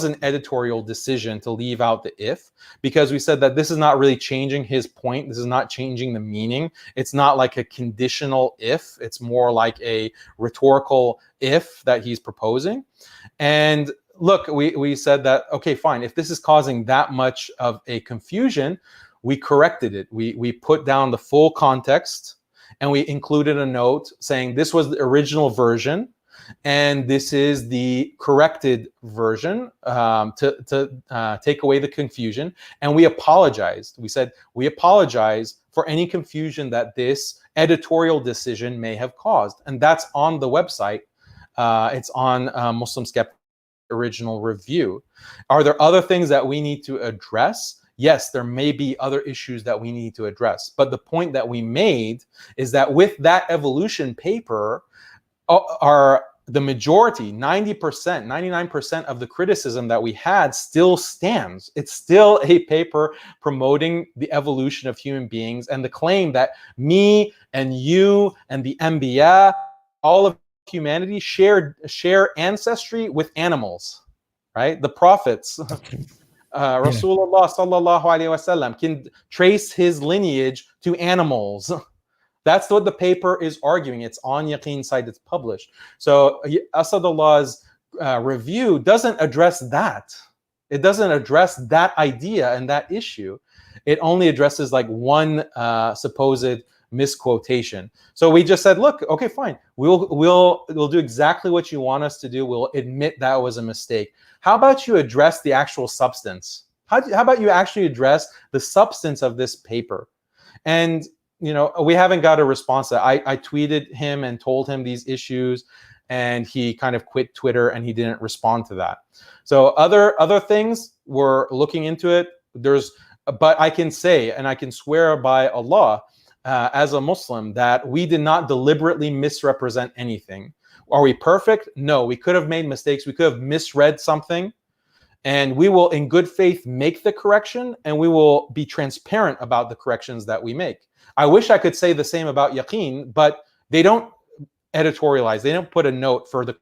an editorial decision to leave out the if, because we said that this is not really changing his point. This is not changing the meaning. It's not like a conditional if. It's more like a rhetorical if that he's proposing. And look, we said that, okay, fine. If this is causing that much of a confusion, we corrected it. We put down the full context and we included a note saying this was the original version and this is the corrected version to take away the confusion. And we apologized. We said, we apologize for any confusion that this editorial decision may have caused. And that's on the website. It's on Muslim Skeptic original review. Are there other things that we need to address? Yes, there may be other issues that we need to address. But the point that we made is that with that evolution paper, the majority, 90%, 99% of the criticism that we had still stands. It's still a paper promoting the evolution of human beings and the claim that me and you and the Anbiya, all of humanity share ancestry with animals, right? The prophets, Rasulullah sallallahu alaihi wasallam can trace his lineage to animals. That's what the paper is arguing. It's on Yaqeen site. It's published. So Asadullah's review doesn't address that. It doesn't address that idea and that issue. It only addresses like one supposed misquotation. So we just said, look, okay, fine. We'll do exactly what you want us to do. We'll admit that was a mistake. How about you address the actual substance? How about you actually address the substance of this paper? And we haven't got a response to that. I tweeted him and told him these issues, and he kind of quit Twitter and he didn't respond to that. So other things, we're looking into it. But I can say, and I can swear by Allah, as a Muslim, that we did not deliberately misrepresent anything. Are we perfect? No, we could have made mistakes. We could have misread something. And we will, in good faith, make the correction, and we will be transparent about the corrections that we make. I wish I could say the same about Yaqeen, but they don't editorialize. They don't put a note for the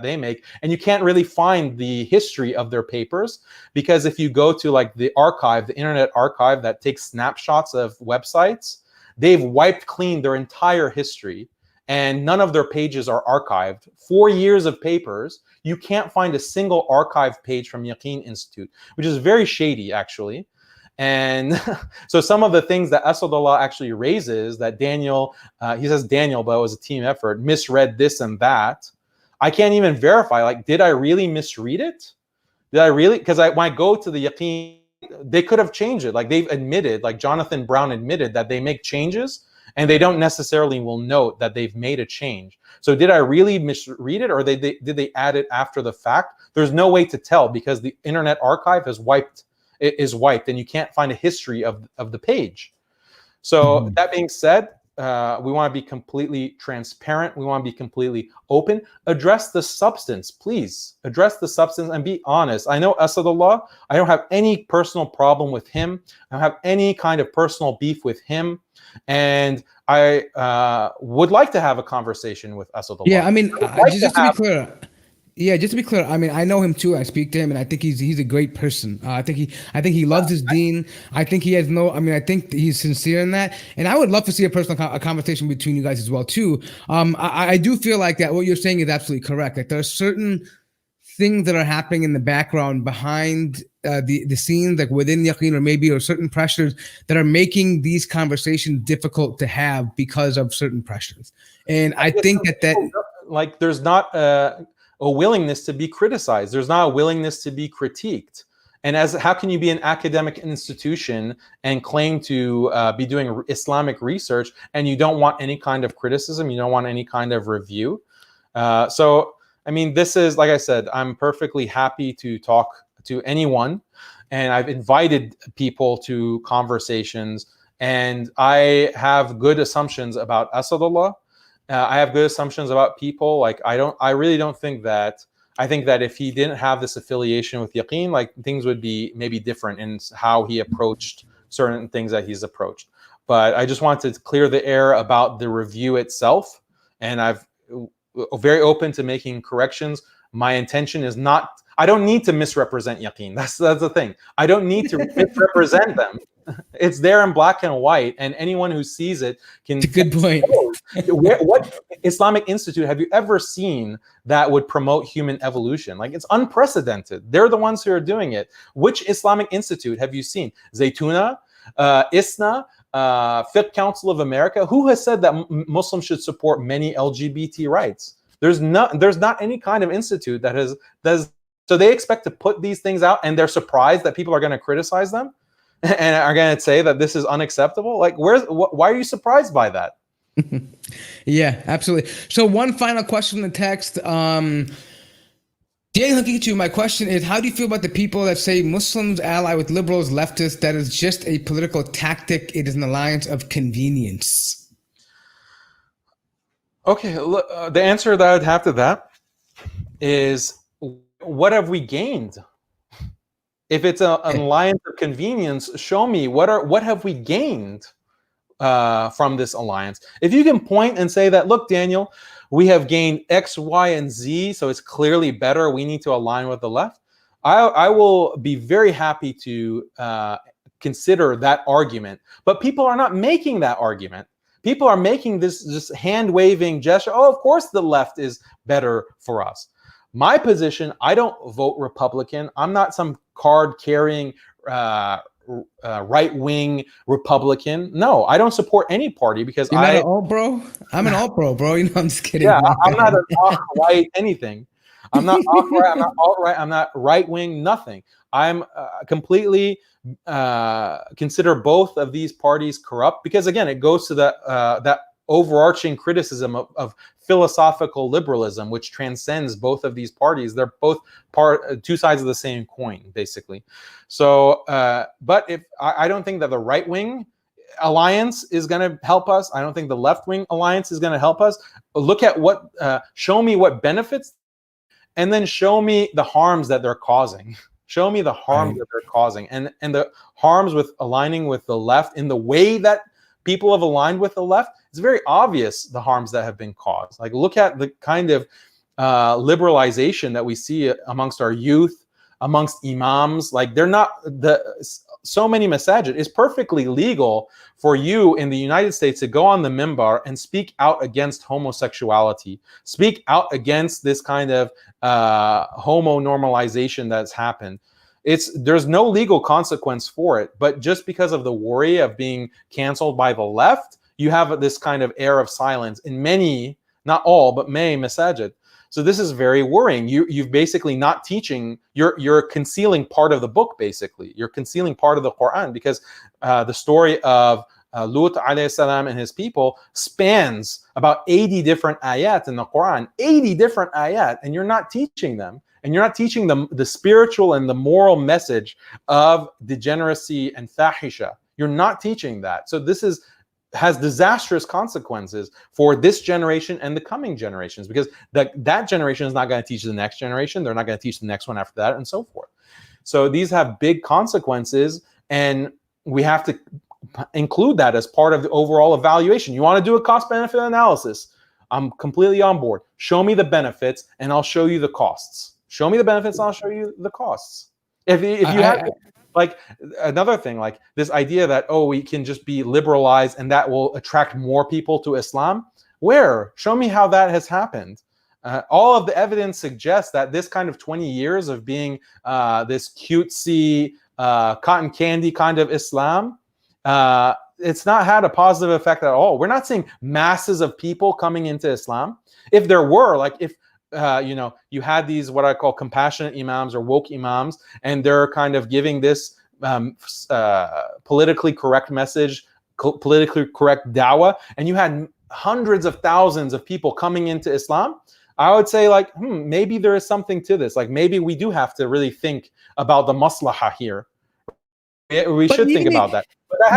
they make, and you can't really find the history of their papers, because if you go to like the archive, the Internet Archive that takes snapshots of websites, they've wiped clean their entire history, and none of their pages are archived. 4 years of papers, you can't find a single archive page from Yaqeen Institute, which is very shady, actually. And so some of the things that Asadullah actually raises, that Daniel, he says Daniel, but it was a team effort, misread this and that. I can't even verify, like, did I really misread it? Did I really? Because when I go to the Yaqeen, they could have changed it. Like they've admitted, like Jonathan Brown admitted that they make changes and they don't necessarily will note that they've made a change. So did I really misread it, or did they add it after the fact? There's no way to tell because the Internet Archive is wiped, and you can't find a history of the page. So that being said, we want to be completely transparent. We want to be completely open. Address the substance, please. Address the substance and be honest. I know Asadullah, I don't have any personal problem with him. I don't have any kind of personal beef with him. And I would like to have a conversation with Asadullah. Yeah, I mean, just to be clear. Yeah, just to be clear, I mean, I know him too. I speak to him, and I think he's a great person. I think he loves his deen. I think he has no. I mean, I think he's sincere in that, and I would love to see a conversation between you guys as well too. I do feel like that what you're saying is absolutely correct. Like there are certain things that are happening in the background behind the scenes, like within Yaqeen, or certain pressures that are making these conversations difficult to have because of certain pressures. And I think that like there's not a willingness to be criticized. There's not a willingness to be critiqued. And how can you be an academic institution and claim to be doing Islamic research and you don't want any kind of criticism, you don't want any kind of review? So, I mean, this is, like I said, I'm perfectly happy to talk to anyone, and I've invited people to conversations, and I have good assumptions about Asadullah. I have good assumptions about people. Like I really don't think that. I think that if he didn't have this affiliation with Yaqeen, like things would be maybe different in how he approached certain things that he's approached. But I just wanted to clear the air about the review itself, and I'm very open to making corrections. My intention is not. I don't need to misrepresent Yaqeen. That's the thing. I don't need to misrepresent them. It's there in black and white, and anyone who sees it can. It's a good point. What Islamic Institute have you ever seen that would promote human evolution? Like, it's unprecedented. They're the ones who are doing it. Which Islamic Institute have you seen? Zaytuna, ISNA, Fiqh Council of America. Who has said that Muslims should support many LGBT rights? There's not any kind of institute that has. So they expect to put these things out, and they're surprised that people are going to criticize them and are going to say that this is unacceptable. Like, why are you surprised by that? Yeah, absolutely. So one final question in the text. Daniel Haqiqatjou, my question is, how do you feel about the people that say Muslims ally with liberals, leftists, that is just a political tactic, it is an alliance of convenience? Okay, look, the answer that I'd have to that is, what have we gained? If it's an alliance of convenience, show me what have we gained from this alliance. If you can point and say that, look, Daniel, we have gained X, Y, and Z, so it's clearly better, we need to align with the left, I will be very happy to consider that argument. But people are not making that argument. People are making this just hand-waving gesture. Oh, of course the left is better for us. My position, I don't vote Republican. I'm not some card-carrying right-wing Republican. No, I don't support any party because You're not an alt-bro? I'm an alt-bro, bro. You know, I'm just kidding. Yeah, I'm not an alt-right anything. I'm not alt-right. I'm not alt-right. I'm not right-wing. Nothing. I'm completely consider both of these parties corrupt because, again, it goes to that overarching criticism of philosophical liberalism, which transcends both of these parties. They're both two sides of the same coin, basically. So, but if I don't think that the right-wing alliance is going to help us. I don't think the left-wing alliance is going to help us. Look at show me what benefits, and then show me the harms that they're causing. Show me the harms that they're causing, and the harms with aligning with the left in the way that people have aligned with the left. It's very obvious the harms that have been caused. Like, look at the kind of liberalization that we see amongst our youth, amongst imams. Like, they're not so many masajid. It's perfectly legal for you in the United States to go on the minbar and speak out against homosexuality, speak out against this kind of homo normalization that's happened. There's no legal consequence for it, but just because of the worry of being canceled by the left, you have this kind of air of silence in many, not all, but many masajid. So this is very worrying. You've basically not teaching, you're concealing part of the book, basically. You're concealing part of the Quran, because the story of Lut alayhi salam and his people spans about 80 different ayat in the Quran, 80 different ayat, and you're not teaching them. And you're not teaching them the spiritual and the moral message of degeneracy and fahisha. You're not teaching that. So this has disastrous consequences for this generation and the coming generations, because that generation is not going to teach the next generation. They're not going to teach the next one after that, and so forth. So these have big consequences, and we have to include that as part of the overall evaluation. You want to do a cost-benefit analysis? I'm completely on board. Show me the benefits, and I'll show you the costs. Show me the benefits, and I'll show you the costs. If you have... Like another thing, like this idea that, oh, we can just be liberalized and that will attract more people to Islam. Where? Show me how that has happened. All of the evidence suggests that this kind of 20 years of being this cutesy, cotton candy kind of Islam, it's not had a positive effect at all. We're not seeing masses of people coming into Islam. If there were, like if you had these what I call compassionate imams or woke imams, and they're kind of giving this politically correct message, politically correct dawah, and you had hundreds of thousands of people coming into Islam, I would say like, maybe there is something to this. Like maybe we do have to really think about the maslahah here. We should think about that.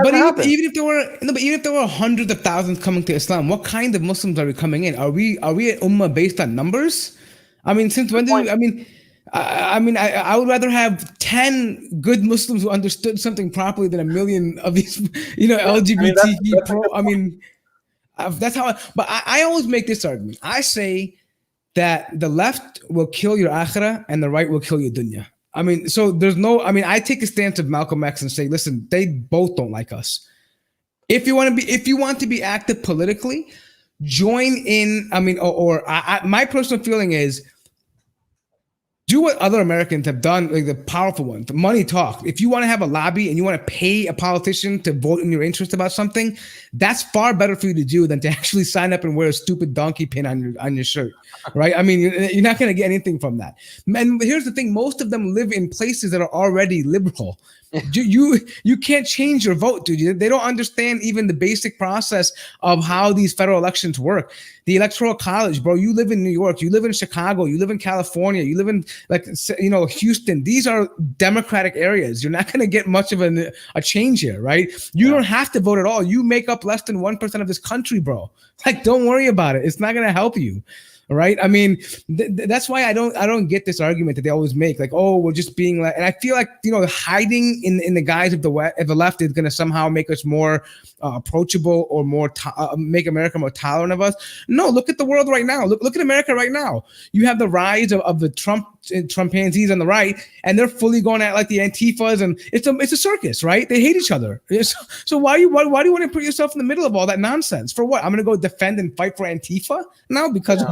But even if there were hundreds of thousands coming to Islam, what kind of Muslims are we coming in? Are we an ummah based on numbers? I mean, since when did I would rather have 10 good Muslims who understood something properly than a million of these, LGBT that's how. But I always make this argument. I say that the left will kill your akhirah and the right will kill your dunya. I mean, so there's no, I take a stance of Malcolm X and say, listen, they both don't like us. If you want to be active politically, join in. My personal feeling is do what other Americans have done, like the powerful ones. The money talk. If you want to have a lobby and you want to pay a politician to vote in your interest about something, that's far better for you to do than to actually sign up and wear a stupid donkey pin on your shirt, right? I mean, you're not going to get anything from that. And here's the thing: most of them live in places that are already liberal. You can't change your vote, dude. They don't understand even the basic process of how these federal elections work. The Electoral College, bro. You live in New York. You live in Chicago. You live in California. You live in Houston. These are Democratic areas. You're not going to get much of a change here, right? You don't have to vote at all. You make up less than 1% of this country, bro. Like, don't worry about it. It's not going to help you. Right. I mean, that's why I don't get this argument that they always make, like, oh, we're just being like, and I feel like, hiding in the guise of the left is going to somehow make us more approachable or more make America more tolerant of us. No, look at the world right now. Look at America right now. You have the rise of the Trumpanzees on the right, and they're fully going at like the Antifas, and it's a circus, right? They hate each other. So why do you want to put yourself in the middle of all that nonsense? For what? I'm going to go defend and fight for Antifa now because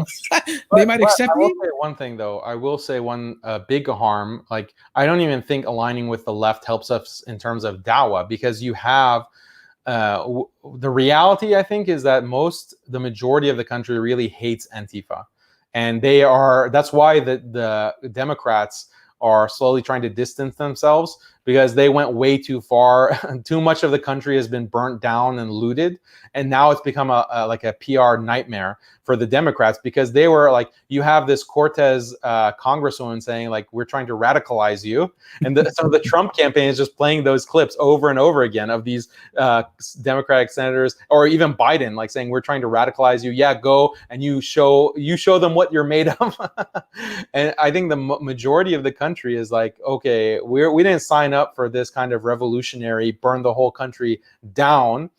they might accept me. I will say one thing though. I will say one big harm. Like, I don't even think aligning with the left helps us in terms of dawah, because you have the reality, I think, is that the majority of the country really hates Antifa. And that's why the Democrats are slowly trying to distance themselves, because they went way too far. Too much of the country has been burnt down and looted. And now it's become like a PR nightmare for the Democrats, because they were like, you have this Cortez congresswoman saying like, we're trying to radicalize you. And so the Trump campaign is just playing those clips over and over again of these Democratic senators, or even Biden, like saying, we're trying to radicalize you. Yeah, go and you show them what you're made of. And I think the majority of the country is like, okay, we didn't sign up for this kind of revolutionary, burn the whole country down.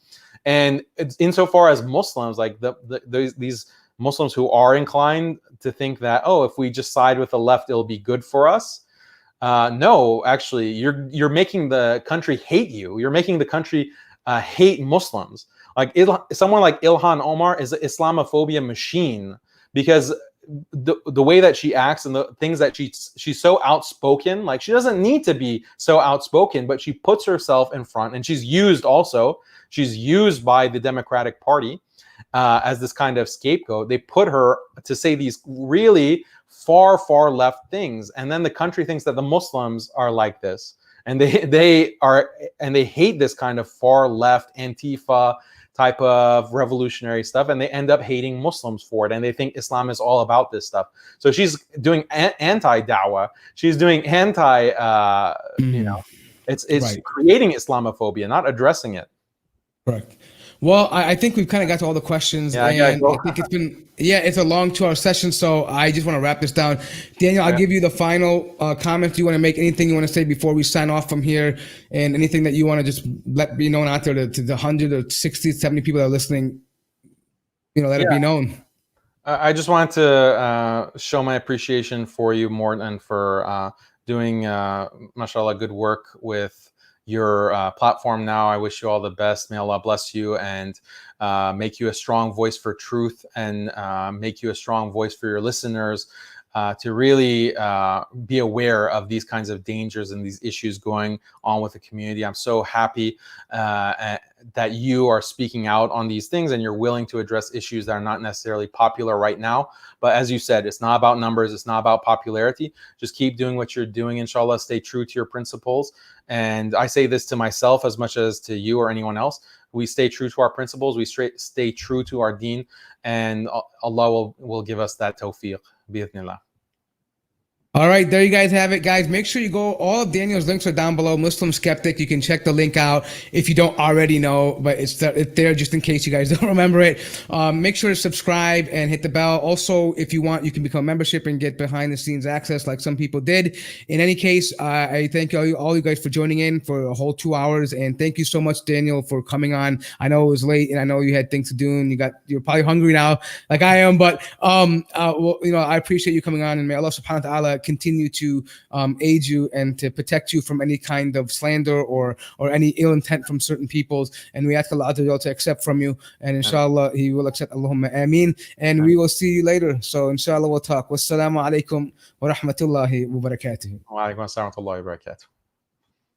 And insofar as Muslims, like these Muslims who are inclined to think that, oh, if we just side with the left, it'll be good for us. No, actually, you're making the country hate you. You're making the country hate Muslims. Like someone like Ilhan Omar is an Islamophobia machine, because the way that she acts and the things that she's so outspoken. Like, she doesn't need to be so outspoken, but she puts herself in front, and she's used by the Democratic Party as this kind of scapegoat. They put her to say these really far left things, and then the country thinks that the Muslims are like this. and they hate this kind of far left Antifa type of revolutionary stuff, and they end up hating Muslims for it, and they think Islam is all about this stuff. So she's doing anti-dawah, she's doing anti you know, it's Right. creating Islamophobia, not addressing it. Correct. Well, I think we've kind of got to all the questions, Yeah, and I think it's been, it's a long 2-hour session, so I just want to wrap this down. Daniel, I'll give you the final comments. Do you want to make anything you want to say before we sign off from here, and anything that you want to just let be known out there to the 100 or 60, 70 people that are listening, let it be known. I just wanted to show my appreciation for you, Morton, for doing, mashallah, good work with your platform now. I wish you all the best. May Allah bless you and make you a strong voice for truth, and make you a strong voice for your listeners, to really be aware of these kinds of dangers and these issues going on with the community. I'm so happy that you are speaking out on these things, and you're willing to address issues that are not necessarily popular right now. But as you said, it's not about numbers. It's not about popularity. Just keep doing what you're doing, inshallah. Stay true to your principles. And I say this to myself as much as to you or anyone else. We stay true to our principles. We stay true to our deen, and Allah will give us that tawfiq, bi'idhnillah. All right, there you guys have it, guys. Make sure you go. All of Daniel's links are down below. Muslim Skeptic. You can check the link out if you don't already know, but it's there just in case you guys don't remember it. Make sure to subscribe and hit the bell. Also, if you want, you can become a membership and get behind the scenes access like some people did. In any case, I thank all you guys for joining in for a whole 2 hours, and thank you so much, Daniel, for coming on. I know it was late, and I know you had things to do, and you're probably hungry now, like I am. But I appreciate you coming on, and may Allah Subhanahu wa Taala continue to aid you and to protect you from any kind of slander or any ill intent from certain peoples. And we ask Allah to accept from you, and inshallah He will accept. Allahumma ameen. And we will see you later. So inshallah we'll talk. Wassalamu alaikum wa rahmatullahi wa barakatuh. Wa alaikum assalam wa rahmatullahi wa barakatuh.